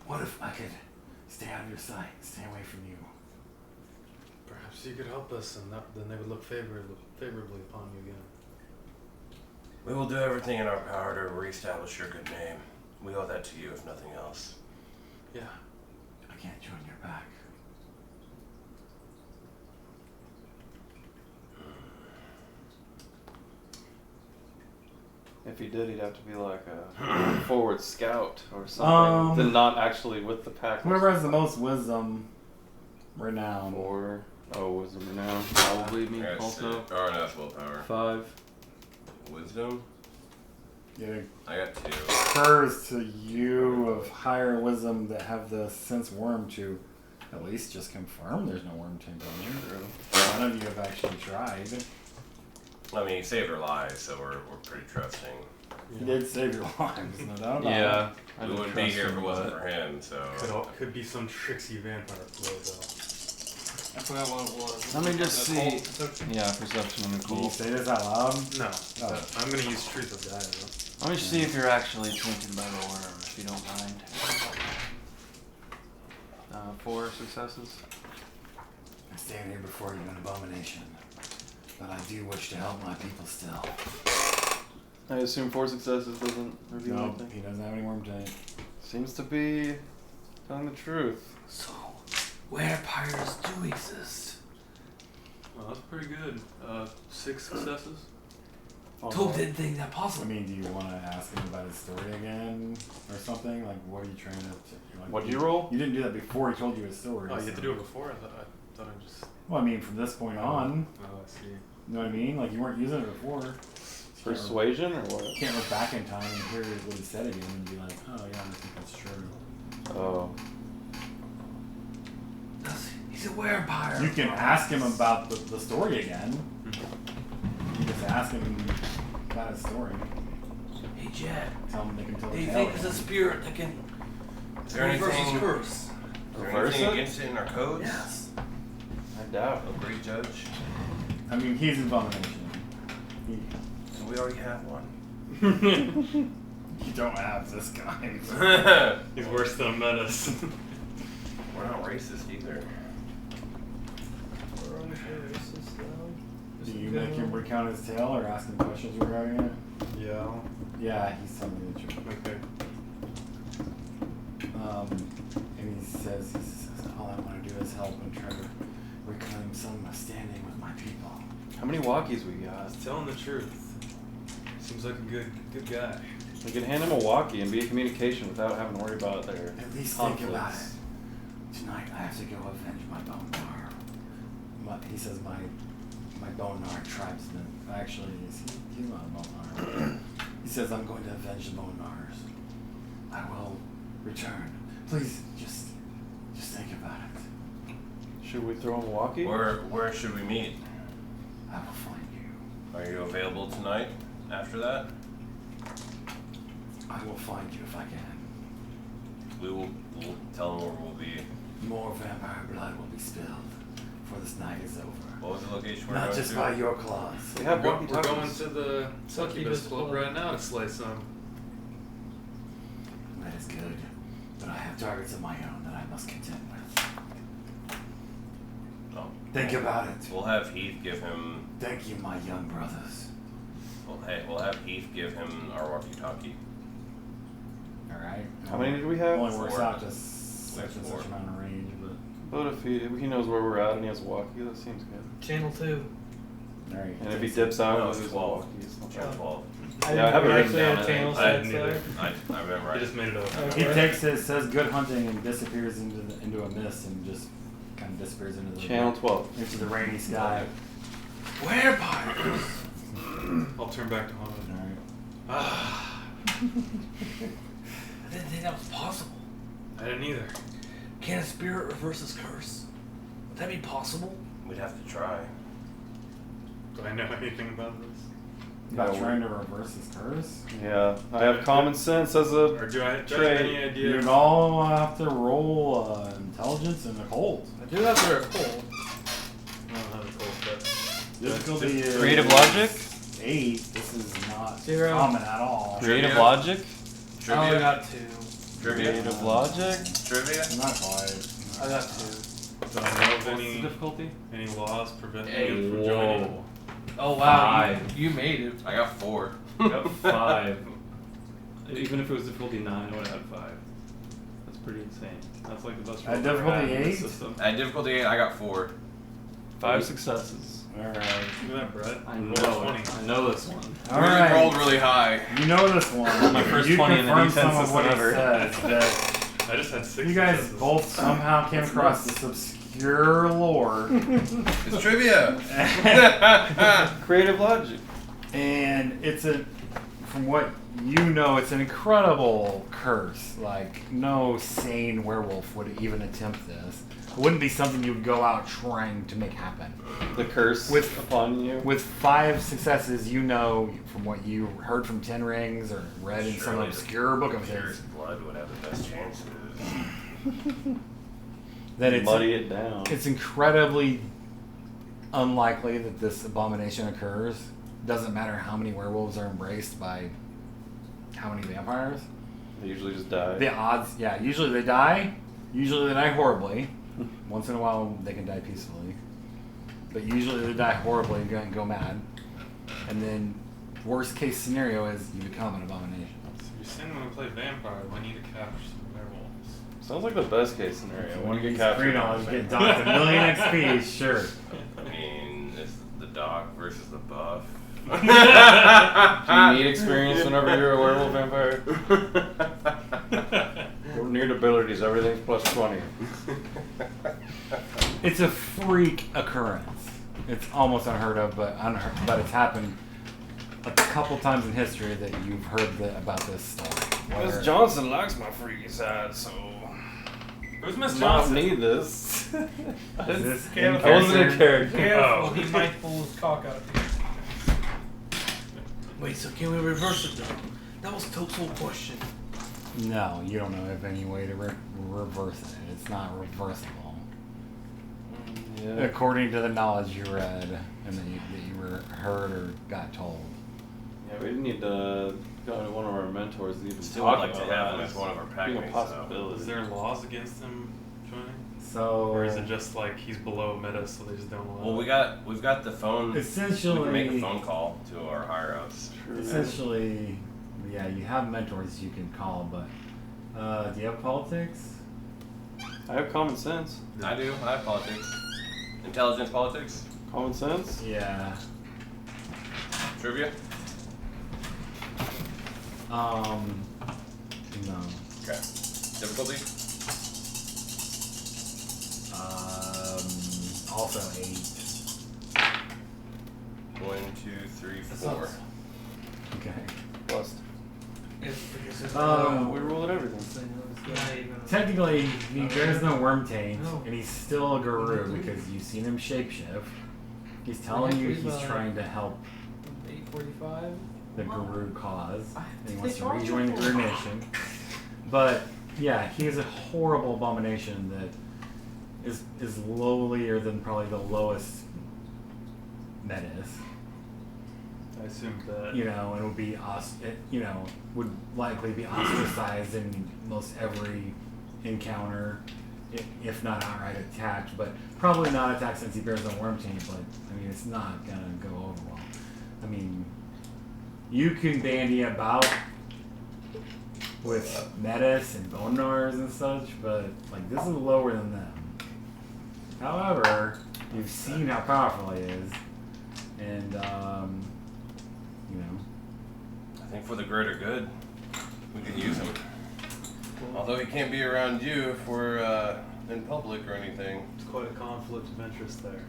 S5: What if I could stay out of your sight, stay away from you?
S3: Perhaps you could help us, and then they would look favorably upon you again.
S6: We will do everything in our power to reestablish your good name. We owe that to you, if nothing else.
S3: Yeah.
S5: I can't join your back.
S7: If he did, he'd have to be like a forward scout or something. Then not actually with the pack.
S5: Whoever has the most wisdom, renown.
S7: Wisdom renown. Probably me
S6: I got
S7: also.
S6: 6. Oh, no, that's willpower.
S7: 5.
S6: Wisdom?
S5: Yeah,
S6: I got 2.
S5: refers to you of higher wisdom that have the sense worm to at least just confirm there's no worm taint on you. None of you have actually tried.
S6: I mean, he saved our lives, so we're pretty trusting.
S5: He did save your lives, no doubt about
S7: Yeah.
S6: We wouldn't be here if it wasn't for him, so.
S3: Could be some tricksy vampire blow though.
S1: I forgot what it was.
S7: Let me just
S1: That's
S7: see.
S1: all perception.
S7: Yeah, perception and
S5: it. Can you
S7: cool.
S5: say this out loud?
S3: No,
S5: Oh.
S3: but I'm gonna use truth of that.
S7: Let me see if you're actually tainted by the worm, if you don't mind. 4 successes.
S5: I stand here before you an abomination, but I do wish to help my people still.
S7: I assume 4 successes doesn't reveal
S5: No,
S7: anything.
S5: he doesn't have any worm taint.
S7: Seems to be telling the truth.
S4: So, vampires do exist.
S3: Well, that's pretty good. 6 successes.
S4: Toad didn't think that
S5: I
S4: possible.
S5: mean, do you want to ask him about his story again or something? Like, what are you trying to? Like,
S7: What'd you roll?
S5: You didn't do that before he told you his story.
S3: Oh, you had
S5: so-
S3: to do it before. I thought I just.
S5: Well, I mean, from this point on,
S3: Oh, I see.
S5: you know what I mean? Like, you weren't using it before.
S7: Persuasion or
S5: You
S7: what?
S5: can't look back in time and hear what he said again and be like, oh yeah, I think that's true.
S7: Oh.
S4: He's a vampire.
S5: You can ask him about the story again. You just ask him about his story.
S4: Hey, Jed.
S5: Tell him they can tell
S4: Do
S5: the
S4: you
S5: tale
S4: think it's a
S5: again.
S4: spirit that can
S6: Is there
S4: reverse his
S6: anything,
S4: curse?
S6: is there
S7: Reverse
S6: anything
S7: it?
S6: against it in our codes?
S4: Yes.
S7: I doubt.
S6: Agree, Judge?
S5: I mean, he's an abomination.
S6: So we already have one.
S5: You don't have this guy.
S3: He's worse than a menace.
S6: We're not racist either.
S1: We're on racist though.
S5: Do you make him recount his tale or ask him questions regarding it?
S3: Yeah.
S5: Yeah, he's telling me the truth.
S3: Okay.
S5: And he says, all I want to do is help and try to reclaim some standing with my people.
S7: How many walkies we got?
S3: He's telling the truth. Seems like a good guy.
S7: We can hand him a walkie and be in communication without having to worry about their
S5: At least
S7: conflicts.
S5: think about it. Tonight I have to go avenge my Bonar. He says my Bonar tribesman. Actually, he's not a Bonar. He says I'm going to avenge the Bonars. I will return. Please, just think about it.
S7: Should we throw him a walkie?
S6: Where should we meet?
S5: I will find you.
S6: Are you available tonight after that?
S5: I will find you if I can.
S6: We'll tell them where we'll be.
S5: More vampire blood will be spilled before this night is over.
S6: What was the location we're
S5: Not
S6: going
S5: just
S6: to?
S5: by your claws.
S7: We have
S3: We're
S7: walkie-talkies.
S3: going to the Succubus
S1: Succubus
S3: Club
S1: Club.
S3: right now to slay some.
S5: That is good. But I have targets of my own that I must contend with.
S6: Oh.
S5: Think about it.
S6: We'll have Heath give him.
S5: Thank you, my young brothers.
S6: We'll have Heath give him our walkie-talkie.
S5: Alright?
S7: How many did we have?
S5: Only works
S6: 4.
S5: out to such and
S6: 4.
S5: such amount of range, but
S7: But if he knows where we're at and he has a walkie, that seems good.
S1: Channel 2.
S5: Alright.
S7: And if he dips out,
S6: No,
S7: we'll
S6: it's
S7: lose
S6: 12.
S7: all keys.
S6: Channel 12.
S7: Yeah, I have it written
S1: actually
S7: down.
S1: have channel
S2: I
S1: sets
S2: didn't either.
S1: there.
S6: I remember.
S2: I just made it up.
S5: He takes it, says good hunting, and disappears into a mist and just kind of disappears into the
S7: Channel 12.
S5: into the rainy sky.
S4: Vampires!
S3: I'll turn back to haunted.
S5: Alright.
S3: Ah,
S4: I didn't think that was possible.
S3: I didn't either.
S4: Can a spirit reverse his curse? Would that be possible?
S6: We'd have to try.
S3: Do I know anything about this?
S5: About
S7: No.
S5: trying to reverse his curse?
S7: Yeah, I have common sense as a.
S3: Or do I have
S7: Trey,
S3: any idea?
S5: You'd all have to roll intelligence and occult.
S4: I do have their cold.
S3: I don't have a cold, but
S5: Difficulty is
S7: Creative logic?
S5: 8. This is not
S1: 0.
S5: common at all.
S7: Creative
S2: Trivia?
S7: logic?
S4: I only
S6: Trivia.
S4: got 2.
S7: Creative logic?
S6: Trivia.
S5: Not quite.
S4: I got 2.
S3: do I know of
S7: What's the
S3: any
S7: difficulty?
S3: laws preventing
S4: Eight.
S3: you from joining?
S4: Oh wow,
S7: 5.
S4: you made it.
S6: I got 4.
S7: I got 5. Even if it was difficulty 9, I would have had 5. That's pretty insane. That's like the best roll
S5: At
S7: I've ever had
S5: difficulty
S7: in this
S5: 8?
S7: system.
S6: At difficulty 8, I got 4.
S7: 5 successes.
S5: Alright.
S3: Look at that, Brett.
S7: I
S3: Roll
S7: know
S3: 20.
S7: it. I know this one.
S5: Alright.
S6: rolled really high.
S5: You know this one.
S7: My first
S5: you
S7: 20 in the
S5: confirm
S7: defense
S5: some of what he
S7: system ever.
S5: says, that
S3: I just had 6
S5: you guys
S3: successes.
S5: both somehow came across this obscure lore.
S6: It's trivia.
S7: Creative logic.
S5: And it's from what you know, it's an incredible curse. Like, no sane werewolf would even attempt this. It wouldn't be something you would go out trying to make happen.
S7: The curse
S5: With-
S7: upon you.
S5: With 5 successes, you know from what you heard from Ten Rings or read in some
S6: Surely
S5: obscure book of
S6: Pure
S5: his,
S6: blood would have the best chances.
S5: that
S7: Muddy it down.
S5: it's incredibly unlikely that this abomination occurs. Doesn't matter how many werewolves are embraced by how many vampires.
S7: They usually just die.
S5: The odds, yeah, usually they die. Usually they die horribly. Once in a while they can die peacefully. But usually they die horribly and go mad. And then worst case scenario is you become an abomination.
S3: So you're saying when we play vampire, we need to capture some werewolves.
S7: Sounds like the best case scenario. When you get
S5: He's
S7: captured.
S5: free knowledge, get docked a million XP, sure.
S6: I mean, it's the dog versus the buff.
S7: Do you need experience whenever you're a werewolf vampire? Your near abilities, everything's plus 20.
S5: It's a freak occurrence. It's almost unheard of, but it's happened a couple times in history that you've heard about this story. Whether-
S7: Miss Johnson likes my freaky side, so
S3: Who's Miss
S7: not
S3: Johnson?
S7: need this.
S5: Is this in
S7: I wasn't in
S5: character?
S7: character.
S1: Careful,
S3: Oh.
S1: he might pull his cock out of you.
S4: Wait, so can we reverse it though? That was Toad's whole question.
S5: No, you don't know of any way to reverse it. It's not reversible.
S7: Yeah.
S5: According to the knowledge you read and that you heard or got told.
S7: Yeah, we need to go to one of our mentors to even
S6: Still
S7: talk
S6: would like to
S7: about
S6: have him
S7: that.
S6: as one of our pack
S7: Being a
S6: mates,
S7: possibility.
S3: Is there laws against him joining?
S5: So
S3: Or is it just like he's below meta, so they just don't allow
S6: Well,
S3: it?
S6: we've got the phone.
S5: essentially
S6: We can make a phone call to our higher ups.
S5: essentially, yeah, you have mentors you can call, but do you have politics?
S7: I have common sense.
S6: I do. I have politics. Intelligence politics.
S7: Common sense?
S5: Yeah.
S6: Trivia.
S5: No.
S6: Okay. Difficulty.
S5: Also 8.
S6: 1, 2, 3,
S4: That
S6: 4.
S4: sounds-
S5: Okay.
S7: Plus.
S5: Um,
S7: We rolled everything.
S1: Not even.
S5: Technically, there's no worm taint,
S1: No.
S5: and he's still a guru because you've seen him shapeshift. He's telling you he's trying to help
S1: 8:45.
S5: the guru cause,
S1: I-
S5: and he
S1: they
S5: wants to
S1: charge
S5: rejoin the
S1: you
S5: Guru
S1: for it.
S5: Nation. But yeah, he is a horrible abomination that is lowlier than probably the lowest Metis.
S3: I assumed that.
S5: You know, and would be would likely be ostracized in most every encounter, if not outright attacked. But probably not attacked since he bears a worm taint. But I mean, it's not gonna go over well. I mean, you can bandy about with Metis and Bonars and such, but like this is lower than them. However, you've seen how powerful he is, And you know,
S6: I think for the greater good, we can use him. Although he can't be around you if we're in public or anything.
S3: It's quite a conflict of interest there.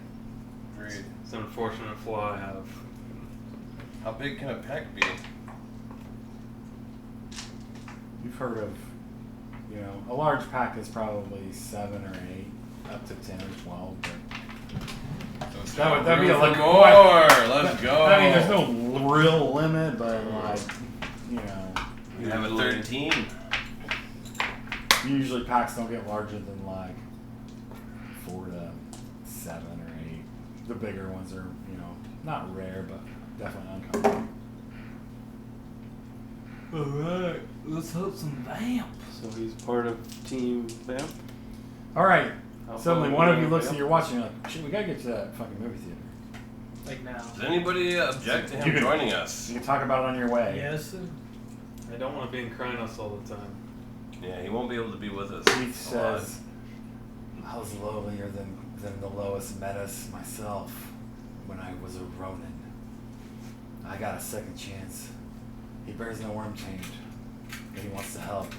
S6: Agreed.
S3: It's an unfortunate flaw I have.
S6: How big can a pack be?
S5: you've heard of, you know, a large pack is probably 7 or 8, up to 10 or 12. But that'd be like
S6: more. Let's go.
S5: I mean, there's no real limit, but like, you know,
S6: You have a 13.
S5: usually packs don't get larger than like 4 to 7 or 8. The bigger ones are, you know, not rare, but definitely uncommon.
S4: Alright, let's hope some vamp.
S7: So he's part of Team Vamp.
S5: All right.
S7: How
S5: Suddenly,
S7: fun
S5: one of
S7: is
S5: you
S7: it?
S5: looks at you're watching, you're like, shit, we gotta get to that fucking movie theater.
S1: Like now.
S6: Does anybody object to
S5: You
S6: him
S5: can-
S6: joining us?
S5: You can talk about it on your way.
S1: Yes.
S3: I don't want to be in Krynos all the time.
S6: Yeah, he won't be able to be with us.
S5: He
S6: a lot.
S5: says, I was lowlier than the lowest menace myself when I was a Ronin. I got a second chance. He bears no worm tamed, and he wants to help.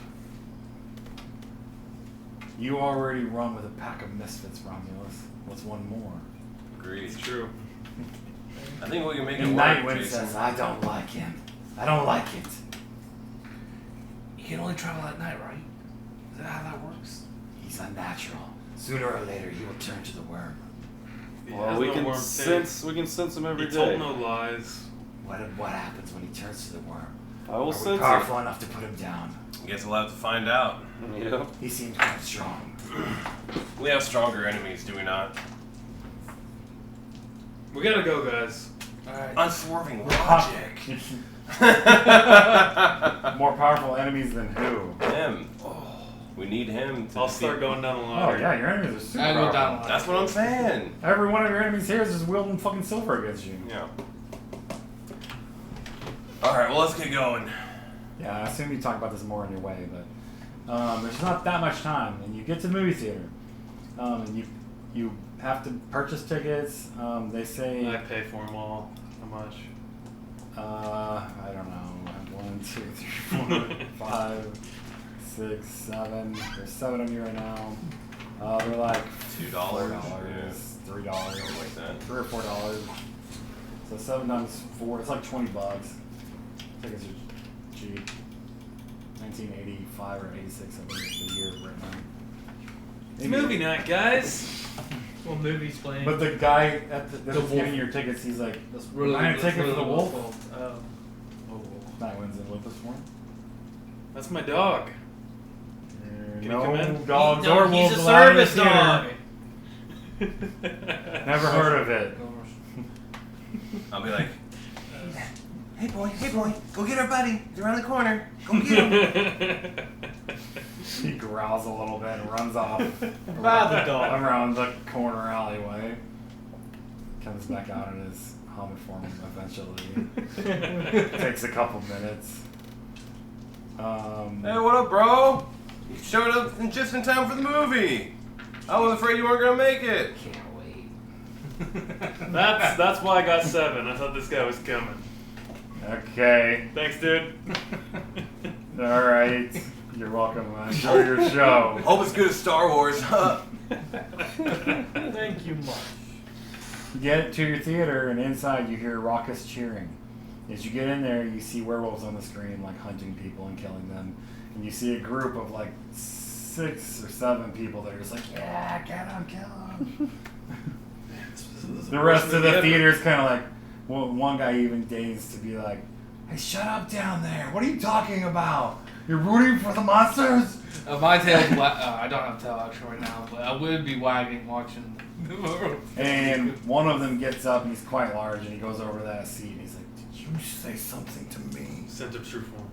S5: You already run with a pack of misfits, Romulus. What's one more?
S6: Agreed.
S3: It's true.
S6: I think we can make it
S5: And
S6: work,
S5: Nightwind
S6: Jason.
S5: says, I don't like him. I don't like it.
S4: You can only travel at night, right? Is that how that works?
S5: He's unnatural. Sooner or later, he will turn to the worm.
S3: He
S7: Well,
S3: has
S7: we
S3: no
S7: can
S3: warm
S7: sense. We can sense him every
S3: He
S7: day.
S3: told no lies.
S5: What happens when he turns to the worm?
S7: I will
S5: Are we
S7: sense
S5: powerful enough to put him down?
S6: Guess we'll have to find out.
S7: it. Yep.
S5: He seems quite strong.
S6: We have stronger enemies, do we not?
S3: We gotta go, guys.
S4: Alright.
S6: Unswerving logic.
S5: More powerful enemies than who?
S6: Him. We need him to
S3: I'll start
S6: defeat-
S3: going down the
S5: Oh
S3: ladder.
S5: yeah, your enemies are super
S4: I go
S5: powerful.
S4: down a lot.
S6: That's what I'm saying.
S5: Every one of your enemies here is just wielding fucking silver against you.
S6: Yeah. Alright, well, let's get going.
S5: Yeah, I assume you talk about this more on your way, but there's not that much time, and you get to the movie theater, and you have to purchase tickets. They say
S3: I pay for them all. How much?
S5: I don't know. 1, 2, 3, 4, 5, 6, 7. There's 7 of you right now. They're like
S6: $2,
S5: $4,
S6: yeah.
S5: $3,
S6: Something like that.
S5: $3 or $4. So 7 times 4, it's like $20. Tickets are cheap. 1985 or 86, I think is the year right now.
S3: It's movie night, guys.
S1: Well, movies playing.
S5: But the guy that's
S4: wolf.
S5: giving you your tickets, he's like,
S4: That's really
S5: "Buying a
S4: that's
S5: ticket
S4: really
S5: for the
S4: Wolf's
S5: wolf?"
S4: fault.
S1: Oh.
S5: Night wins in Lupus form.
S3: That's my dog. he
S5: No
S3: come in?
S5: dogs
S1: No,
S5: or
S1: he's
S5: wolves
S1: a
S5: allowed in the
S1: service dog.
S5: theater. Never heard of it.
S6: I'll be like, hey boy, go get our buddy. He's around the corner. Go get him.
S5: He growls a little bit and runs off
S1: By the dog.
S5: around the corner alleyway. Comes back out in his Hamid form eventually. Takes a couple minutes.
S6: Hey, what up, bro? You showed up just in time for the movie. I was afraid you weren't gonna make it.
S5: Can't wait.
S3: That's why I got 7. I thought this guy was coming.
S5: Okay.
S3: Thanks, dude.
S5: All right. You're welcome. Enjoy your show.
S6: Hope it's good as Star Wars.
S1: Thank you much.
S5: You get to your theater, and inside you hear raucous cheering. As you get in there, you see werewolves on the screen, like hunting people and killing them. And you see a group of like 6 or 7 people that are just like, yeah, get him, kill him. The rest of the theater's kind of like, well, one guy even deigns to be like, hey, shut up down there. What are you talking about? You're rooting for the monsters?
S4: My tail's I don't have a tail action right now, but I would be wagging watching the movie.
S5: And one of them gets up, and he's quite large, and he goes over to that seat, and he's like, did you say something to me?
S3: Scent of true form.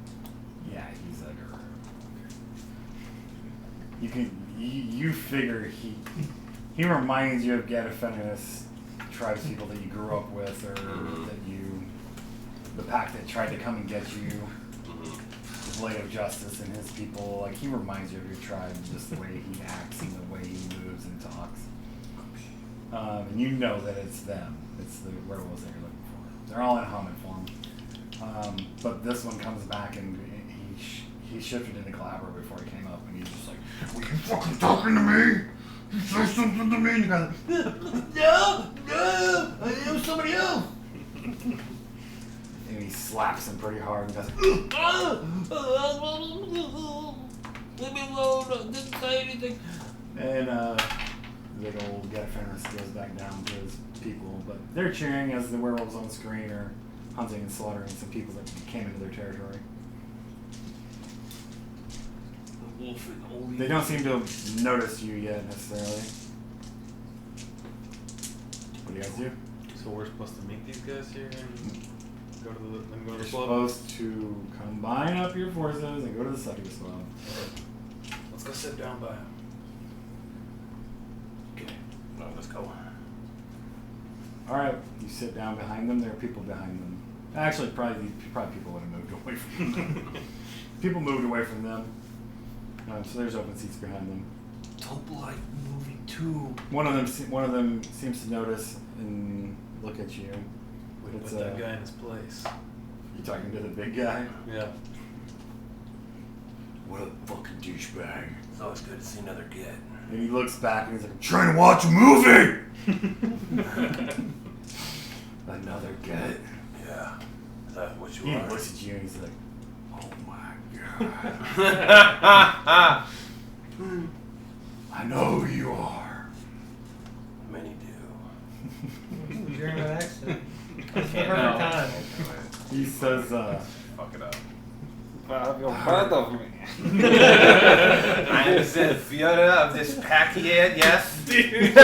S5: Yeah, he's like, you figure he reminds you of Gadafenus tribes people that you grew up with, or the pack that tried to come and get you, the Blade of Justice and his people. Like, he reminds you of your tribe, just the way he acts and the way he moves and talks. And you know that it's them. It's the werewolves that you're looking for. They're all in helmet form. But this one comes back and he shifted into Calabro before he came up, and he's just like, "Were you fucking talking to me? You say something to me?" And you guys like, no, I am somebody else. And he slaps him pretty hard and goes,
S4: leave me alone, I didn't say anything.
S5: and big old Get Fenris goes back down to his people, but they're cheering as the werewolves on the screen are hunting and slaughtering some people that came into their territory.
S4: The wolf and old
S5: They don't seem to have noticed you yet necessarily. What do you guys do?
S3: So we're supposed to meet these guys here and go to
S5: You're
S3: the club?
S5: supposed to combine up your forces and go to the succubus club.
S3: Let's go sit down by him.
S6: Okay. No, let's go.
S5: Alright, you sit down behind them. There are people behind them. Actually, probably people would have moved away from them. People moved away from them. So there's open seats behind them.
S4: Top Light movie 2.
S5: One of them seems to notice and look at you.
S3: Put
S5: It's,
S3: that guy in his place.
S5: You talking to the big guy?
S3: Yeah.
S5: What a fucking douchebag.
S6: It's always good to see another Get.
S5: And he looks back and he's like, "I'm trying to watch a movie!" Another Get.
S6: Yeah. Is that what you
S5: He
S6: are?
S5: looks at you and he's like, "Oh my god." I know who you are.
S6: Many do.
S1: You're in an accident. It's the
S6: Can't
S1: perfect
S6: know.
S1: time.
S5: He says,
S6: Fuck it up.
S7: You're part of me.
S6: I am the Fiona of this pack yet, yes?
S5: he says,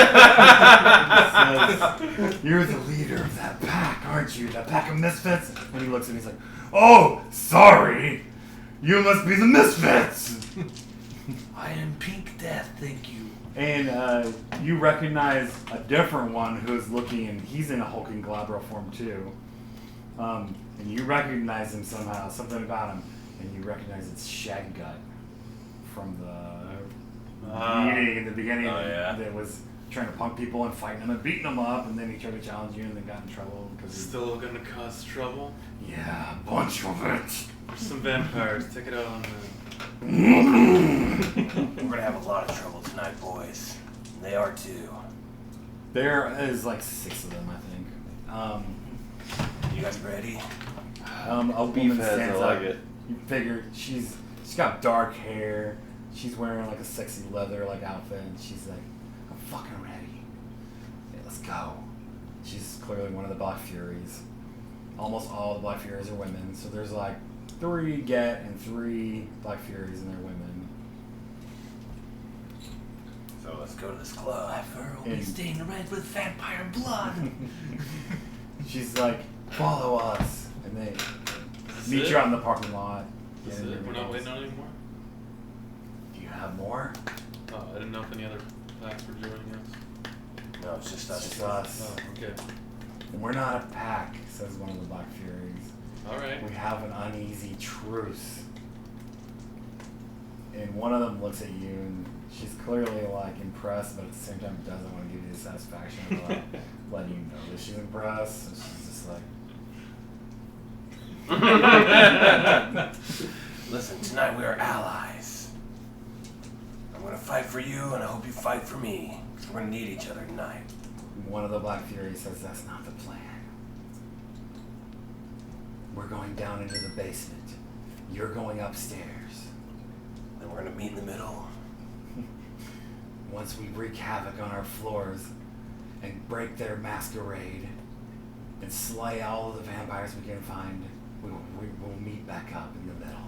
S5: "You're the leader of that pack, aren't you? That pack of misfits?" And he looks at me, he's like, "Oh, sorry. You must be the misfits."
S4: I am Pink Death, thank you.
S5: And you recognize a different one who's looking, and he's in a hulking Glabro form too. And you recognize him somehow, something about him, and you recognize it's Shag Gut from the meeting in the beginning that was trying to punk people and fighting them and beating them up, and then he tried to challenge you and then got in trouble because
S3: Still gonna cause trouble?
S5: yeah, a bunch of it.
S3: There's some vampires. Take it out on them.
S6: We're gonna have a lot of trouble tonight, boys. And they are too.
S5: There is like 6 of them, I think.
S6: You guys ready?
S5: A woman
S7: Beefheads,
S5: stands
S7: I like
S5: up.
S7: it.
S5: You figure she's got dark hair. She's wearing like a sexy leather like outfit, and she's like, "I'm fucking ready. Okay, let's go." She's clearly one of the Black Furies. Almost all the Black Furies are women, so there's like 3 Get and 3 Black Furies, and they're women.
S6: So let's go to this club.
S4: My fur will be
S5: And-
S4: stained red with vampire blood.
S5: She's like, "Follow us," and they
S3: That's
S5: meet
S3: it?
S5: you out in the parking lot.
S3: That's
S5: Get in
S3: it?
S5: your
S3: We're not
S5: vehicles.
S3: waiting on any more?
S5: Do you have more?
S3: Oh, I didn't know if any other packs were joining us.
S6: No, it's just
S5: It's
S6: us.
S5: just us.
S3: Oh, okay.
S5: And we're not a pack, says one of the Black Furies.
S3: Alright.
S5: We have an uneasy truce. And one of them looks at you and she's clearly like impressed, but at the same time doesn't want to give you the satisfaction of like letting you know that she's impressed. So she's just like,
S6: Listen, tonight we are allies. I'm gonna fight for you, and I hope you fight for me. Because we're gonna need each other tonight.
S5: one of the Black Furies says, "That's not the plan. We're going down into the basement. You're going upstairs.
S6: Then we're gonna meet in the middle.
S5: Once we wreak havoc on our floors and break their masquerade and slay all of the vampires we can find, we'll meet back up in the middle."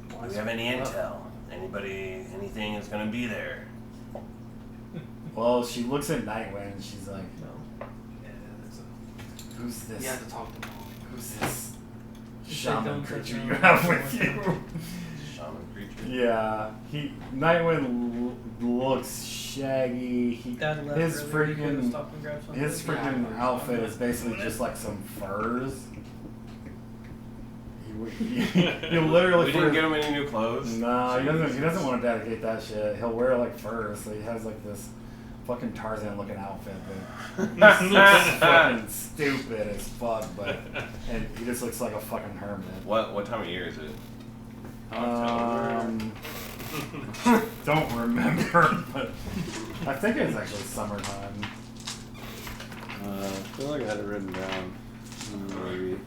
S6: Do we have any intel? Anybody, anything is gonna be there?
S5: Well, she looks at Nightwing and she's like,
S4: No. Yeah, that's a,
S5: "Who's this?
S4: you have to talk to him.
S5: Who's this
S1: Just say
S5: shaman
S1: don't
S5: creature
S1: touch
S5: you
S1: him.
S5: have with you?"
S6: Shaman creature.
S5: Yeah, Nightwing looks shaggy.
S1: Dad left
S5: His
S1: earlier, he could've
S5: freaking
S1: stopped and grabbed something.
S5: his freaking outfit is basically just like some furs. You literally
S6: We didn't get him any new clothes.
S5: No, he doesn't. He doesn't want to dedicate that shit. He'll wear like furs, so he has like this fucking Tarzan looking outfit, but he looks fucking stupid as fuck, but and he just looks like a fucking hermit.
S6: What time of year is it?
S5: Don't remember, but I think it's actually summertime.
S7: I feel like I had it written down. Maybe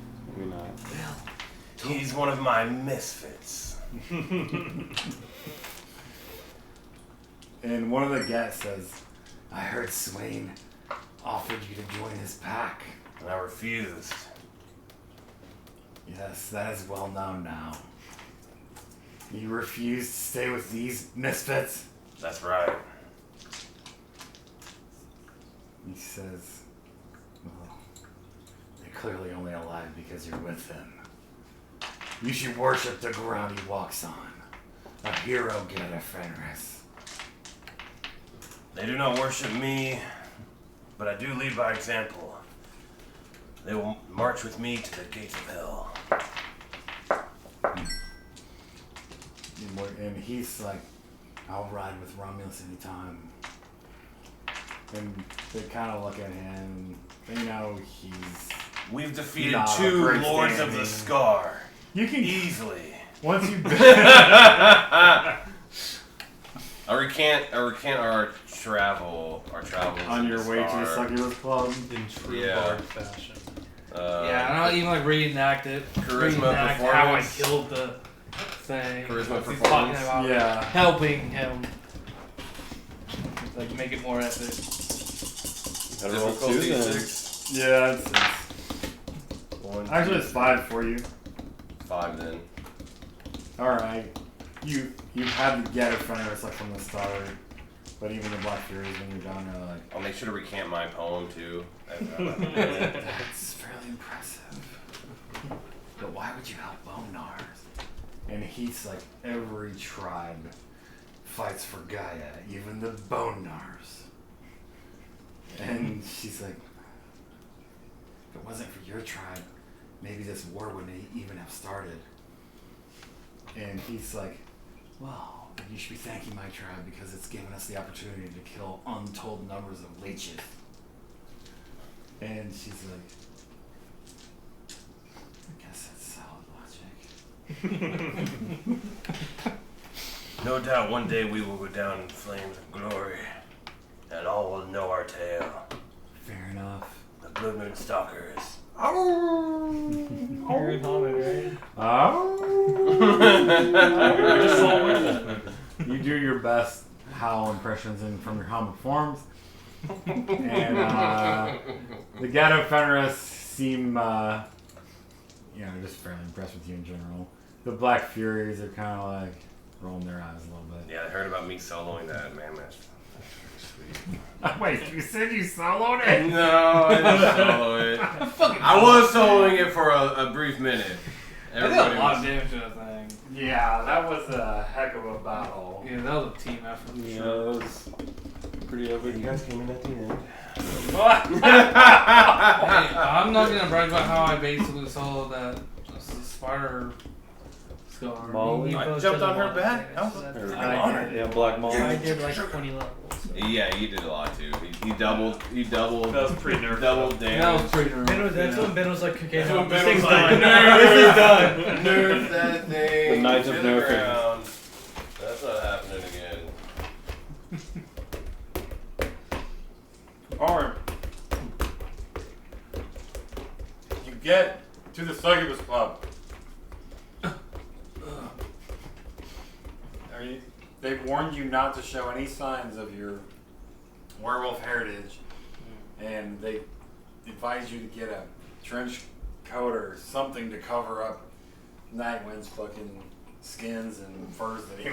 S7: not.
S6: He's one of my misfits.
S5: And one of the guests says, I heard Swain offered you to join his pack.
S6: And I refused.
S5: Yes, that is well known now. You refused to stay with these misfits?
S6: That's right.
S5: He says, well, they're clearly only alive because you're with them. You should worship the ground he walks on. A hero, Geta Fenris.
S6: They do not worship me, but I do lead by example. They will march with me to the gates of hell.
S5: And he's like, I'll ride with Romulus anytime. And they kind of look at him. They know he's...
S6: We've defeated
S5: not
S6: 2
S5: great
S6: Lords of the
S5: standing.
S6: Scar.
S5: You can...
S6: Easily.
S5: Once you...
S6: I recant our travels
S5: on your way to the
S6: Scar.
S5: Succubus Club.
S3: In true
S6: Yeah.
S3: bard fashion.
S4: Yeah, and I'll even like reenact it.
S6: Charisma
S4: Reenact how I
S6: performance.
S4: killed the thing.
S6: Charisma
S4: Like, he's talking
S6: performance.
S4: about
S5: Yeah.
S4: helping him. Like make it more epic.
S7: Gotta roll 2
S6: Difficulty
S7: then.
S6: 6.
S5: Yeah, it's...
S6: 1,
S5: Actually,
S6: 2,
S5: it's 5 for you.
S6: 5 then.
S5: Alright. You've had the Geta Fenris like from the start. But even the Black Furies, when you're done, are like...
S6: I'll make sure to recant my poem too.
S5: That's fairly impressive. But why would you help Bonars? And he's like, every tribe fights for Gaia, even the Bonars. And she's like, if it wasn't for your tribe, maybe this war wouldn't even have started. And he's like, well, you should be thanking my tribe because it's given us the opportunity to kill untold numbers of leeches. And she's like, I guess that's solid logic.
S6: No doubt one day we will go down in flames of glory, and all will know our tale.
S5: Fair enough.
S6: The Blue Moon Stalkers.
S1: You're in Hobbit, right?
S7: I just saw one of that.
S5: You do your best howl impressions from your Hobbit forms. And the Ghetto Fenris seem, just fairly impressed with you in general. The Black Furies are kind of like rolling their eyes a little bit.
S6: Yeah, I heard about me soloing that. Man, that's sweet.
S5: Wait, you said you soloed it?
S6: No, I didn't solo it. I was soloing it for a brief minute.
S4: I did a
S6: Everybody
S4: lot of
S6: was.
S4: damage to that thing.
S5: Yeah, that was a heck of a battle.
S4: Yeah, that was a team effort. For
S7: Yeah,
S4: sure.
S7: that was pretty epic.
S6: You guys came in at the end.
S4: Hey, I'm not gonna brag about how I basically soloed that spider scar.
S7: Molly?
S1: You
S6: I
S1: both
S6: jumped
S1: did a
S6: on her
S1: lot,
S6: back.
S1: yeah,
S6: I was
S1: so
S6: like,
S1: that's-
S6: freaking honored.
S7: Yeah, Black Molly.
S1: I did like 20 levels. So.
S6: Yeah, you did a lot too. He doubled.
S3: That was pretty nerfed.
S6: Doubled
S4: That was
S6: damage.
S4: pretty nervous.
S1: That's when Ben was like, okay,
S6: That's
S1: no,
S6: when
S1: this
S6: Ben
S1: thing's
S6: was like,
S1: done.
S6: "Nerf
S1: This is done.
S6: Nerf that thing.
S7: The Knight of
S6: to the
S7: Nerfing.
S6: ground. That's not happening again.
S5: Alright. You get to the Succubus Club. They've warned you not to show any signs of your werewolf heritage, and they advise you to get a trench coat or something to cover up Nightwind's fucking skins and furs that he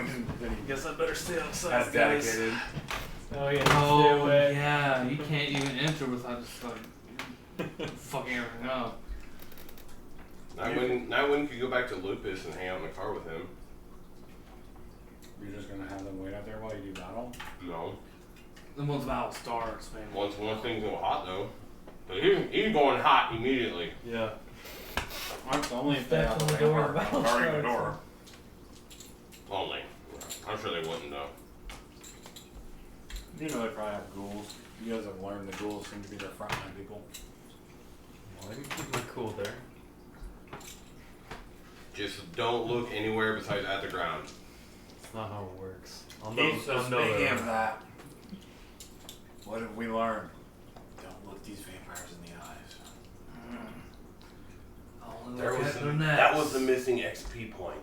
S3: Guess I better stay outside,
S5: has
S3: guys.
S5: dedicated.
S1: Oh, yeah.
S4: Oh
S1: stay away.
S4: yeah, you can't even enter without just like fucking everything up.
S6: Nightwind could go back to Lupus and hang out in the car with him.
S5: You're just gonna have them wait out there while you do battle?
S6: No.
S4: Then once battle starts, man.
S6: Once things go hot though. But he's going hot immediately.
S3: Yeah.
S5: That's only if they
S1: That's
S5: have
S1: when
S5: the
S1: the door
S5: door
S1: battle
S5: guarding the
S1: starts.
S5: door.
S6: Only. I'm sure they wouldn't though.
S5: You know they probably have ghouls. You guys have learned the ghouls seem to be their frontline people.
S3: Well, I can keep my cool there.
S6: Just don't look anywhere besides at the ground.
S3: That's not how it works. I'll
S5: So
S3: I'll
S5: speaking
S3: they're-
S5: of that, what have we learned? Don't look these vampires in the eyes.
S6: That was the missing XP point.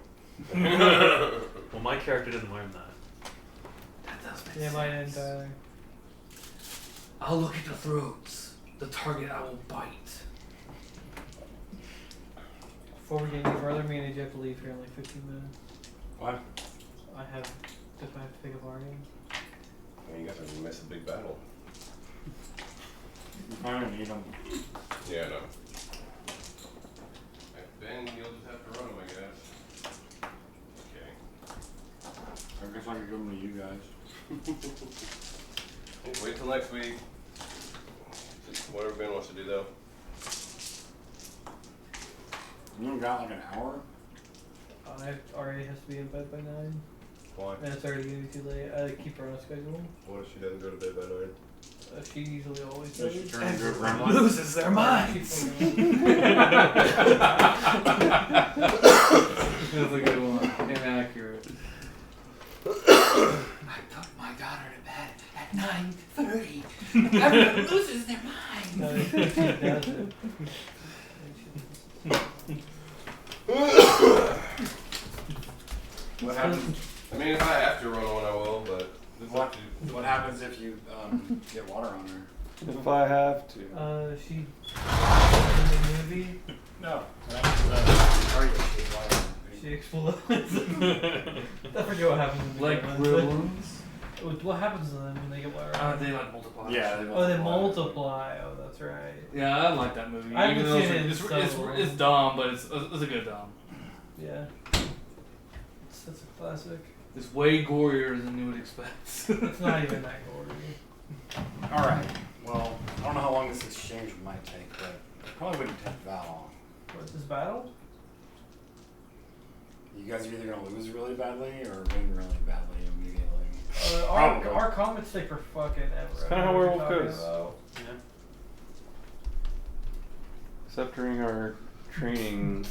S3: Well, my character didn't learn that.
S4: That does make
S1: Yeah, mine and
S4: sense. I'll look at the throats. The target I will bite.
S1: Before we get any further, me and AJ have to leave here in like 15 minutes.
S5: What?
S1: I have to pick up Arnie.
S6: You guys are gonna miss a big battle.
S5: I don't need them.
S6: Yeah, no. Ben, you'll just have to run them, I guess. Okay.
S5: I guess I can give them to you guys.
S6: Wait till next week. Just whatever Ben wants to do, though.
S5: You only got like an hour?
S1: I already has to be in bed by 9.
S6: Why?
S1: And it's already getting too late. I keep her on a schedule.
S6: What if she doesn't go to bed by 9?
S1: She usually always
S5: So
S1: does.
S5: she turned into a grandma?
S4: Loses their minds. That's a good one. Inaccurate. I took my daughter to bed at 9:30. Everyone loses their minds.
S1: No, she doesn't.
S5: What happens?
S6: I mean, if I have to run one, I will, but...
S5: What happens if you get water on her?
S7: If I have to.
S1: She in the movie,
S5: No. Sorry,
S1: she explodes. I forget what happens in the
S4: Like
S1: game.
S4: real ones?
S1: What happens to them when they get water?
S4: They like multiply.
S5: Yeah.
S1: Oh, they multiply. Oh, that's right.
S4: Yeah, I like that movie.
S1: I haven't
S4: Even though
S1: seen it in
S4: it's,
S1: so
S4: it's,
S1: long.
S4: it's dumb, but it's a good dumb.
S1: Yeah. That's a classic.
S4: It's way gorier than you would expect.
S1: It's not even that gory.
S5: Alright. Well, I don't know how long this exchange might take, but it probably wouldn't take that long.
S1: What's this battle?
S5: You guys are either going to lose really badly or win really badly immediately.
S1: Our comments take for fucking ever.
S7: It's kinda how Werewolf goes.
S3: Yeah.
S7: Except during our training,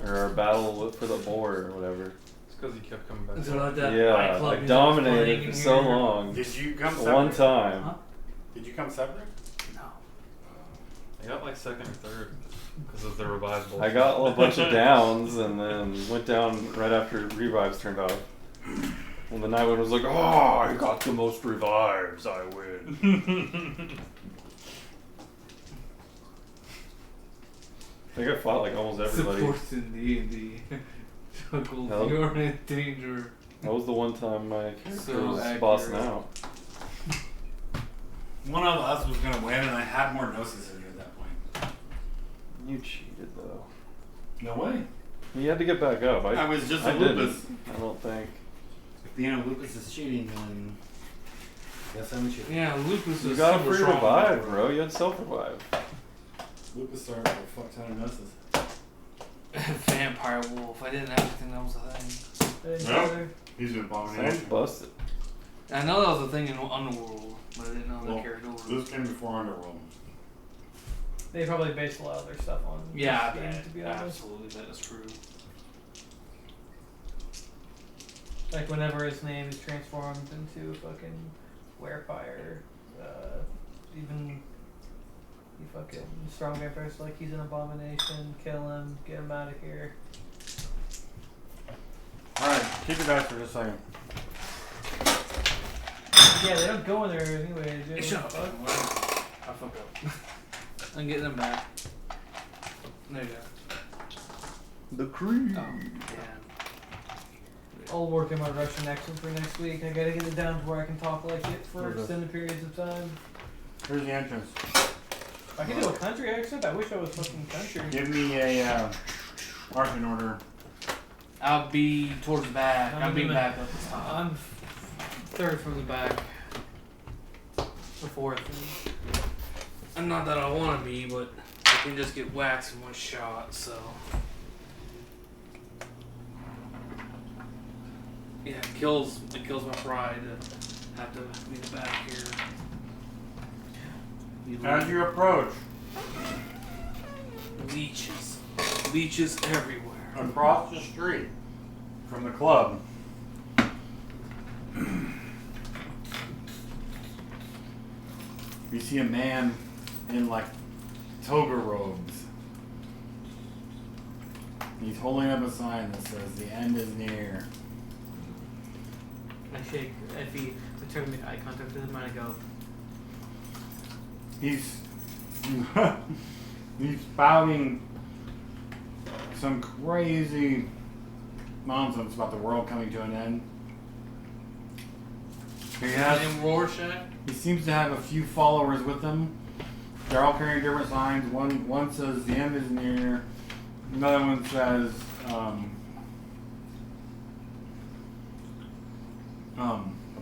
S7: or our battle for the board or whatever.
S3: It's because he kept coming back.
S4: Is it like that
S7: Yeah,
S4: Fight Club
S7: I
S4: music
S7: dominated
S4: playing
S7: for
S4: in
S7: so
S4: here?
S7: long.
S5: Did you come separate?
S7: One time.
S4: Huh?
S5: Did you come separate?
S4: No.
S3: I got like second or third because of the revive bullshit.
S7: I got a bunch of downs and then went down right after revives turned off. And the Nightwind was like, "Oh, I got the most revives, I win." I think I fought like almost everybody.
S4: Supports in D&D. Juggles,
S7: Help.
S4: you're in danger.
S7: That was the one time my character
S4: So
S7: was
S4: accurate.
S7: bossing out.
S5: One of us was going to win, and I had more gnosis in you at that point.
S7: You cheated though.
S5: No way.
S7: You had to get back up.
S5: I was just a
S7: I didn't.
S5: lupus.
S7: I don't think.
S5: If the lupus is cheating, then yes, I'm cheating.
S4: Yeah, Lupus
S7: You
S4: is
S7: got a
S4: super
S7: free
S4: strong.
S7: revive, bro. You had self revive.
S5: Lupus started with a fuck ton of gnosis.
S4: Vampire wolf. I didn't ever think that was a thing.
S5: No. He's an
S7: Sounds
S5: abomination.
S7: busted.
S4: I know that was a thing in Underworld, but I didn't know
S5: Well,
S4: that carried over.
S5: This came before Underworld.
S1: They probably based a lot of their stuff on
S4: Yeah,
S1: this game, to be honest.
S4: absolutely, that is true.
S1: Like whenever his name is transformed into fucking werefire, even you fucking strong vampires like he's an abomination, kill him, get him out of here.
S5: Alright, keep your dice for just a second.
S1: Yeah, they don't go in there anyway.
S4: Hey, shut up. I fucked up. I'm getting them back. There you go.
S7: The creed.
S4: Oh, yeah.
S1: I'll work on my Russian accent for next week. I gotta get it down to where I can talk like it for
S5: Okay.
S1: extended periods of time.
S5: Here's the entrance.
S1: I can do a country accent. I wish I was fucking country.
S5: Give me a marching order.
S4: I'll be towards the back.
S1: I'm
S4: I'll be
S1: in the-
S4: back at the top.
S1: I'm third from the back. The fourth.
S4: And not that I want to be, but I can just get waxed in one shot, so. Yeah, it kills my pride to have to be the back here.
S5: As you approach,
S4: Leeches. Leeches everywhere.
S5: across the street from the club, you see a man in like toga robes. He's holding up a sign that says the end is near.
S1: I shake. If he returns me eye contact with him, I go.
S5: He's he's spouting some crazy nonsense about the world coming to an end.
S4: In Rorschach?
S5: He seems to have a few followers with him. They're all carrying different signs. One says the end is near. Another one says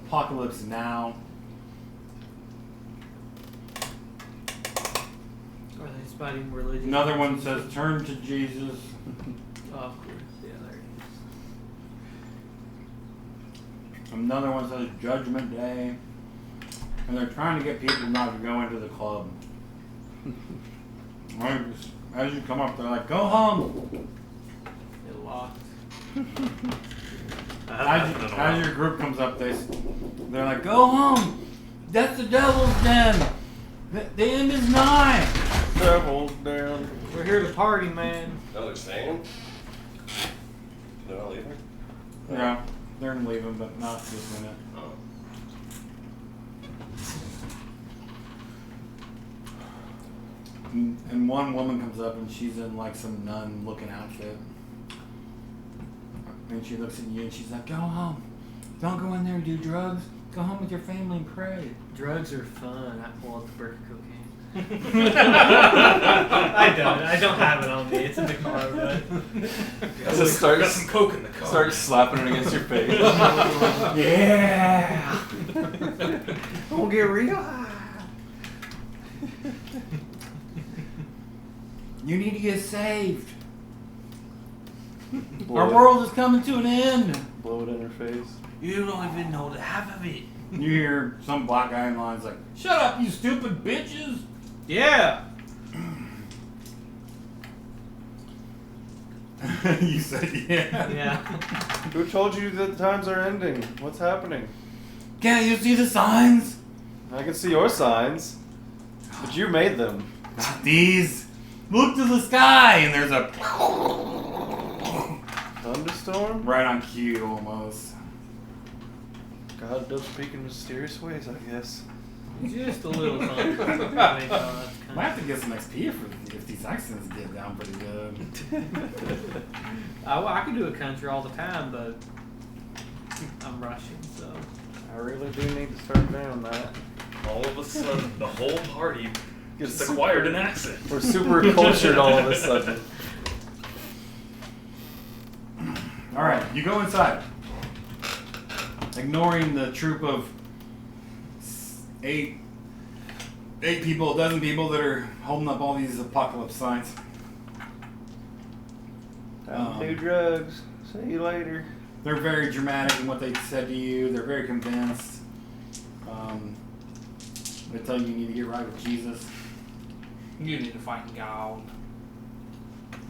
S5: apocalypse now.
S1: Are they spotting religion?
S5: Another one says turn to Jesus.
S1: Oh, of course. Yeah, there it is.
S5: Another one says Judgment Day. And they're trying to get people not to go into the club. As you come up, they're like, go home!
S1: It locked.
S5: As your group comes up, they're like, go home! That's the devil's den! The end is nigh!
S7: Devil's down.
S1: We're here to party, man.
S6: No, they're staying? They're not leaving?
S5: Yeah, they're leaving, but not this minute.
S6: Oh.
S5: And one woman comes up and she's in like some nun looking outfit. And she looks at you and she's like, go home. Don't go in there and do drugs. Go home with your family and pray.
S1: Drugs are fun. I pull out the brick of cocaine. I don't have it on me. It's in the car, but
S7: Just start,
S3: got some coke in the car.
S7: start slapping it against your face.
S5: Yeah!
S1: won't get real.
S5: You need to get saved.
S7: Blow
S5: Our
S7: it-
S5: world is coming to an end.
S7: Blow it in her face.
S4: You don't even know the half of it.
S5: You hear some black guy in line's like, shut up, you stupid bitches.
S1: Yeah.
S5: You said yeah.
S1: Yeah.
S7: Who told you that times are ending? What's happening?
S5: Can't you see the signs?
S7: I can see your signs, but you made them.
S5: Not these. Look to the sky, and there's a
S7: Thunderstorm?
S5: right on cue almost.
S7: God does speak in mysterious ways, I guess.
S1: Just a little fun.
S5: Might have to get some XP if these accents get down pretty good.
S1: I could do a country all the time, but I'm rushing, so.
S7: I really do need to start doing that.
S3: All of a sudden, the whole party
S7: Gets
S3: just acquired an accent.
S7: We're super cultured all of a sudden.
S5: Alright, you go inside. Ignoring the troop of eight people, a dozen people that are holding up all these apocalypse signs.
S7: Time to do drugs. See you later.
S5: They're very dramatic in what they said to you. They're very convinced. They tell you need to get right with Jesus.
S4: You need to find God.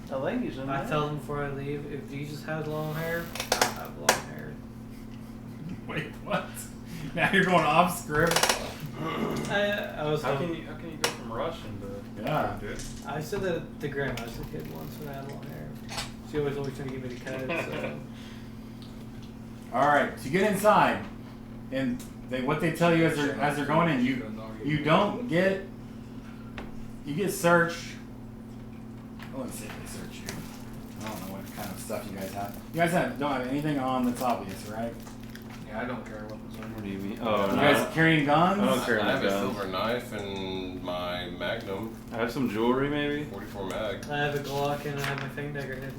S7: The ladies in
S1: I
S7: there.
S1: tell them before I leave, if Jesus has long hair, I have long hair.
S5: Wait, what? Now you're going off script?
S1: I was.
S3: How can you go from Russian to
S5: Yeah.
S3: dude?
S1: I said that to Grandma as a kid once when I had long hair. She always tried to get me to cut it. So.
S5: Alright, so you get inside. And what they tell you as they're going in, you don't get, you get searched. I want to see if they search you. I don't know what kind of stuff you guys have. You guys don't have anything on that's obvious, right?
S4: Yeah, I don't care weapons
S7: What
S4: are.
S7: do you mean? Oh,
S5: You
S7: no.
S5: guys carrying guns?
S7: I don't care.
S6: I have a
S7: Guns.
S6: silver knife and my Magnum,
S7: I have some jewelry, maybe.
S6: 44 mag.
S1: I have a Glock and I have my thing dagger hidden.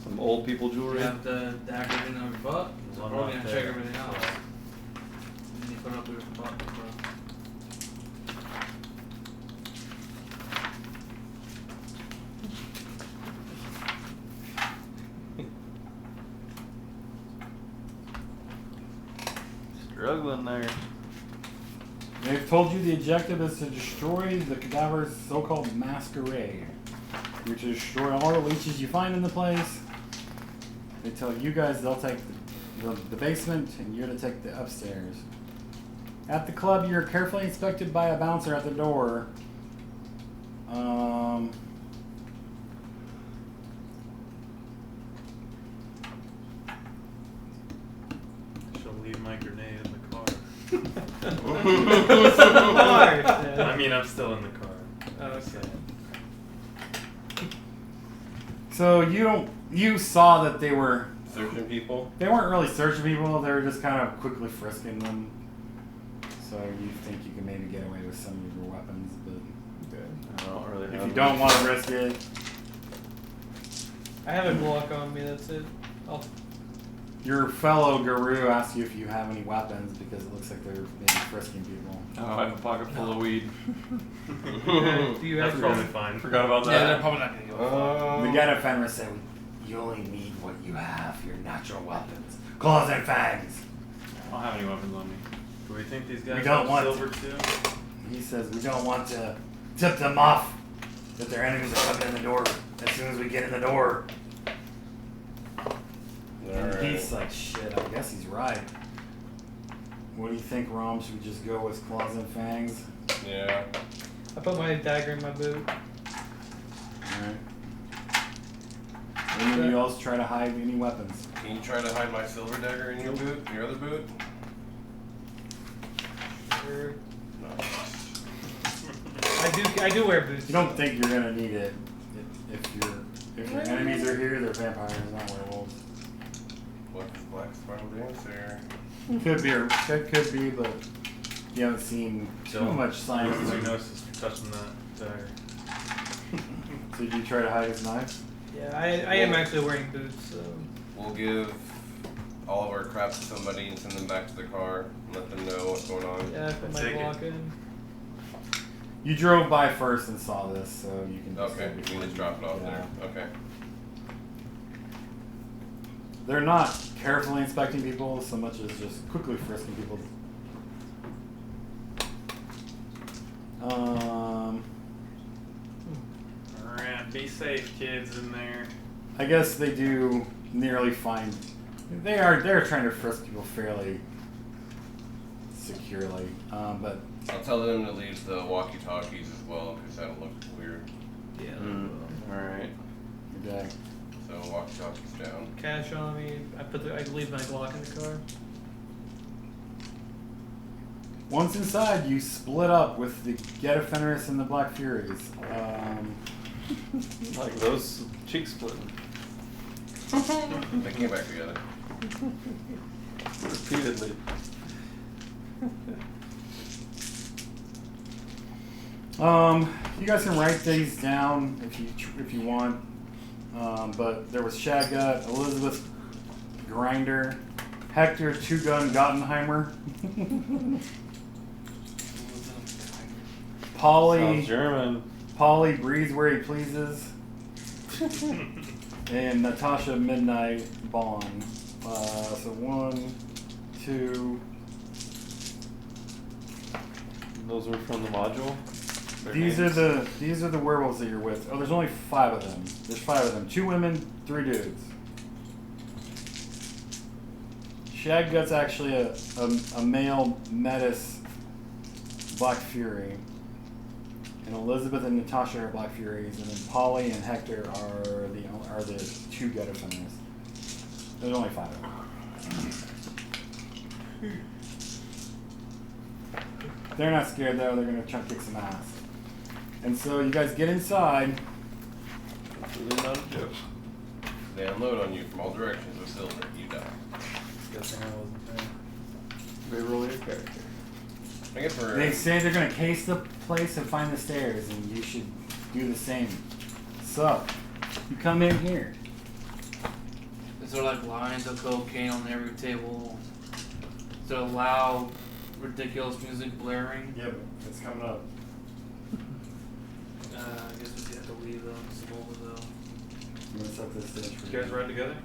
S7: Some old people
S4: You
S7: jewelry.
S4: have the dagger in your butt. So
S3: One
S4: probably
S3: right
S4: gonna check
S3: there.
S4: everything else. And you put it up your butt, bro.
S7: Struggling there.
S5: They've told you the objective is to destroy the cadaver's so-called masquerade. You're to destroy all the leeches you find in the place. They tell you guys they'll take the basement and you're to take the upstairs. At the club, you're carefully inspected by a bouncer at the door.
S3: She'll leave my grenade in the car. I mean, I'm still in the car.
S1: Okay.
S5: So you saw that they were
S6: Searching people?
S5: They weren't really searching people, they were just kind of quickly frisking them. So you think you can maybe get away with some of your weapons, but
S7: I don't really
S5: if
S7: have
S5: you don't want to risk it,
S1: I have a Glock on me, that's it.
S5: your fellow guru asks you if you have any weapons because it looks like they're maybe frisking people.
S7: Oh, I have a pocket full of weed.
S1: Do you
S3: That's
S1: have
S3: probably fine.
S7: Forgot about
S4: Yeah, they're
S7: that.
S4: probably not gonna go.
S5: The guy at Fenris said, "You only need what you have, your natural weapons, claws and fangs."
S7: I don't have any weapons on me.
S3: Do we think these guys
S5: We don't
S3: have
S5: want
S3: silver too?
S5: He says, "We don't want to tip them off that their enemies are coming in the door as soon as we get in the door." And he's like, "Shit, I guess he's right." What do you think, Rom? Should we just go with claws and fangs?
S6: Yeah.
S1: I put my dagger in my boot.
S5: Alright. Any of you else try to hide any weapons?
S6: Can you try to hide my silver dagger in your boot? Your other boot?
S1: Or-
S6: No.
S1: I do wear boots.
S5: You don't think you're gonna need it if your enemies are here, they're vampires, not werewolves.
S6: What's the black spiral dancer?
S5: Could be, or could be, but you haven't seen too much signs.
S3: Nobody notices touching that dagger.
S5: So did you try to hide his knife?
S1: Yeah, I am actually wearing boots, so.
S6: We'll give all of our crap to somebody and send them back to the car and let them know what's going on.
S1: Yeah, I put my
S3: Take it.
S1: Glock in.
S5: You drove by first and saw this, so you can just
S6: Okay, we can just drop it off
S5: Yeah.
S6: there. Okay.
S5: They're not carefully inspecting people so much as just quickly frisking people.
S3: Alright, be safe, kids in there.
S5: I guess they do nearly find. They're trying to frisk people fairly securely, but
S6: I'll tell them to leave the walkie-talkies as well because that'll look weird.
S1: Yeah.
S7: Alright.
S5: okay.
S6: So walkie-talkies down.
S1: Cash on me. I leave my Glock in the car.
S5: Once inside, you split up with the Get Fenris and the Black Furies.
S7: Like those cheek splitting.
S6: They came back together.
S7: Repeatedly.
S5: You guys can write these down if you want. But there was Shadgut, Elizabeth Grinder, Hector Two Gun Gottenheimer,
S7: Sounds German.
S5: Polly breathes where he pleases, and Natasha Midnight Bond. So 1, 2.
S7: Those were from the module. Their
S5: These
S7: names?
S5: are the werewolves that you're with. Oh, there's only 5 of them. There's 5 of them. 2 women, 3 dudes. Shadgut's actually a male Metis Black Fury. And Elizabeth and Natasha are Black Furies, and then Polly and Hector are the 2 Ghetto Feminists. There's only 5 of them. They're not scared though, they're gonna try to kick some ass. And so you guys get inside.
S7: Really not a joke.
S6: They unload on you from all directions with silver. You die.
S3: Guessing I wasn't there.
S7: They roll your character.
S6: I guess we're.
S5: They say they're gonna case the place and find the stairs, and you should do the same. So, you come in here.
S4: Is there like lines of cocaine on every table? Is there loud, ridiculous music blaring?
S5: Yep, it's coming up.
S4: I guess we have to leave them. It's over though.
S5: I'm gonna set this stage for
S3: You guys ride together?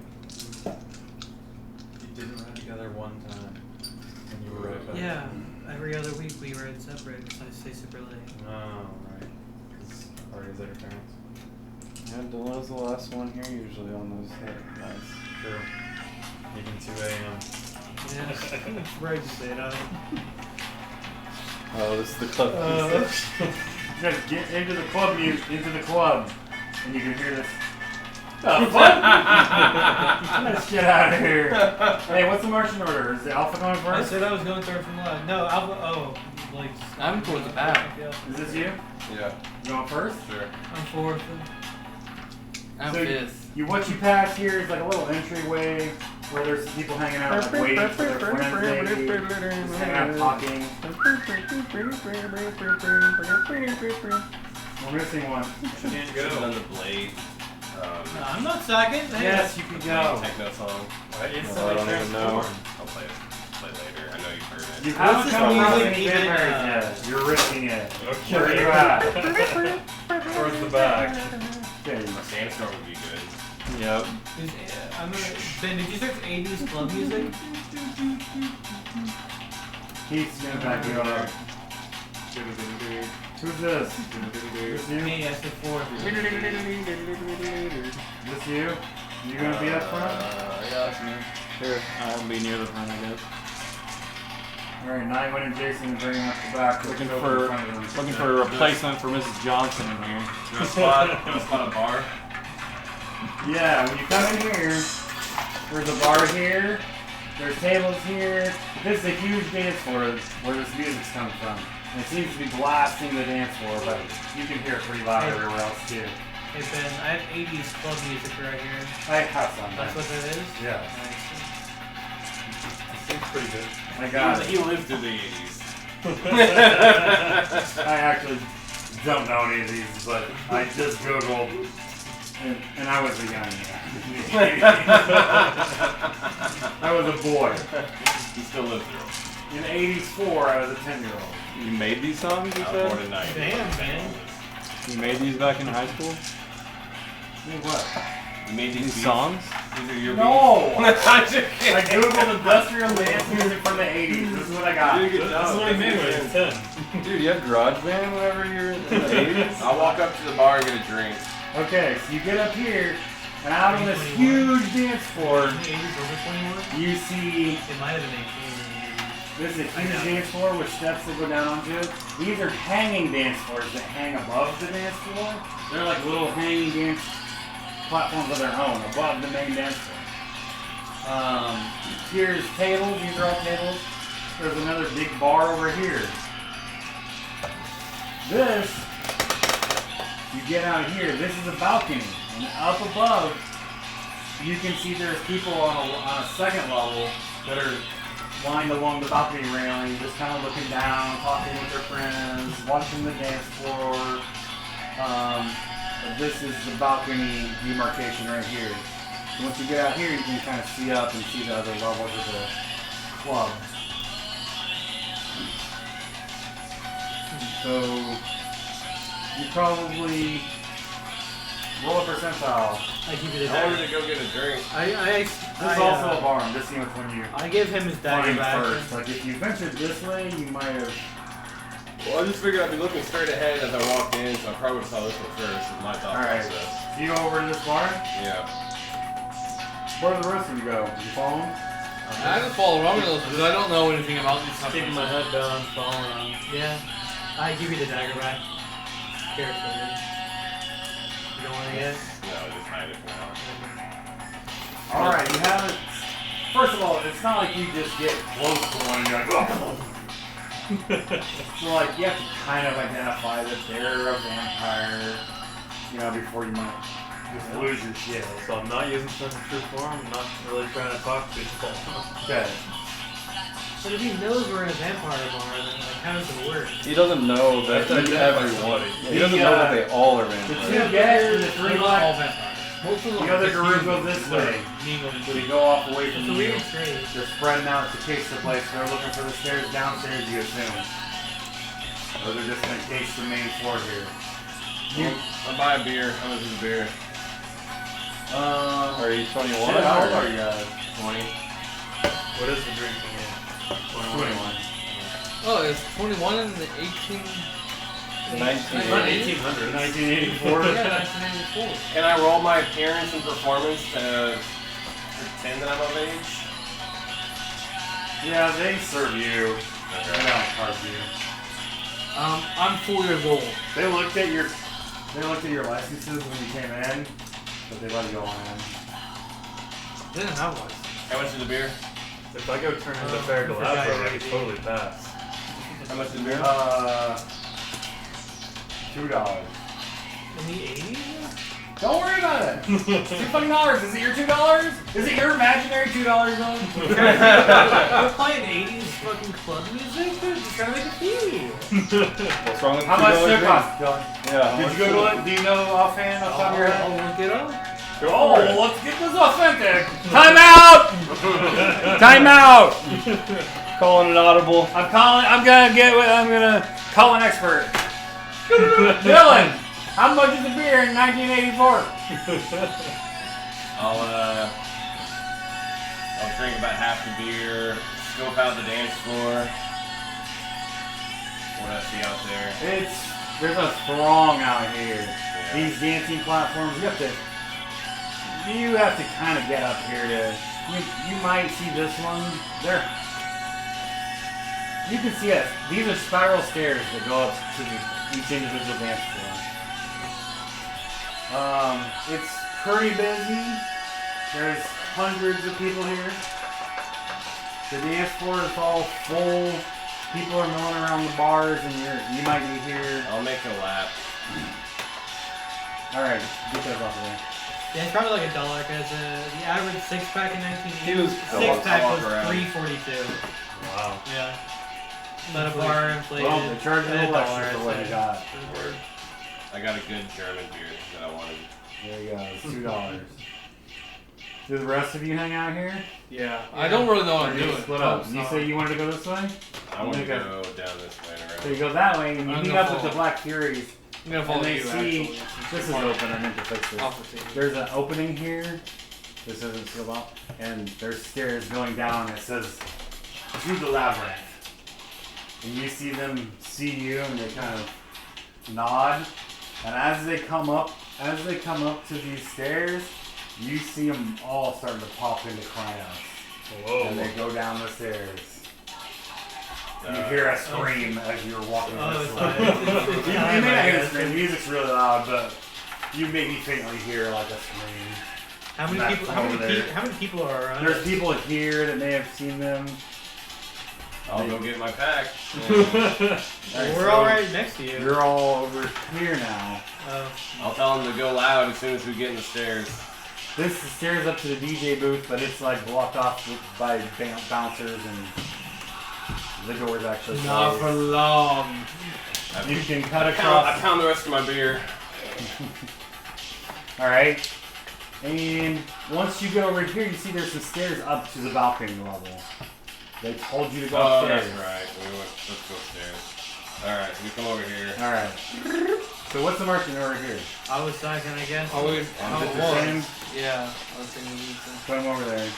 S3: You didn't ride together one time. And you were right back.
S1: Yeah, every other week we ride separate, so I stay super late.
S3: Oh, right. Because parties at her parents.
S7: Yeah, Dylan's the last one here usually on those nights.
S3: True. Even 2 a.m.
S1: Yeah, right to say that.
S7: Oh, this is the club.
S5: You guys get into the club, into the club, and you can hear this. Oh, fuck! Let's get out of here. Hey, what's the marching order? Is the Alpha going
S1: I
S5: first?
S1: said I was going third from left. No, Alpha. Oh, like.
S4: I'm towards the back.
S1: Yeah.
S5: Is this you?
S6: Yeah,
S5: You going first?
S6: sure.
S1: I'm fourth.
S4: I'm
S5: So
S4: fifth.
S5: what you pass here is like a little entryway where there's some people hanging out, like waiting for their friends, maybe just hanging out, talking. We're missing one.
S6: Can't go. Done the Blade.
S1: I'm not second. Hey,
S5: Yes, you can go.
S6: Techno song.
S3: Why
S7: I don't even know.
S6: I'll play it later. I know you've heard it.
S5: You
S1: How
S5: haven't
S1: is
S5: come
S1: this
S5: across
S1: music
S5: any
S1: even,
S5: vampires yet. You're risking it.
S3: Okay.
S5: Where are you at?
S3: Towards the back.
S5: Okay.
S6: A Sandstorm would be good.
S7: Yep.
S1: I'm gonna. Ben, did you search 80s club music?
S5: Keith's gonna back you up. Who's this? This you?
S1: Me, I said fourth.
S5: This you? You gonna be up front?
S7: Yeah, that's me. Sure. I'll be near the front, I guess.
S5: Alright, Nightwind and Jason are bringing up the back.
S7: Looking
S5: Go in
S7: for
S5: front of them.
S7: looking for a replacement for Mrs. Johnson in here.
S6: You want a spot a bar?
S5: Yeah, when you come in here, there's a bar here, there's tables here. This is a huge dance floor where this music's coming from. And it seems to be blasting the dance floor, but you can hear it pretty loud everywhere else too.
S1: Hey Ben, I have 80s club music right here.
S5: I have some.
S1: That's what that is?
S5: Yeah.
S3: Seems pretty good.
S5: I got it.
S6: He lived through the 80s.
S5: I actually don't know any of these, but I just Googled, and I was a young man. I was a boy.
S6: He still lived through it.
S5: In '84, I was a 10-year-old.
S7: You made these songs, you
S6: I was born
S7: said?
S6: in 90.
S1: Damn, man.
S7: You made these back in high school?
S5: What?
S6: You made
S7: These
S6: beats?
S7: songs?
S6: These are your
S5: No!
S6: beats?
S5: I googled industrial dance music from the 80s. This is what I got.
S6: You did a good job.
S3: That's what I made when I was 10.
S7: Dude, you had GarageBand whenever you're in the 80s?
S6: I'll walk up to the bar and get a drink.
S5: Okay, so you get up here, and out on this huge dance floor,
S1: 80s over 21?
S5: you see
S1: It might have been 18.
S5: this is a
S1: I
S5: huge
S1: know.
S5: dance floor with steps that go down onto it. These are hanging dance floors that hang above the dance floor. They're like little hanging dance platforms of their own above the main dance floor. Here's tables. These are all tables. There's another big bar over here. This, you get out here, this is a balcony. And up above, you can see there's people on a second level that are lined along the balcony railing, just kind of looking down, talking with their friends, watching the dance floor. But this is the balcony demarcation right here. So once you get out here, you can kind of see up and see the other levels of the club. So you probably roll a percentile.
S1: I give you the
S6: I wanted
S1: dagger.
S6: to go get a drink.
S5: This is also a bar. I'm just seeing which one you
S1: I give him his dagger
S5: find
S1: back.
S5: first. Like if you ventured this way, you might have.
S6: Well, I just figured I'd be looking straight ahead as I walked in, so I probably would have saw this one first. Is my thought
S5: Alright.
S6: process.
S5: So you go over to this bar.
S6: Yeah.
S5: Where did the rest of you go? Did you follow him?
S4: I just follow around with those because I don't know anything about these stuff.
S3: Keeping my head down, following around.
S1: Yeah. I give you the dagger back. Carefully. You don't want to get it?
S6: No, just hide it for now.
S5: Alright, you haven't. First of all, it's not like you just get close to one and you're like, oh. So, like, you have to kind of identify that they're a vampire, you know, before you might just lose your shit.
S3: So I'm not using sense of true form. I'm not really trying to talk to people.
S5: Okay.
S1: But if he knows we're in a vampire bar, then like, how does it work?
S7: He doesn't know that
S3: That's
S7: everyone. He doesn't know that they all are
S5: The
S7: vampires.
S5: two get and the three
S1: They're not all
S5: left.
S1: vampires. Most of them
S5: The other
S1: just
S5: group
S1: mingle.
S5: goes this way.
S1: Mingle.
S5: So they go off away from
S1: It's a
S5: you.
S1: weird trade.
S5: They're spreading out to case the place. They're looking for the stairs downstairs, you assume. Or they're just going to case the main floor here.
S6: I'll buy a beer. How much is a beer?
S7: Are you 21?
S5: Shit, how old are you guys?
S6: 20.
S3: What is the drinking game?
S5: 21.
S4: Oh, it's 21 in the 18.
S7: 1800.
S5: 1984.
S4: Yeah, 1984.
S6: Can I roll my appearance and performance to pretend that I'm of age?
S5: Yeah, they serve you.
S6: Okay.
S5: They don't charge you.
S4: I'm 4 years old.
S5: They looked at your licenses when you came in, but they let you go on in.
S4: They didn't have one.
S6: How much is the beer?
S3: If I go turn into Fair Galabra, I could totally pass.
S6: How much is the beer?
S5: $2.
S1: In the 80s?
S5: Don't worry about it. It's $2. Is it your $2? Is it your imaginary $2 zone?
S1: We're playing 80s fucking club music? Dude, just trying to make a feel.
S7: What's wrong with
S5: How much
S7: $2
S5: does it
S7: drink?
S5: cost, Dylan?
S7: Yeah.
S5: Did you Google it? Do you know offhand off the top of your head?
S1: I'll look it up.
S5: Oh, let's get this authentic. Time out! Time out!
S7: Calling an audible.
S5: I'm gonna call an expert. Dylan, how much is the beer in 1984?
S6: I'll drink about half the beer, scope out the dance floor. What I see out there.
S5: There's a throng out here. These dancing platforms, you have to kind of get up here to. You might see this one. You can see it. These are spiral stairs that go up to each individual dance floor. It's pretty busy. There's hundreds of people here. The dance floor is all full. People are milling around the bars, and you might be here.
S6: I'll make a lap.
S5: All right, get those off of there.
S1: Yeah, it's probably like $1 because the average 6-pack in 1980
S6: I'll
S1: 6-pack
S6: walk
S1: was
S6: around.
S1: $3.42.
S3: Wow.
S1: Yeah. But a bar inflated.
S5: Well, they're charging a
S1: at
S5: little
S1: $1,
S5: extra for what
S1: I'd
S5: you
S1: say.
S5: got.
S6: I got a good German beer that I wanted.
S5: There you go, it's $2. Do the rest of you hang out here?
S4: Yeah. I don't really know what I'm
S5: Or you
S4: doing.
S5: split up. You say you wanted to go this way?
S6: I want to
S5: Okay.
S6: go down this way and
S5: So
S6: around.
S5: you go that way, and you
S4: I'm
S5: meet
S4: gonna
S5: up with the
S4: follow.
S5: Black Furies,
S4: I'm gonna follow
S5: and they
S4: you
S5: see
S4: actually.
S5: this is open. I meant to fix this.
S4: I'll proceed.
S5: There's an opening here. This isn't sealed up, and there's stairs going down. It says through the labyrinth, and you see them see you, and they kind of nod. And as they come up to these stairs, you see them all starting to pop into cryos.
S3: Whoa.
S5: And they go down the stairs. You hear a scream as you're walking
S1: Oh,
S5: this
S1: it's
S5: way.
S1: like, it's
S5: You
S1: time,
S5: may
S1: I
S5: not hear the
S1: guess.
S5: scream. The music's really loud, but you maybe faintly hear like a scream.
S1: How many
S5: Back
S1: people?
S5: from
S1: How
S5: over
S1: many,
S5: there.
S1: how many people are around?
S5: There's
S1: us?
S5: people here that may have seen them.
S6: I'll go get my pack.
S5: Alright,
S1: We're
S5: so
S1: all right next to you.
S5: You're all over here now.
S6: I'll tell them to go loud as soon as we get in the stairs.
S5: This is stairs up to the DJ booth, but it's like blocked off by bouncers and the door's actually
S4: Not
S5: closed.
S4: for long.
S5: You can cut
S6: I
S5: across.
S6: pound the rest of my beer.
S5: Alright. And once you get over here, you see there's some stairs up to the balcony level. They told you to go
S6: Oh,
S5: upstairs.
S6: that's right. Let's go upstairs. Alright, so we come over here.
S5: Alright. So what's the marching order here?
S1: I was second, I guess.
S4: Oh, wait.
S5: Is
S4: How
S5: it
S4: it
S5: the
S4: was.
S5: same?
S4: Yeah. I was thinking you said.
S5: Put them over there.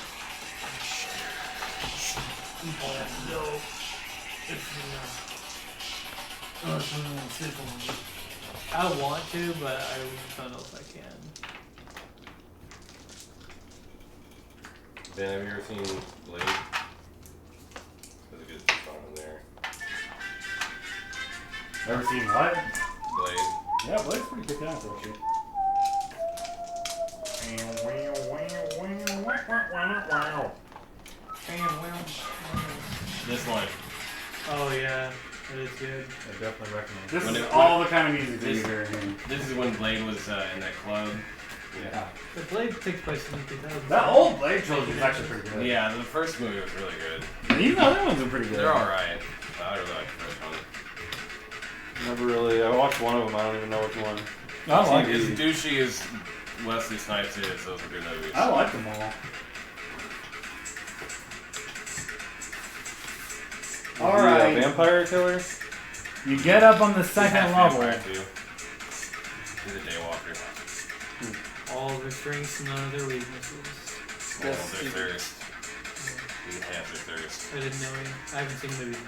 S1: I want to, but I don't know if I can.
S6: Ben, have you ever seen Blade? There's a good song in there.
S5: Ever seen what?
S6: Blade.
S5: Yeah, Blade's pretty good dance, actually.
S6: This one.
S1: Oh yeah, it is good.
S3: I definitely recommend it.
S5: This
S6: When
S5: is
S6: it-
S5: all the kind of music that
S6: this-
S5: you hear here.
S6: This is when Blade was in that club.
S5: Yeah.
S1: The Blade takes place in 2000.
S5: That old Blade trilogy is actually pretty good.
S6: Yeah, the first movie was really good.
S5: And even the other ones are pretty good.
S6: They're alright. I really like the first one.
S7: Never really. I watched one of them. I don't even know which one.
S5: I like
S6: As
S5: it.
S6: douchey as Wesley Snipes is, those are good movies.
S5: I like them all. All
S7: Is he a
S5: right.
S7: vampire killer?
S5: You get up on the
S6: He's
S5: second
S6: half
S5: level.
S6: vampire, too. He's a daywalker.
S1: All of their strengths, none of their weaknesses.
S6: All of their thirst. He has their thirst.
S1: I didn't know him. I haven't seen the movie.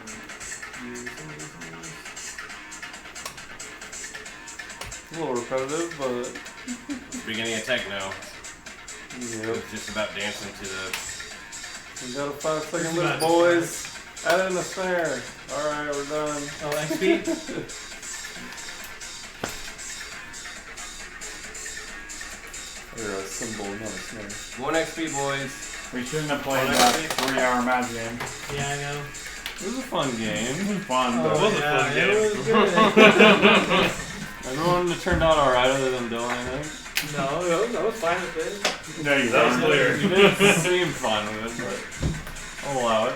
S7: A little repetitive, but
S6: Beginning of techno.
S7: yeah.
S6: It's just about dancing to the.
S7: We got a 5-second loop, boys. Add in a snare. Alright, we're done.
S1: Oh, XP?
S7: Or a cymbal, not a snare.
S6: 1 XP, boys.
S5: We shouldn't have played that 3-hour match game.
S1: Yeah, I know.
S7: It was a fun game.
S5: It was fun,
S1: Oh,
S5: but
S3: was a
S1: yeah,
S3: fun game.
S1: It was good.
S7: Everyone turned out alright other than Dylan, I think.
S1: No, I was fine with it.
S5: no, you
S3: That was
S5: weren't.
S3: clear.
S7: You didn't seem fun with it, but I'll allow it.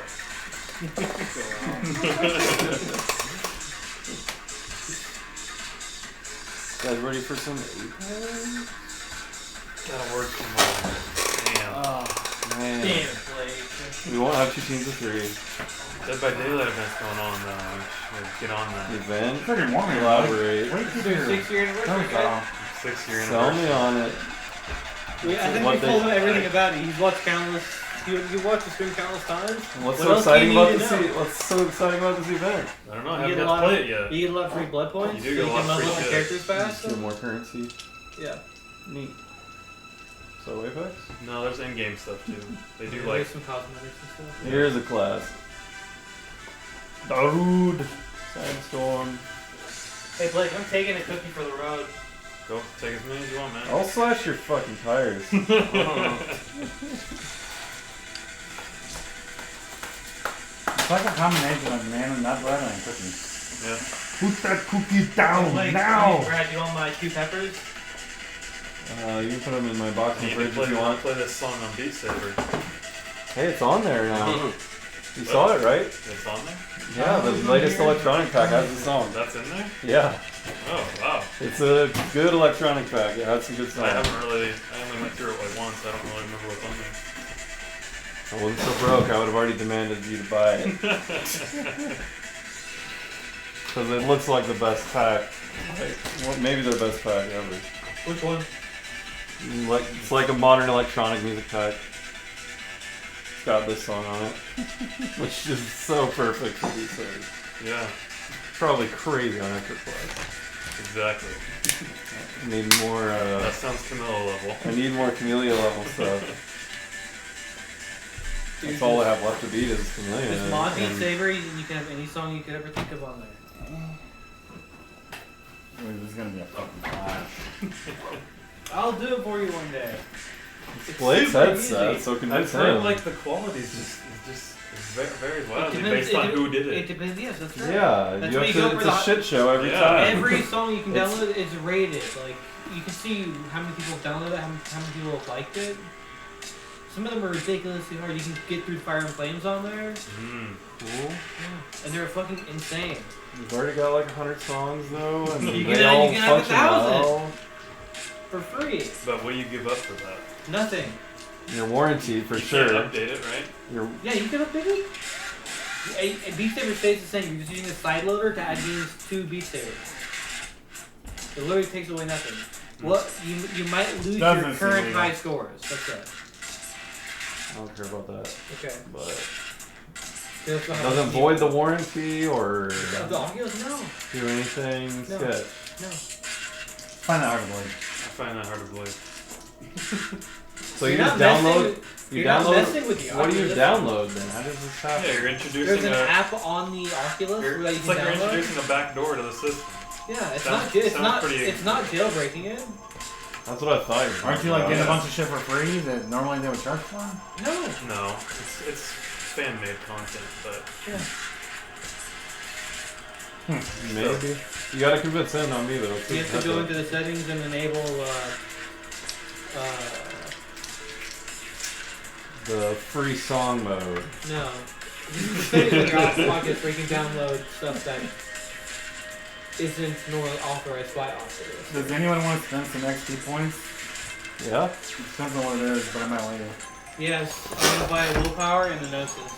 S7: Guys ready for some
S3: Gotta work tomorrow. Damn.
S1: Oh,
S7: man.
S1: damn it, Blake.
S7: We won't have 2 teams of 3.
S3: Dead by Daylight event's going on though. We should get on that.
S7: Event.
S5: Pretty warm.
S7: Elaborate.
S5: Wait till
S1: Their
S5: your
S1: 6-year anniversary, right?
S3: 6-year
S7: Sell me
S3: anniversary.
S7: on it.
S1: Yeah, I think
S7: What
S1: we told
S7: they-
S1: him everything about it. He's watched countless. You watched the stream countless times.
S7: What's
S1: What
S7: so
S1: else do
S7: exciting
S1: you
S7: about
S1: need
S7: this?
S1: to know?
S7: What's so exciting about this event?
S3: I don't know. I
S1: You
S3: haven't
S1: get a
S3: got
S1: lot
S3: to play
S1: of-
S3: it yet.
S1: You get a lot of free blood points.
S3: You do
S1: so
S3: get a lot
S1: can
S3: of
S1: level
S3: free
S1: up
S3: shit.
S1: characters
S7: Just
S1: fast.
S7: get more currency.
S1: Yeah.
S7: Neat. So Apex?
S3: No, there's in-game stuff too. They do
S1: There's
S3: like.
S1: some cosmetics and stuff.
S7: Here's a class. Darude. Sandstorm.
S1: Hey Blake, I'm taking a cookie for the road.
S3: Go take as many as you want, man.
S7: I'll slash your fucking tires.
S5: It's like a combination of man and nut bread and a cookie.
S3: Yeah.
S5: Put that cookie down
S1: Blake,
S5: now!
S1: Brad, you want my 2 peppers?
S7: You can put them in my
S3: I
S7: boxing
S3: need to
S7: fridge
S3: play,
S7: if you want.
S3: play this song on Beat Saber.
S7: Hey, it's on there now. You saw it, right?
S3: It's on there?
S7: Yeah, the latest electronic pack has the song.
S3: That's in there?
S7: Yeah,
S3: Oh, wow.
S7: it's a good electronic pack. It has some good
S3: I
S7: songs.
S3: haven't really. I only went through it like once. I don't really remember what's on there.
S7: I wasn't so broke, I would have already demanded you to buy it. Because it looks like the best pack. Like, well, maybe their best pack ever.
S1: Which one?
S7: Like, it's like a modern electronic music pack. It's got this song on it. Which is so perfect for these things.
S3: Yeah,
S7: Probably crazy on Extra Plus.
S3: exactly.
S7: I need more,
S3: That sounds Camilla level.
S7: I need more Camellia level stuff. That's all I have left to beat is Camellia.
S1: This mod Beat
S7: and-
S1: Saber, you can have any song you could ever think of on there.
S5: Wait, this is gonna be a fucking clash.
S1: I'll do it for you one day.
S7: Blake's
S1: super
S7: headset,
S1: easy.
S7: so
S3: I've
S7: convince
S3: heard
S7: him.
S3: like the quality is just very wildly
S1: depends-
S3: based on
S1: it-
S3: who did
S1: It
S3: it.
S1: depends, yes, that's right.
S7: Yeah,
S1: That's
S7: you
S1: what
S7: have
S1: you go
S7: to,
S1: for
S7: it's a
S1: the-
S7: shit show every
S3: Yeah.
S7: time.
S1: Every song you can
S7: It's-
S1: download is rated. Like, you can see how many people downloaded it, how many people have liked it. Some of them are ridiculously hard. You can get through Fire and Flames on there.
S7: Cool.
S1: Yeah. And they're fucking insane.
S7: You've already got like 100 songs though, and
S1: You
S7: they
S1: can-
S7: all
S1: you can have
S7: function
S1: 1,000.
S7: well.
S1: For free.
S3: But what do you give up for that?
S1: Nothing.
S7: Your warranty for
S3: You
S7: sure.
S3: can't update it, right?
S7: Your
S1: Yeah, you can update it. A Beat Saber stays the same. You're just using a side loader to add games to Beat Saber. It literally takes away nothing. Well, you might lose
S5: Doesn't
S1: your
S5: seem
S1: current
S5: legal.
S1: high scores. That's it.
S7: I don't care about that,
S1: Okay.
S7: but
S1: That's what
S7: it doesn't void the warranty or
S1: The audios, no.
S7: do anything
S1: No.
S7: sketch.
S1: No.
S5: Find that hard to believe.
S3: I find that hard to believe.
S7: So you
S1: You're
S7: just
S1: not messing
S7: download.
S1: with-
S7: You
S1: you're not
S7: download.
S1: messing with the
S7: What do you
S1: audio.
S7: download then? How does this happen?
S3: Yeah, you're
S1: There's
S3: introducing
S1: an
S3: a.
S1: app on the Oculus where you
S3: It's
S1: can
S3: like you're
S1: download.
S3: introducing a back door to the system.
S1: Yeah, it's
S3: Sounds-
S1: not. It's
S3: sounds
S1: not.
S3: pretty-
S1: It's not jailbreaking it.
S7: That's what I thought. You were
S5: Aren't you like
S7: talking
S5: getting a
S7: about.
S5: bunch of shit for free that normally they would charge for?
S1: No.
S3: No, it's fan made content, but
S7: Maybe. You gotta convince him, not me though. It's
S1: You
S7: his
S1: have to go
S7: headset.
S1: into the settings and enable.
S7: The free song mode.
S1: No. Settings on your Oculus where you can download stuff that isn't normally authorized by Oculus.
S5: Does anyone want to spend some XP points?
S7: Yeah?
S5: It depends on what it is, but I might later.
S1: Yes, I'm gonna buy a willpower and a gnosis.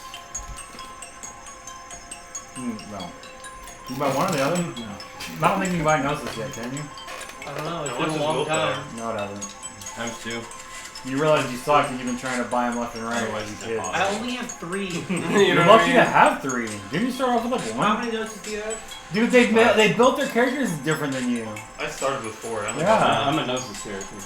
S5: No. You can buy one or the other? No. I don't think you can buy Gnosis yet, can you?
S1: I don't know. It's
S3: How
S1: been
S3: much
S1: a
S3: is
S1: long
S3: willpower?
S1: time.
S5: No, it hasn't.
S6: Times 2.
S5: You realize you suck and you've been trying to buy them left and right as a kid.
S1: I only have 3.
S5: You're lucky to have 3. Didn't you start off with like 1?
S1: How many notes do you have?
S5: Dude, they built their characters different than you.
S3: I started with 4.
S7: I'm a Gnosis character.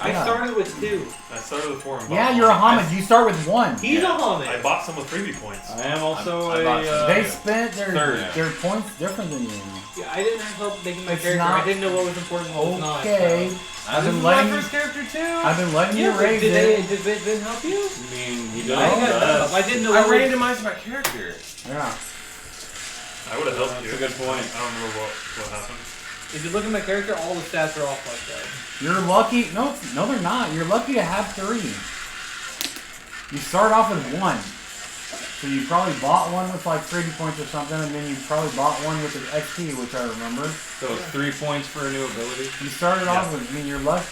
S1: I started with 2.
S3: I started with 4. And
S5: Yeah,
S3: bought
S5: you're a
S3: one.
S5: Hamid. You start with 1.
S1: He's a Hamid.
S3: I bought some with freebie points.
S7: I am also
S3: I bought some.
S5: They spent
S7: third.
S5: their points different than you.
S1: Yeah, I didn't have help making my
S5: It's
S1: character.
S5: not-
S1: I didn't know what was important and what was not.
S5: Okay.
S1: So.
S5: I've been
S1: This is
S5: letting
S1: my first character too.
S5: I've been letting
S1: Yeah,
S5: you
S1: but
S5: raise
S1: did
S5: it.
S1: they didn't help you?
S7: I mean, he
S1: I
S7: does.
S1: got help. I didn't know
S6: I
S1: what was.
S6: randomized my character.
S5: Yeah.
S3: I would have helped you.
S7: That's a good point.
S3: I don't remember what happened.
S1: If you look at my character, all the stats are off like that.
S5: You're lucky. No, they're not. You're lucky to have 3. You start off with 1. So you probably bought one with like 30 points or something, and then you probably bought one with an XP, which I remember.
S7: So it's 3 points for a new ability.
S5: You started off with, I mean, you're lucky.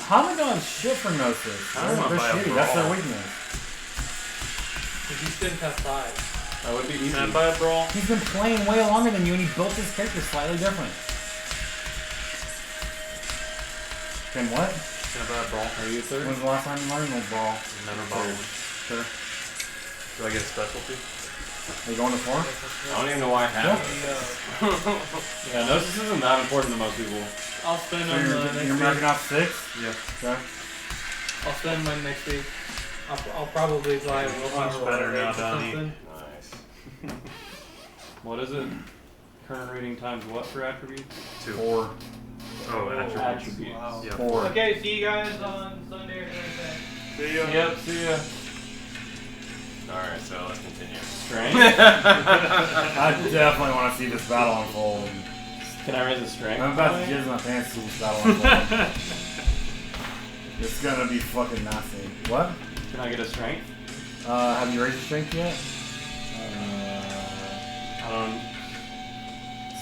S5: How am I doing shit for Gnosis?
S3: I don't
S5: They're
S3: wanna buy a
S5: shitty. That's their
S3: brawl.
S5: weakness.
S1: If you shouldn't have 5.
S7: That would be easy.
S3: Can I buy a brawl?
S5: He's been playing way longer than you, and he built his character slightly different. Then what?
S3: Can I buy a brawl?
S7: Are you a third?
S5: When's the last time you learned no ball?
S3: Never bought one.
S5: Sure.
S3: Do I get a specialty?
S5: Are you going to 4?
S6: I don't even know why I have it.
S7: Yeah, Gnosis isn't that important to most people.
S1: I'll spend
S5: So
S1: on
S5: you're
S1: next week.
S5: marking off 6?
S3: Yeah.
S5: Okay.
S1: I'll spend mine next week. I'll probably buy a
S3: Much better now,
S1: or
S3: Donnie.
S1: something.
S6: Nice.
S7: What is it? Current rating times what for attributes?
S3: 2.
S5: 4.
S3: Oh, attributes.
S7: Attributes.
S1: Wow.
S3: Yeah.
S5: 4.
S1: Okay, see you guys on Sunday or Thursday.
S3: See ya.
S7: Yep, see ya.
S6: Alright, so let's continue.
S7: Strength?
S5: I definitely want to see this battle unfold.
S7: Can I raise a strength?
S5: I'm about to jizz my pants to see this battle unfold. It's gonna be fucking nasty. What?
S7: Can I get a strength?
S5: Have you raised your strength yet?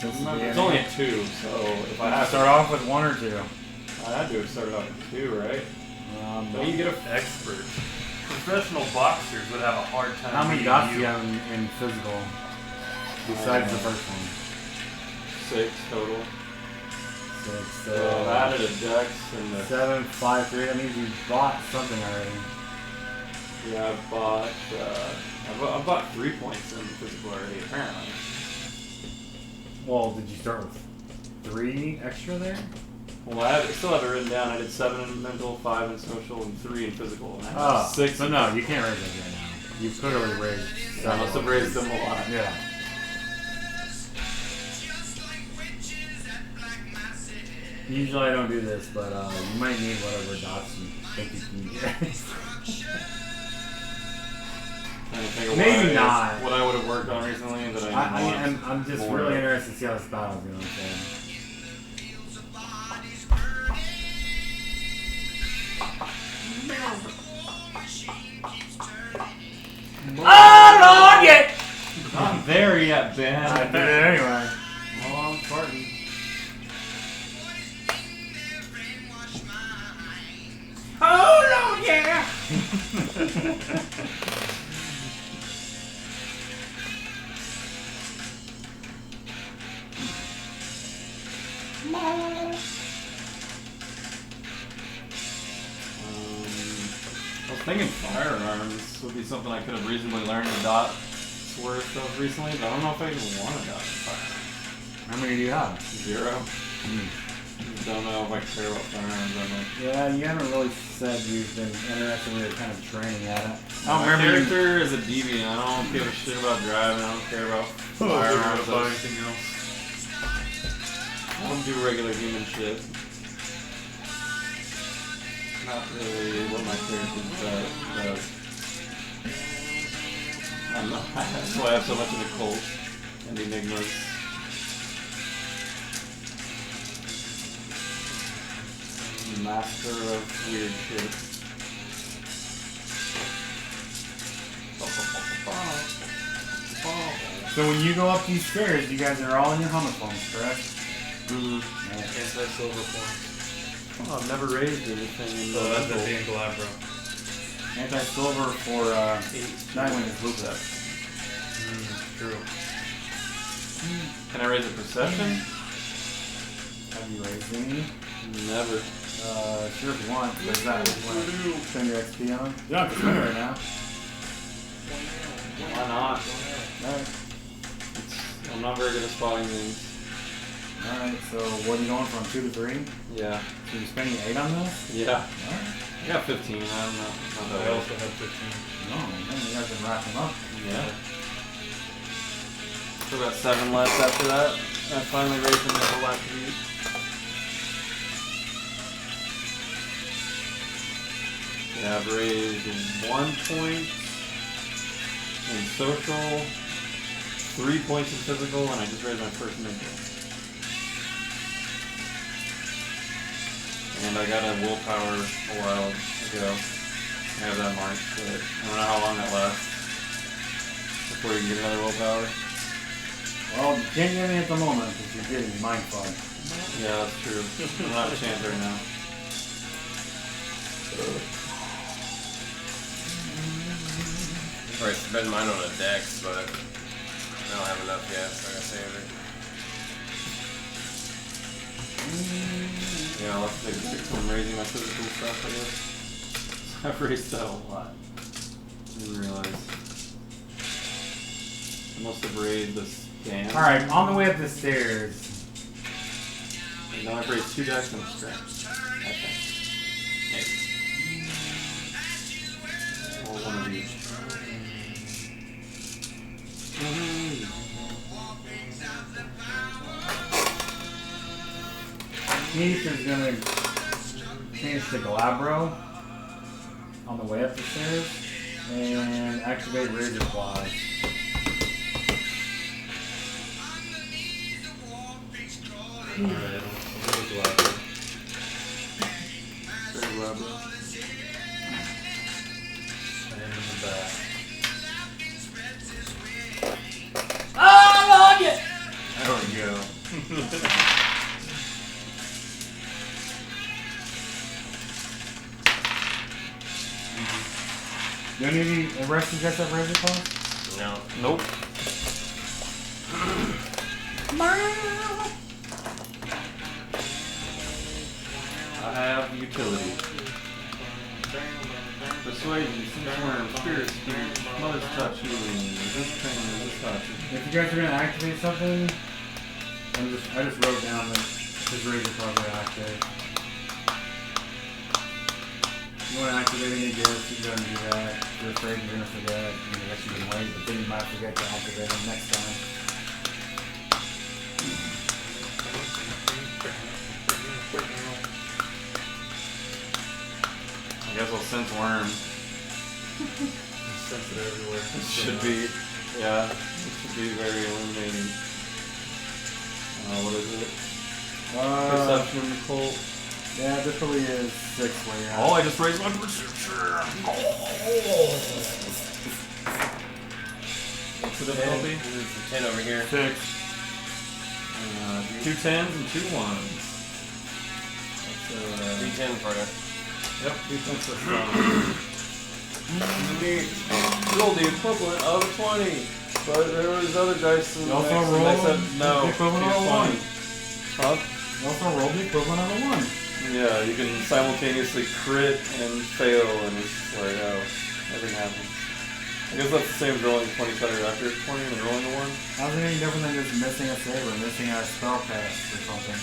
S5: Since the
S7: It's
S5: beginning?
S7: only a 2, so if I
S5: I
S7: have
S5: start off with 1 or 2.
S7: I had to have started off with 2, right? Don't you get a
S3: Expert. Professional boxers would have a hard time.
S5: How many
S3: beating
S5: dots do
S3: you.
S5: you have in physical? Besides the first one.
S7: 6 total?
S5: 6,
S7: So I added a dex and the
S5: 7, 5, 3. That means you bought something already.
S7: yeah, I bought 3 points in physical already apparently.
S5: Well, did you start with 3 extra there?
S7: Well, I still have it written down. I did 7 in mental, 5 in social, and 3 in physical. And I have 6.
S5: So no, you can't raise those right now. You could have raised.
S7: I must have raised them a lot.
S5: Yeah. Usually I don't do this, but you might need whatever dots you think you can get.
S7: Trying to think of
S5: Maybe
S7: what
S5: not.
S7: what I would have worked on recently that I
S5: I'm just
S7: more
S5: really
S7: of.
S5: interested to see how this battle's going. Oh, Lord, yeah!
S7: Not there yet, Ben.
S5: I did it anyway. Well, I'm farting.
S1: Oh no, yeah!
S7: I was thinking firearms would be something I could have reasonably learned a dot's worth of recently, but I don't know if I even want a dot in firearms.
S5: How many do you have?
S7: 0. Don't know if I care about firearms that much.
S5: Yeah, you haven't really said you've been interested in kind of training at it.
S7: My character is a deviant. I don't give a shit about driving. I don't care about firearms.
S3: Buy anything else.
S7: I don't do regular human shit. Not really what my character does. I'm not. That's why I have so much of the cult and enigmas. Master of weird shit.
S5: So when you go up these stairs, you guys are all in your homophones, correct?
S3: Anti-silver points.
S7: Oh, I've never raised anything in
S3: So that's
S7: the
S3: it being Glabro.
S5: Anti-silver for Nightwing is Luca.
S3: True.
S7: Can I raise a perception?
S5: Have you raised any?
S7: Never.
S5: Sure if you want. But is that what you want to spend your XP on? You don't have to spend it right now.
S7: Why not?
S5: Alright.
S7: I'm not very good at spotting things.
S5: Alright, so what are you going from? 2 to 3?
S7: Yeah.
S5: So you're spending 8 on this?
S7: Yeah.
S5: Alright.
S7: I got 15. I don't know. Not that
S3: I
S7: well.
S3: also have 15.
S5: No, man, you guys been racking up.
S7: Yeah. So about 7 left after that. I finally raised them to last week. Yeah, I've raised 1 point in social, 3 points in physical, and I just raised my first mental. And I got a willpower a while ago. I have that marked, but I don't know how long that lasts before you can get another willpower.
S5: Well, you can't get any at the moment because you're getting mind fog.
S7: Yeah, that's true. I don't have a chance right now.
S6: Probably spend mine on a dex, but I don't have enough yet, so I gotta save it.
S7: Yeah, I'll have to take a pic from raising my physical stuff, I guess. I've raised that a lot. Didn't realize. I must have raised the stand.
S5: Alright, on the way up the stairs.
S7: And now I've raised 2 decks and a strength. I think. Maybe. Or one of each.
S5: Keith is gonna change to Glabro on the way up the stairs and activate Razor Claws.
S3: Alright, I'm gonna go out there.
S7: Very rubber.
S3: And in the back.
S5: There we go. Do any of you, the rest of you guys have Razor Claws?
S6: No.
S7: Nope. I have utility. Persuasion, sense worm, spirit speed, mother's touch healing, resist pain, resist toxin.
S5: If you guys are gonna activate something, I just wrote down that his Razor Claws are active. If you want to activate any gifts, you can go and do that. If you're afraid you're gonna forget, I guess you can wait, but then you might forget to activate them next time.
S7: I guess I'll sense worm.
S3: Sense it everywhere.
S7: It should be, yeah, it should be very illuminating. What is it? Perception of the cult.
S5: Yeah, this probably is 6 where you're at.
S7: Oh, I just raised my perception. What's the difficulty?
S6: There's a 10 over here.
S5: 6.
S7: 2 10s and 2 1s. That's
S6: 3 10 for you.
S7: yep, defense is strong. Roll the equivalent of a 20. But there was other dice in
S5: You
S7: the
S5: also
S7: mix, and
S5: roll
S7: they said no.
S5: the equivalent of a
S7: 20.
S5: 1.
S7: Huh?
S5: You also roll the equivalent of a 1.
S7: Yeah, you can simultaneously crit and fail, and it's just like, oh, nothing happens. I guess that's the same as rolling 20 sided after 20 and rolling a 1.
S5: How's it any different than just missing a save or missing a spell cast or something?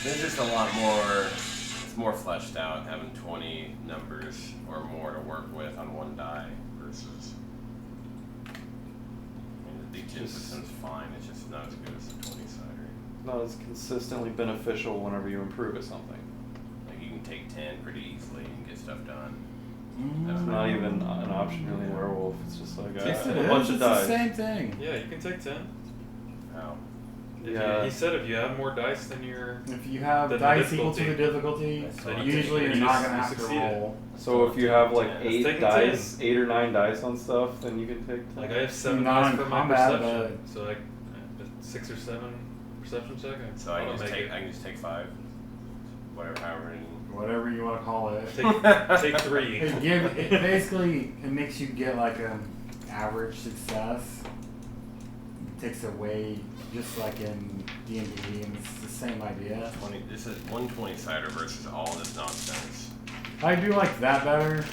S6: There's just a lot more, it's more fleshed out having 20 numbers or more to work with on one die versus, I mean, the D10 system's fine, it's just not as good as the 20 sider.
S7: Not as consistently beneficial whenever you improve at something.
S6: Like you can take 10 pretty easily and get stuff done.
S7: It's not even an option really in Werewolf. It's just like
S5: Yes, it
S7: a
S5: is.
S7: bunch of
S5: It's the
S7: dice.
S5: same thing.
S3: Yeah, you can take 10.
S6: How?
S7: Yeah.
S3: He said if you have more dice than your.
S5: If you have
S3: Then the
S5: dice equal to the
S3: difficulty.
S5: difficulty,
S6: Then
S5: usually
S3: you
S5: you're
S3: just-
S5: not going to
S3: you
S5: have to
S3: succeeded.
S5: roll.
S7: So if you have like
S6: Yeah,
S7: 8
S3: taking
S7: dice, 8 or 9 dice on stuff, then you can take 10.
S3: Like I have 7
S5: Not
S3: dice
S5: in
S3: for my
S5: combat,
S3: perception. So like 6 or 7 perception check.
S6: So I can just take 5. Whatever, however many.
S5: Whatever you want to call it.
S3: Take 3.
S5: It basically it makes you get like an average success, takes away, just like in D&D, and it's the same idea.
S6: This is 120 cider versus all this nonsense.
S5: I do like that better,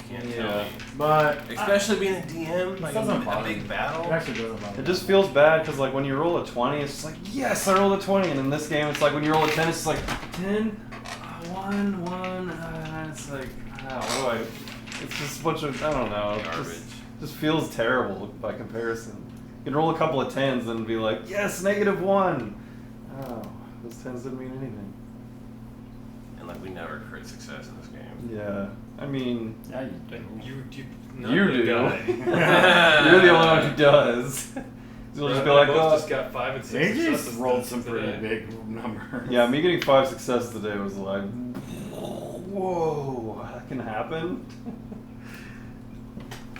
S6: You can't tell me.
S5: but
S6: Especially being a DM, like
S5: doesn't
S6: a
S5: bother
S6: big
S5: me.
S6: battle.
S5: It actually doesn't bother
S7: It
S5: me.
S7: just feels bad because like when you roll a 20, it's just like, yes, I rolled a 20, and in this game, it's like when you roll a 10, it's like 10, 1, it's like, what do I? It's just a bunch of I don't know. It
S6: Garbage.
S7: just feels terrible by comparison. You can roll a couple of 10s and be like, yes, -1. Oh, those 10s didn't mean anything.
S6: And like we never crit success in this game.
S7: Yeah, I mean,
S5: Yeah, you do.
S7: you do. You're the only one who does. You'll just be like,
S3: both
S7: oh.
S3: just got 5 and 6
S5: They just
S3: successes
S5: rolled some
S3: today.
S5: pretty big numbers.
S7: Yeah, me getting 5 successes today was like, whoa, that can happen?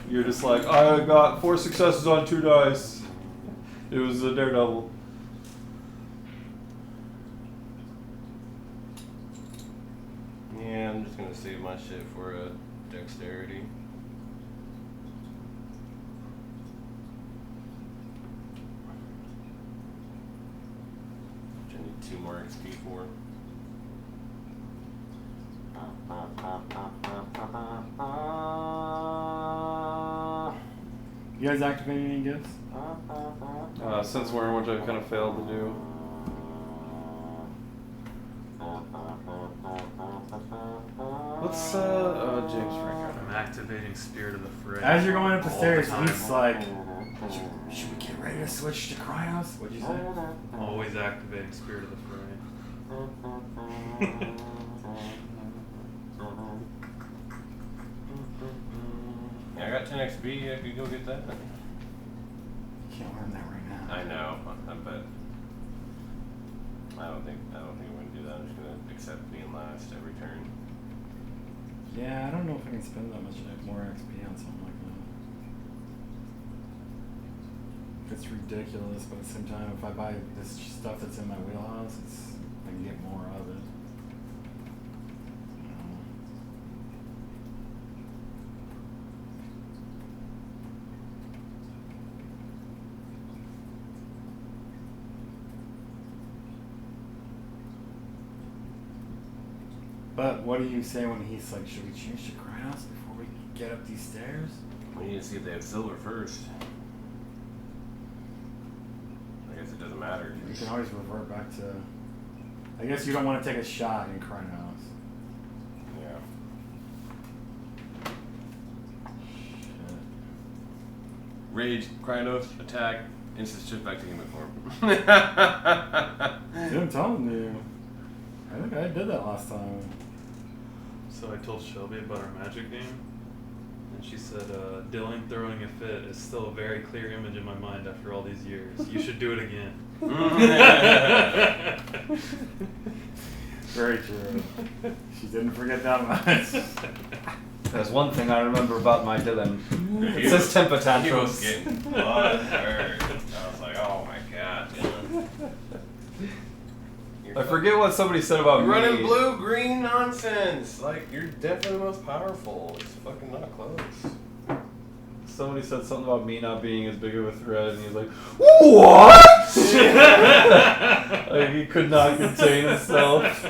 S7: You're just like, I got 4 successes on 2 dice. It was a daredevil.
S6: Yeah, I'm just gonna save my shit for a dexterity. Which I need 2 more XP for.
S5: You guys activating any gifts?
S7: Since we're which I kind of failed to do. Let's James Frank.
S3: I'm activating Spirit of the Fray.
S5: As you're going up the
S3: all
S5: stairs,
S3: time.
S5: he's like, should we get ready to switch to Krynos? What'd you say?
S3: Always activating Spirit of the Fray.
S6: Yeah, I got 10 XP. I could go get that.
S5: You can't learn that right now.
S6: I know. I bet. I don't think I'm gonna do that. I'm just gonna accept being last every turn.
S5: Yeah, I don't know if I can spend that much more XP on something like that. It's ridiculous, but at the same time, if I buy this stuff that's in my wheelhouse, I can get more of it. You know. But what do you say when he's like, should we change to Krynos before we get up these stairs?
S6: We need to see if they have silver first. I guess it doesn't matter.
S5: You can always revert back to. I guess you don't want to take a shot in Krynos.
S6: Yeah.
S5: Shit.
S6: Rage, Krynos, attack, instant shift back to human form.
S5: Dude, I'm telling you. I think I did that last time.
S3: So I told Shelby about our magic game, and she said, Dylan throwing a fit is still a very clear image in my mind after all these years. You should do it again.
S5: Very true. She didn't forget that much.
S7: There's one thing I remember about my Dylan. It says temper
S6: He was
S7: tantrums.
S6: getting butthurt. I was like, oh my god, Dylan.
S7: I forget what somebody said about
S6: You're
S7: me.
S6: running blue, green nonsense. Like, you're definitely the most powerful. It's fucking not close.
S7: Somebody said something about me not being as big of a threat, and he's like, "What?" Like he could not contain himself.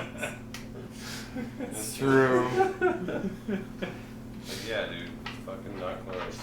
S5: It's true.
S6: Like, yeah, dude, fucking not close.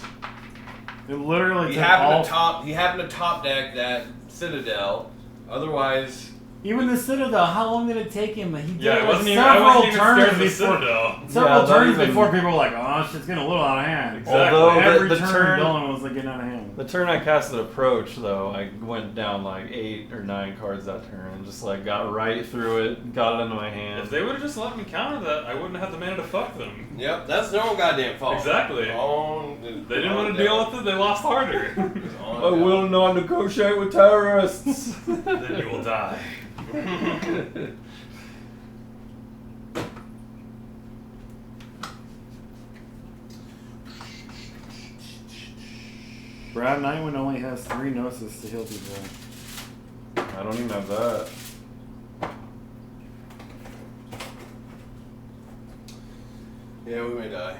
S5: It literally
S6: He
S5: took
S6: happened
S5: all.
S6: to top. He happened to top deck that Citadel. Otherwise,
S5: Even the Citadel, how long did it take him? He did
S3: Yeah,
S5: it
S3: I
S5: like
S3: wasn't even
S5: several
S3: scared
S5: turns
S3: of the
S5: before.
S3: Citadel.
S5: Several
S7: Yeah, not
S5: turns
S7: even-
S5: before people were like, oh, shit's getting a little out of hand.
S3: Exactly.
S7: Although
S5: Every
S7: the
S5: turn
S7: turn,
S5: Dylan was like getting out of hand.
S7: the turn I casted Approach, though, I went down like 8 or 9 cards that turn, and just like got right through it, got it into my hand.
S3: If they would have just let me counter that, I wouldn't have had the mana to fuck them.
S6: yep, that's their own goddamn fault.
S3: Exactly. They didn't want to deal with it, they lost harder.
S7: I will not negotiate with terrorists.
S3: Then you will die.
S5: Brad Nightwind only has 3 Gnosis to heal people.
S7: I don't even have that.
S6: Yeah, we may die.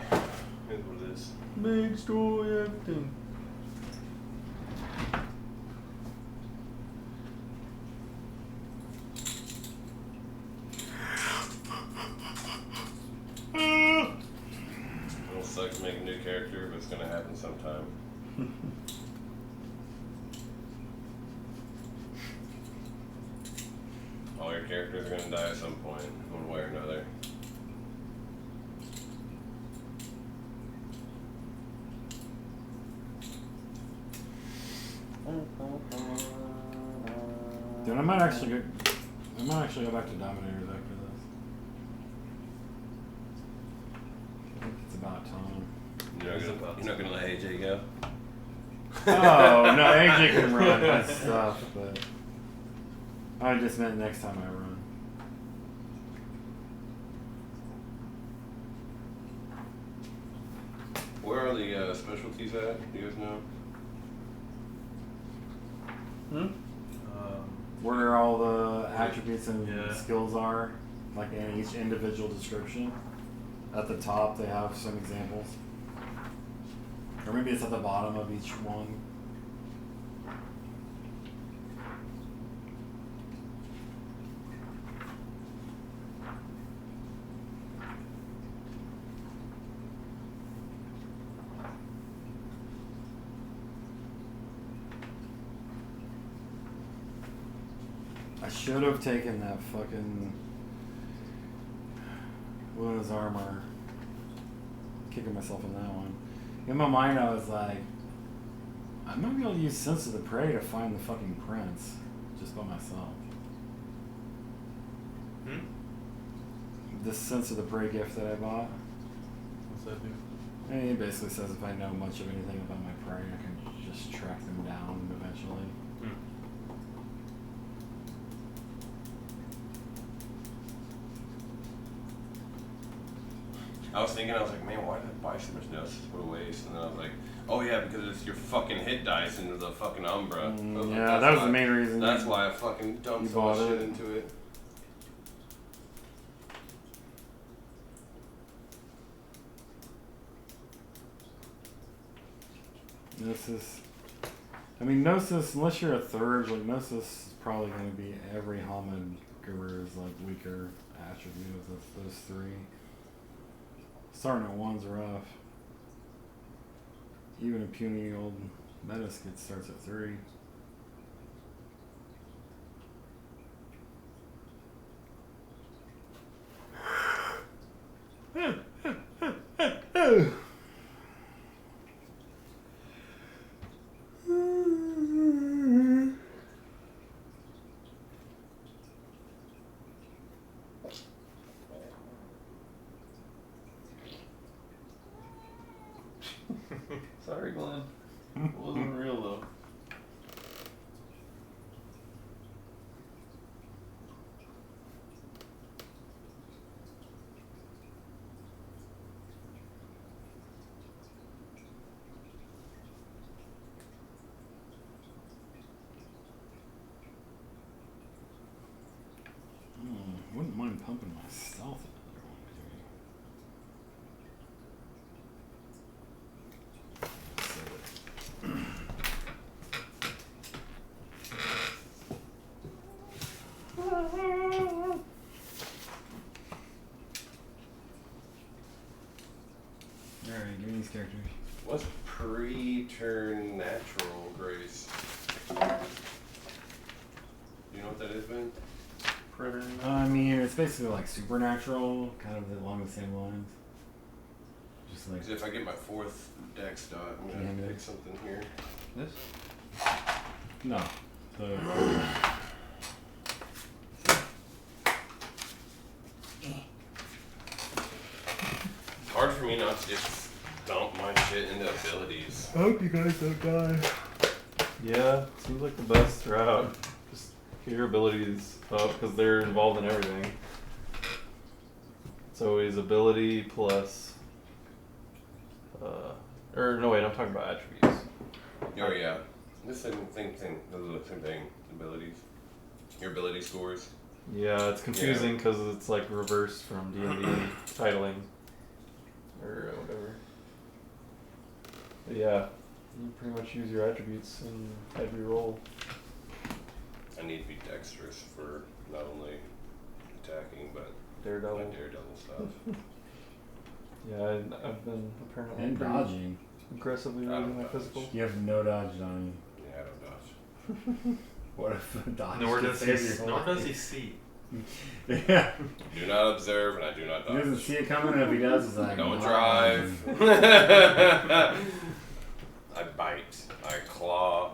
S6: Here's what it is.
S7: Big story, everything.
S6: characters are gonna die at some point, one way or another.
S5: Dude, I might actually go back to Dominators after this. I think it's about time.
S6: You're not gonna let AJ go?
S5: Oh no, AJ can run that stuff, but I just meant next time I run.
S6: Where are the specialties at? Do you guys know?
S5: Where all the attributes and
S3: Yeah.
S5: skills are, like in each individual description. At the top, they have some examples. Or maybe it's at the bottom of each one. I should have taken that fucking Luna's armor. Kicking myself in that one. In my mind, I was like, I might be able to use Sense of the Prey to find the fucking prince just by myself. This Sense of the Prey gift that I bought.
S3: What's that do?
S5: And it basically says if I know much of anything about my prey, I can just track them down eventually.
S6: I was like, man, why did I buy so much dust? What a waste. And then I was like, oh yeah, because it's your fucking hit dice into the fucking Umbra.
S5: Yeah, that was the main reason.
S6: That's why I fucking dumped so much shit into it.
S5: Gnosis. I mean, Gnosis, unless you're a third, like Gnosis is probably going to be every Hamid Guru's like weaker attribute of those three. Starting at 1's rough. Even a puny old Metaskid starts at 3.
S7: Sorry, Glenn. It wasn't real though.
S5: Wouldn't mind pumping my stealth Alright, give me these characters.
S6: What's pre-turn natural grace? You know what that is, Ben?
S7: Predator.
S5: I mean, it's basically like supernatural, kind of along the same lines. Just like.
S6: Because if I get my 4th dex dot, I'm gonna have to pick something here.
S7: This?
S5: No.
S6: It's hard for me not to just dump my shit into abilities.
S5: I hope you guys don't die.
S7: Yeah, seems like the best route. Just get your abilities up because they're involved in everything. It's always ability plus. Or no, wait, I'm talking about attributes.
S6: Oh yeah, the same thing. Those are the same thing. Abilities, your ability scores.
S7: Yeah, it's confusing because it's like reversed from D&D titling or whatever. But yeah, you pretty much use your attributes in every roll.
S6: I need to be dexterous for not only attacking but
S7: Daredevil.
S6: my daredevil stuff.
S7: Yeah, I've been apparently
S5: And
S7: pretty
S5: dodging.
S7: aggressively
S6: I don't
S7: using my
S6: dodge.
S7: physical.
S5: You have no dodge, Johnny.
S6: Yeah, I don't dodge.
S5: What if the dodge
S3: Nor
S5: could
S3: does
S5: save
S3: he.
S5: your
S3: Nor
S5: life?
S3: does he see.
S5: Yeah.
S6: Do not observe, and I do not
S5: He doesn't
S6: dodge.
S5: see it coming, and if he does, it's like,
S6: Don't
S5: "Oh."
S6: drive. I bite. I claw.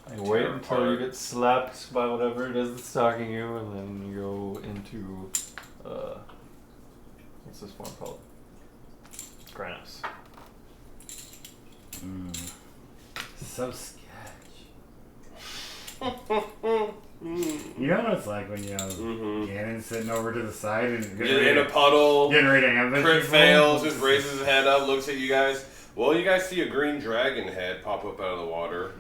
S6: I
S7: You wait
S6: tear
S7: until you
S6: apart.
S7: get slapped by whatever it is that's stalking you, and then you go into what's this one called? Granos.
S5: So sketch. You know what it's like when you have Gannon sitting over to the side and
S6: Get in a puddle.
S5: getting ready to ambush
S6: Crit
S5: people?
S6: fails, just raises his head up, looks at you guys. Well, you guys see a green dragon head pop up out of the water.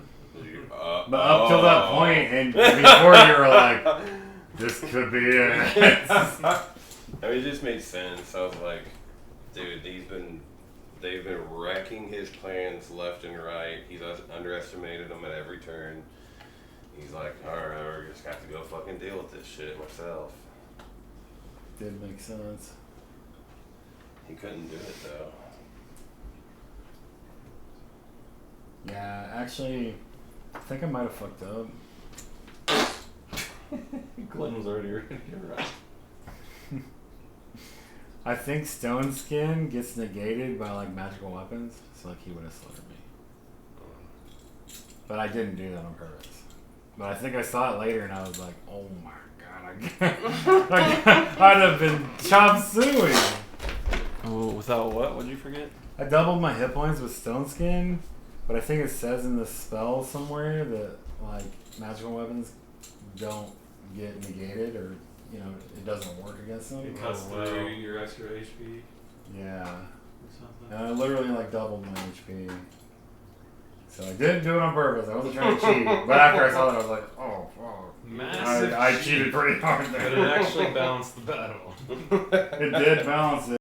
S5: But up till that point, and before you were like, this could be it.
S6: I mean, it just made sense. I was like, dude, they've been wrecking his plans left and right. He's underestimated them at every turn. He's like, alright, we're just got to go fucking deal with this shit myself.
S5: Did make sense.
S6: He couldn't do it though.
S5: Yeah, actually, I think I might have fucked up.
S7: Glenn was already ready to run.
S5: I think Stone Skin gets negated by like magical weapons, so like he would have slaughtered me. But I didn't do that on purpose. But I think I saw it later and I was like, oh my god, I'd have been chop suey.
S7: Oh, without what? What'd you forget?
S5: I doubled my hit points with Stone Skin, but I think it says in the spell somewhere that like magical weapons don't get negated, or you know it doesn't work against them.
S3: It cuts through your extra HP
S5: Yeah,
S3: or something.
S5: and I literally like doubled my HP. So I didn't do it on purpose. I wasn't trying to cheat. But after I saw that, I was like, oh, fuck.
S3: Massive
S5: I cheated pretty hard
S3: But it
S5: there.
S3: actually balanced the battle.
S5: It did balance it.